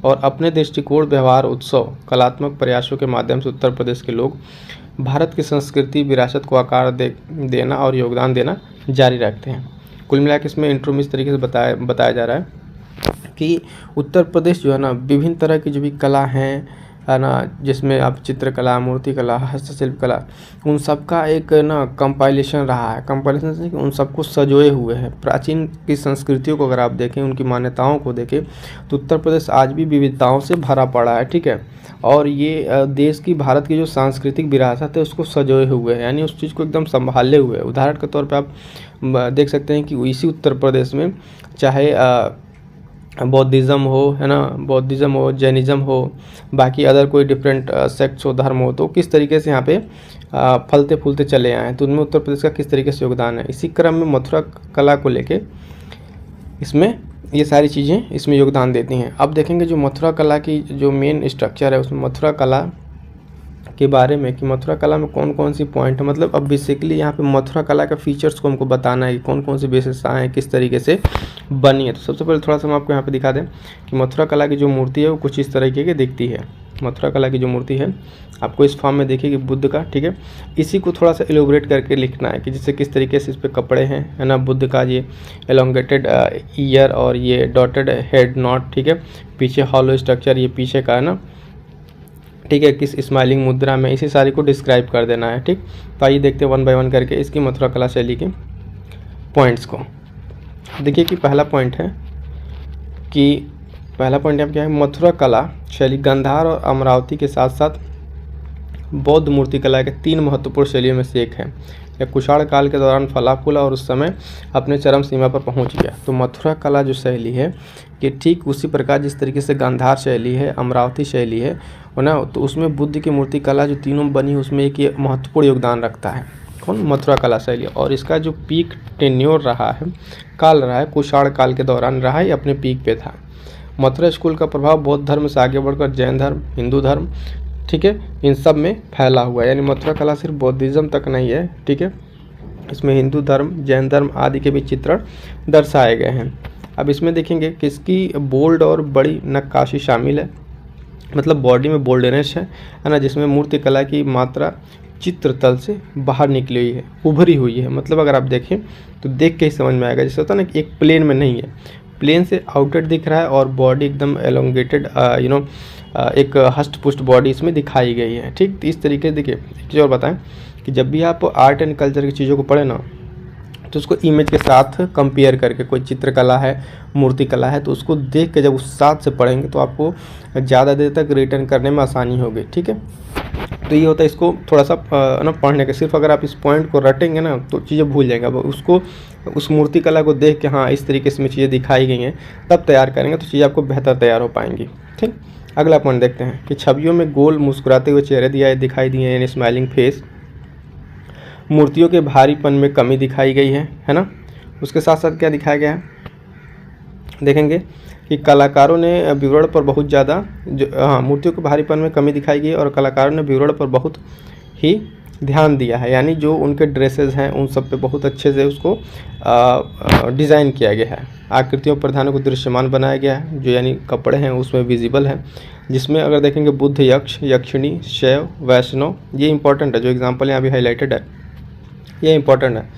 और अपने दृष्टिकोण, व्यवहार, उत्सव, कलात्मक प्रयासों के माध्यम से उत्तर प्रदेश के लोग भारत की संस्कृति विरासत को आकार देना और योगदान देना जारी रखते हैं। कुल मिलाकर इसमें इंट्रो में इस तरीके से बताया जा रहा है कि उत्तर प्रदेश जो है ना, विभिन्न तरह की जो भी कला हैं, है ना, जिसमें आप चित्रकला, मूर्तिकला, हस्तशिल्प कला, उन सब का एक ना कंपाइलेशन रहा है। कंपाइलेशन से कि उन सबको संजोए हुए हैं। प्राचीन की संस्कृतियों को अगर आप देखें, उनकी मान्यताओं को देखें, तो उत्तर प्रदेश आज भी विविधताओं से भरा पड़ा है, ठीक है। और ये देश की, भारत की जो सांस्कृतिक विरासत है उसको संजोए हुए है, यानी उस चीज़ को एकदम संभाले हुए है। उदाहरण के तौर पर आप देख सकते हैं कि इसी उत्तर प्रदेश में चाहे बौद्धिज़्म हो, है ना, बौद्धिज़्म हो, जैनिज़्म हो, बाकी अदर कोई डिफरेंट सेक्ट्स हो, धर्म हो, तो किस तरीके से यहाँ पे फलते फूलते चले आए हैं, तो उनमें उत्तर प्रदेश का किस तरीके से योगदान है। इसी क्रम में मथुरा कला को लेके इसमें ये सारी चीज़ें इसमें योगदान देती हैं। अब देखेंगे जो मथुरा कला की जो मेन स्ट्रक्चर है, उसमें मथुरा कला के बारे में कि मथुरा कला में कौन कौन सी पॉइंट है। मतलब अब बेसिकली यहाँ पे मथुरा कला का फीचर्स को हमको बताना है कि कौन कौन सी विशेषताएं हैं, किस तरीके से बनी है। तो सबसे पहले थोड़ा सा हम आपको यहाँ पे दिखा दें कि मथुरा कला की जो मूर्ति है वो कुछ इस तरीके की दिखती है। मथुरा कला की जो मूर्ति है आपको इस फॉर्म में देखिए कि बुद्ध का, ठीक है। इसी को थोड़ा सा एलोबरेट करके लिखना है कि जिससे किस तरीके से इस पर कपड़े हैं, है ना, बुद्ध का ये एलोंगेटेड ईयर और ये डॉटेड हेड नॉट, ठीक है, पीछे हॉलो स्ट्रक्चर, ये पीछे का है ना, ठीक है, किस स्माइलिंग मुद्रा में, इसी सारी को डिस्क्राइब कर देना है, ठीक। तो आइए देखते हैं वन बाय वन करके इसकी मथुरा कला शैली के पॉइंट्स को। देखिए कि पहला पॉइंट है कि क्या है, मथुरा कला शैली गांधार और अमरावती के साथ साथ बौद्ध मूर्तिकला के 3 महत्वपूर्ण शैलियों में से एक है। यह कुषाण काल के दौरान फला फूला और उस समय अपने चरम सीमा पर पहुंच गया। तो मथुरा कला जो शैली है कि ठीक उसी प्रकार जिस तरीके से गांधार शैली है, अमरावती शैली है ना, तो उसमें बुद्ध की मूर्ति कला जो तीनों बनी उसमें एक ये महत्वपूर्ण योगदान रखता है। कौन? मथुरा कला शैली। और इसका जो पीक टेन्योर रहा है, काल रहा है, कुषाण काल के दौरान रहा है, अपने पीक पे था। मथुरा स्कूल का प्रभाव बौद्ध धर्म से आगे बढ़कर जैन धर्म, हिंदू धर्म, ठीक है, इन सब में फैला हुआ है। यानी मथुरा कला सिर्फ बौद्धिज़्म तक नहीं है, ठीक है, इसमें हिंदू धर्म, जैन धर्म आदि के भी चित्रण दर्शाए गए हैं। अब इसमें देखेंगे कि इसकी बोल्ड और बड़ी नक्काशी शामिल है, मतलब बॉडी में बोल्डनेस है ना, जिसमें मूर्ति कला की मात्रा चित्रतल से बाहर निकली हुई है, उभरी हुई है। मतलब अगर आप देखें तो देख के ही समझ में आएगा, जैसे होता है ना कि एक प्लेन में नहीं है, प्लेन से आउटेड दिख रहा है और बॉडी एकदम एलोंगेटेड, एक हष्ट पुष्ट बॉडी इसमें दिखाई गई है, ठीक। तो इस तरीके से देखिए, एक चीज़ और बताएं कि जब भी आप आर्ट एंड कल्चर की चीज़ों को पढ़ें ना, तो उसको इमेज के साथ कंपेयर करके, कोई चित्रकला है, मूर्ति कला है, तो उसको देख के जब उस साथ से पढ़ेंगे तो आपको ज़्यादा देर तक रिटर्न करने में आसानी होगी, ठीक है। तो ये होता है इसको थोड़ा सा ना पढ़ने के, सिर्फ अगर आप इस पॉइंट को रटेंगे ना तो चीज़ें भूल जाएंगे। अब उसको, उस मूर्ति कला को देख के हाँ इस तरीके से में चीज़ें दिखाई गई हैं, तब तैयार करेंगे तो चीज़ें आपको बेहतर तैयार हो पाएंगी, ठीक। अगला पॉइंट देखते हैं कि छवियों में गोल मुस्कुराते हुए चेहरे दिखाई दिए हैं, यानी स्माइलिंग फेस। मूर्तियों के भारीपन में कमी दिखाई गई है ना। उसके साथ साथ क्या दिखाया गया है, देखेंगे कि कलाकारों ने विवरण पर बहुत ज़्यादा मूर्तियों के भारीपन में कमी दिखाई गई और कलाकारों ने विवरण पर बहुत ही ध्यान दिया है, यानी जो उनके ड्रेसेस हैं उन सब पे बहुत अच्छे से उसको डिज़ाइन किया गया है। आकृतियों प्रधानों को दृश्यमान बनाया गया है, जो यानी कपड़े हैं उसमें विजिबल है, जिसमें अगर देखेंगे बुद्ध, यक्ष, यक्षिणी, शैव, वैष्णव, ये इंपॉर्टेंट है, जो एग्जाम्पल यहाँ भी हाईलाइटेड है ये इंपॉर्टेंट है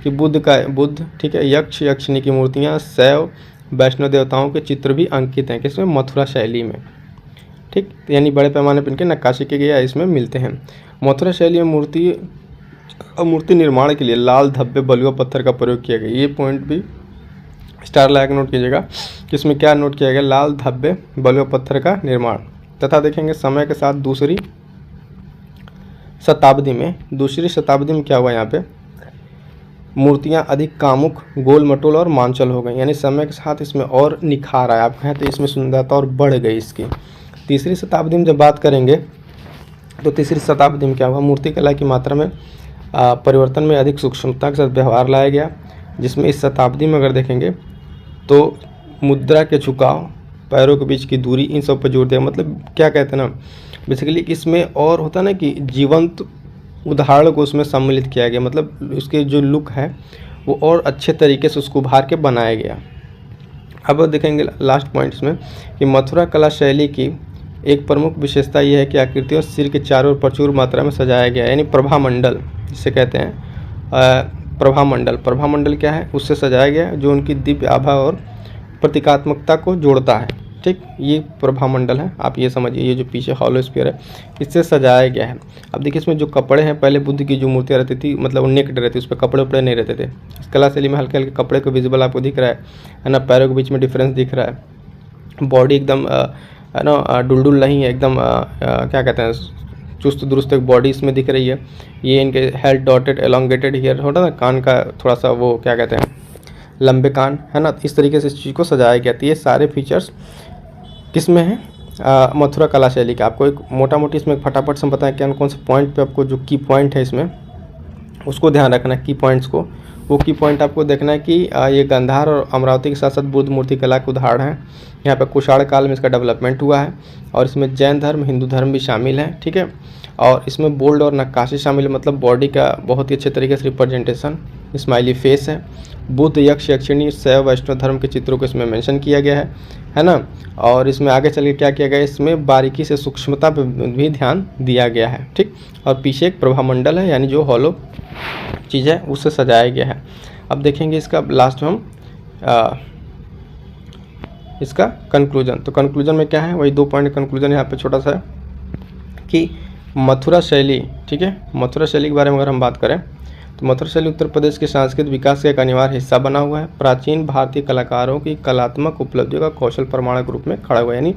कि बुद्ध ठीक है, यक्ष, यक्षिणी की मूर्तियाँ, शैव, वैष्णव देवताओं के चित्र भी अंकित हैं किसमें, मथुरा शैली में। ठीक, यानी बड़े पैमाने पर इनके नक्काशी के गया इसमें मिलते हैं। मथुरा शैली में मूर्ति निर्माण के लिए लाल धब्बे बलुआ पत्थर का प्रयोग किया गया। ये पॉइंट भी स्टार लगा के नोट कीजिएगा कि इसमें क्या नोट किया गया, लाल धब्बे बलुआ पत्थर का निर्माण। तथा देखेंगे समय के साथ दूसरी शताब्दी में क्या हुआ, यहाँ पे मूर्तियाँ अधिक कामुक, गोल मटोल और मांचल हो गई, यानी समय के साथ इसमें और निखार आया, आप कहें तो इसमें सुंदरता और बढ़ गई इसकी। तीसरी शताब्दी में जब बात करेंगे तो तीसरी शताब्दी में क्या हुआ, मूर्ति कला की मात्रा में परिवर्तन में अधिक सूक्ष्मता के साथ व्यवहार लाया गया, जिसमें इस शताब्दी में अगर देखेंगे तो मुद्रा के झुकाव, पैरों के बीच की दूरी, इन सब पर जोर दिया। मतलब क्या कहते हैं ना, बेसिकली इसमें और होता ना कि जीवंत उदाहरण को उसमें सम्मिलित किया गया, मतलब उसके जो लुक है वो और अच्छे तरीके से उसको उभार के बनाया गया। अब देखेंगे लास्ट पॉइंट इसमें कि मथुरा कला शैली की एक प्रमुख विशेषता यह है कि आकृतियों सिर के चारों ओर प्रचुर मात्रा में सजाया गया है, यानी प्रभामंडल जिसे कहते हैं। प्रभामंडल क्या है, उससे सजाया गया है, जो उनकी दिव्य आभा और प्रतीकात्मकता को जोड़ता है। ठीक, ये प्रभामंडल है, आप ये समझिए, ये जो पीछे हॉलो स्फीयर है इससे सजाया गया है। अब देखिए इसमें जो कपड़े हैं, पहले बुद्ध की जो मूर्तियाँ रहती थी मतलब नेक्ड रहती, उस पर कपड़े उपड़े नहीं रहते थे। इस कला शैली में हल्के हल्के कपड़े को विजिबल आपको दिख रहा है ना, पैरों के बीच में डिफरेंस दिख रहा है, बॉडी एकदम है ना डुलडुल नहीं है, एकदम क्या कहते हैं चुस्त दुरुस्त एक बॉडी इसमें दिख रही है। ये इनके हेड डॉटेड एलोंगेटेड हीयर होता है ना, कान का थोड़ा सा वो क्या कहते हैं लंबे कान है ना, इस तरीके से इस चीज़ को सजाया गया। तो ये सारे फीचर्स किस में है, मथुरा कला शैली का। आपको एक मोटा मोटी इसमें फटाफट से बताएं क्या कौन से पॉइंट पे आपको जो की पॉइंट है इसमें उसको ध्यान रखना है, की पॉइंट्स को। वो की पॉइंट आपको देखना है कि ये गांधार और अमरावती के साथ साथ बुद्ध मूर्ति कला के उदाहरण है। यहाँ पे कुषाण काल में इसका डेवलपमेंट हुआ है और इसमें जैन धर्म, हिंदू धर्म भी शामिल है। ठीक है, और इसमें बोल्ड और नक्काशी शामिल है, मतलब बॉडी का बहुत ही अच्छे तरीके से रिप्रेजेंटेशन, स्माइली फेस है। बुद्ध, यक्ष, यक्षिणी, शैव, वैष्णव धर्म के चित्रों को इसमें मेंशन किया गया है ना। और इसमें आगे चल के क्या किया गया, इसमें बारीकी से सूक्ष्मता पर भी ध्यान दिया गया है। ठीक, और पीछे एक प्रभामंडल है, यानी जो हॉलो चीज़ है उससे सजाया गया है। अब देखेंगे इसका लास्ट में हम इसका कंक्लूजन। तो कंक्लूजन में क्या है, वही 2 पॉइंट कंक्लूजन यहाँ पे छोटा सा है कि मथुरा शैली, ठीक है, मथुरा शैली के बारे में अगर हम बात करें तो मथुरा शैली उत्तर प्रदेश के सांस्कृतिक विकास का एक अनिवार्य हिस्सा बना हुआ है। प्राचीन भारतीय कलाकारों की कलात्मक उपलब्धियों का कौशल प्रमाण के रूप में खड़ा हुआ है। यानी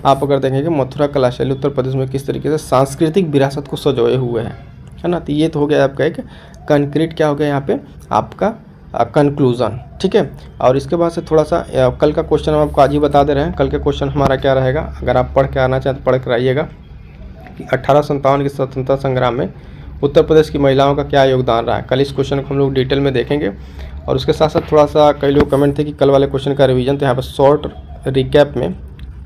आप अगर देखेंगे मथुरा कला शैली उत्तर प्रदेश में किस तरीके से सांस्कृतिक विरासत को सजोए हुए है ना। तो ये तो हो गया आपका एक कंक्रीट क्या हो गया यहाँ पे आपका कंक्लूजन। ठीक है, और इसके बाद से थोड़ा सा कल का क्वेश्चन हम आपको आज ही बता दे रहे हैं। कल का क्वेश्चन हमारा क्या रहेगा, अगर आप पढ़ के आना चाहें तो पढ़ कर आइएगा कि 1857 के स्वतंत्रता संग्राम में उत्तर प्रदेश की महिलाओं का क्या योगदान रहा है। कल इस क्वेश्चन को हम लोग डिटेल में देखेंगे। और उसके साथ साथ थोड़ा सा कई लोग कमेंट थे कि कल वाले क्वेश्चन का रिवीजन, तो यहाँ पर शॉर्ट रिकैप में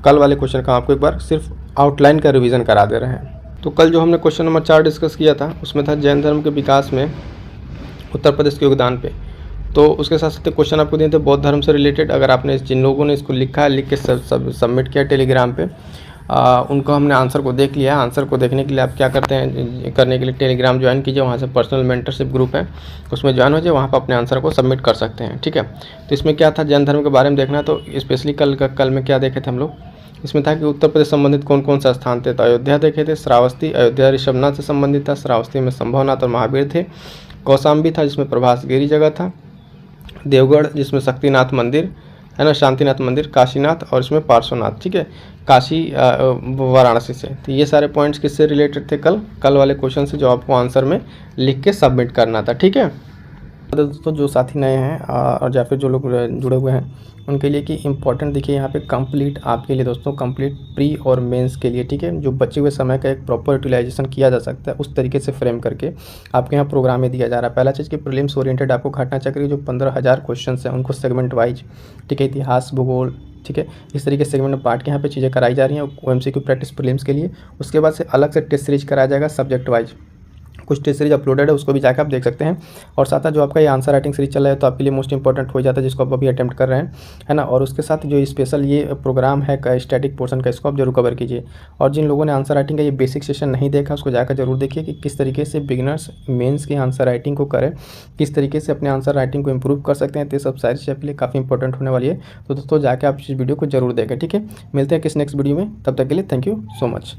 कल वाले क्वेश्चन का आपको एक बार सिर्फ आउटलाइन का रिवीजन करा दे रहे हैं। तो कल जो हमने क्वेश्चन नंबर 4 डिस्कस किया था उसमें था जैन धर्म के विकास में उत्तर प्रदेश के योगदान पे। तो उसके साथ साथ क्वेश्चन आपको दिए थे बौद्ध धर्म से रिलेटेड। अगर आपने जिन लोगों ने इसको लिखा है, लिख के सबमिट किया टेलीग्राम पे, उनको हमने आंसर को देख लिया। आंसर को देखने के लिए आप क्या करते हैं, करने के लिए टेलीग्राम ज्वाइन कीजिए, वहाँ से पर्सनल मेंटरशिप ग्रुप है उसमें ज्वाइन हो जाए, वहाँ पर अपने आंसर को सबमिट कर सकते हैं। ठीक है, तो इसमें क्या था, जैन धर्म के बारे में देखना। तो स्पेशली कल में क्या देखे थे हम लोग, इसमें था कि उत्तर प्रदेश संबंधित कौन कौन से स्थान थे। तो अयोध्या देखे थे, श्रावस्ती, अयोध्या ऋषभनाथ से संबंधित था, श्रावस्ती में संभवनाथ और महावीर थे, कौशाम्बी था जिसमें प्रभासगिरी जगह था, देवगढ़ जिसमें शक्तिनाथ मंदिर है ना, शांतिनाथ मंदिर, काशीनाथ और इसमें पार्श्वनाथ। ठीक है, काशी वाराणसी से। तो ये सारे पॉइंट्स किससे रिलेटेड थे, कल वाले क्वेश्चन से, जो आपको आंसर में लिख के सबमिट करना था। ठीक है दोस्तों, जो साथी नए हैं और या फिर जो लोग जुड़े हुए हैं उनके लिए कि इम्पोर्टेंट देखिए यहाँ पे कंप्लीट आपके लिए दोस्तों, कंप्लीट प्री और मेंस के लिए। ठीक है, जो बचे हुए समय का एक प्रॉपर यूटिलाइजेशन किया जा सकता है उस तरीके से फ्रेम करके आपके यहाँ प्रोग्राम में दिया जा रहा है। पहला चीज़ कि प्रीलिम्स ओरिएंटेड आपको घटना चक्र की जो 15,000 क्वेश्चन हैं उनको सेगमेंट वाइज, ठीक है, इतिहास, भूगोल, ठीक है, इस तरीके से सेगमेंट में बांट के यहाँ पे चीज़ें कराई जा रही हैं OMCQ प्रैक्टिस प्रीलिम्स के लिए। उसके बाद से अलग से टेस्ट सीरीज कराया जाएगा सब्जेक्ट वाइज, कुछ टेस्ट सीरीज अपलोडेड है, उसको भी जाकर आप देख सकते हैं। और साथ जो आपका ये आंसर राइटिंग सीरीज चल रहा है तो आपके लिए मोस्ट इंपॉर्टेंट हो जाता है, जिसको आप अभी अटेम्प्ट कर रहे हैं, है ना। और उसके साथ जो स्पेशल ये प्रोग्राम है स्टैटिक पोर्शन का, इसको आप जरूर कवर कीजिए। और जिन लोगों ने आंसर राइटिंग का ये बेसिक सेशन नहीं देखा, उसको जाकर जरूर देखिए कि किस तरीके से बिगिनर्स मेंस की आंसर राइटिंग को करें, किस तरीके से अपने आंसर राइटिंग को इंप्रूव कर सकते हैं। तो ये सब सारी चीज़ आपके लिए काफ़ी इंपॉर्टेंट होने वाली है। तो दोस्तों जाके आप इस वीडियो को जरूर देखें, ठीक है। मिलते हैं किस नेक्स्ट वीडियो में, तब तक के लिए थैंक यू सो मच।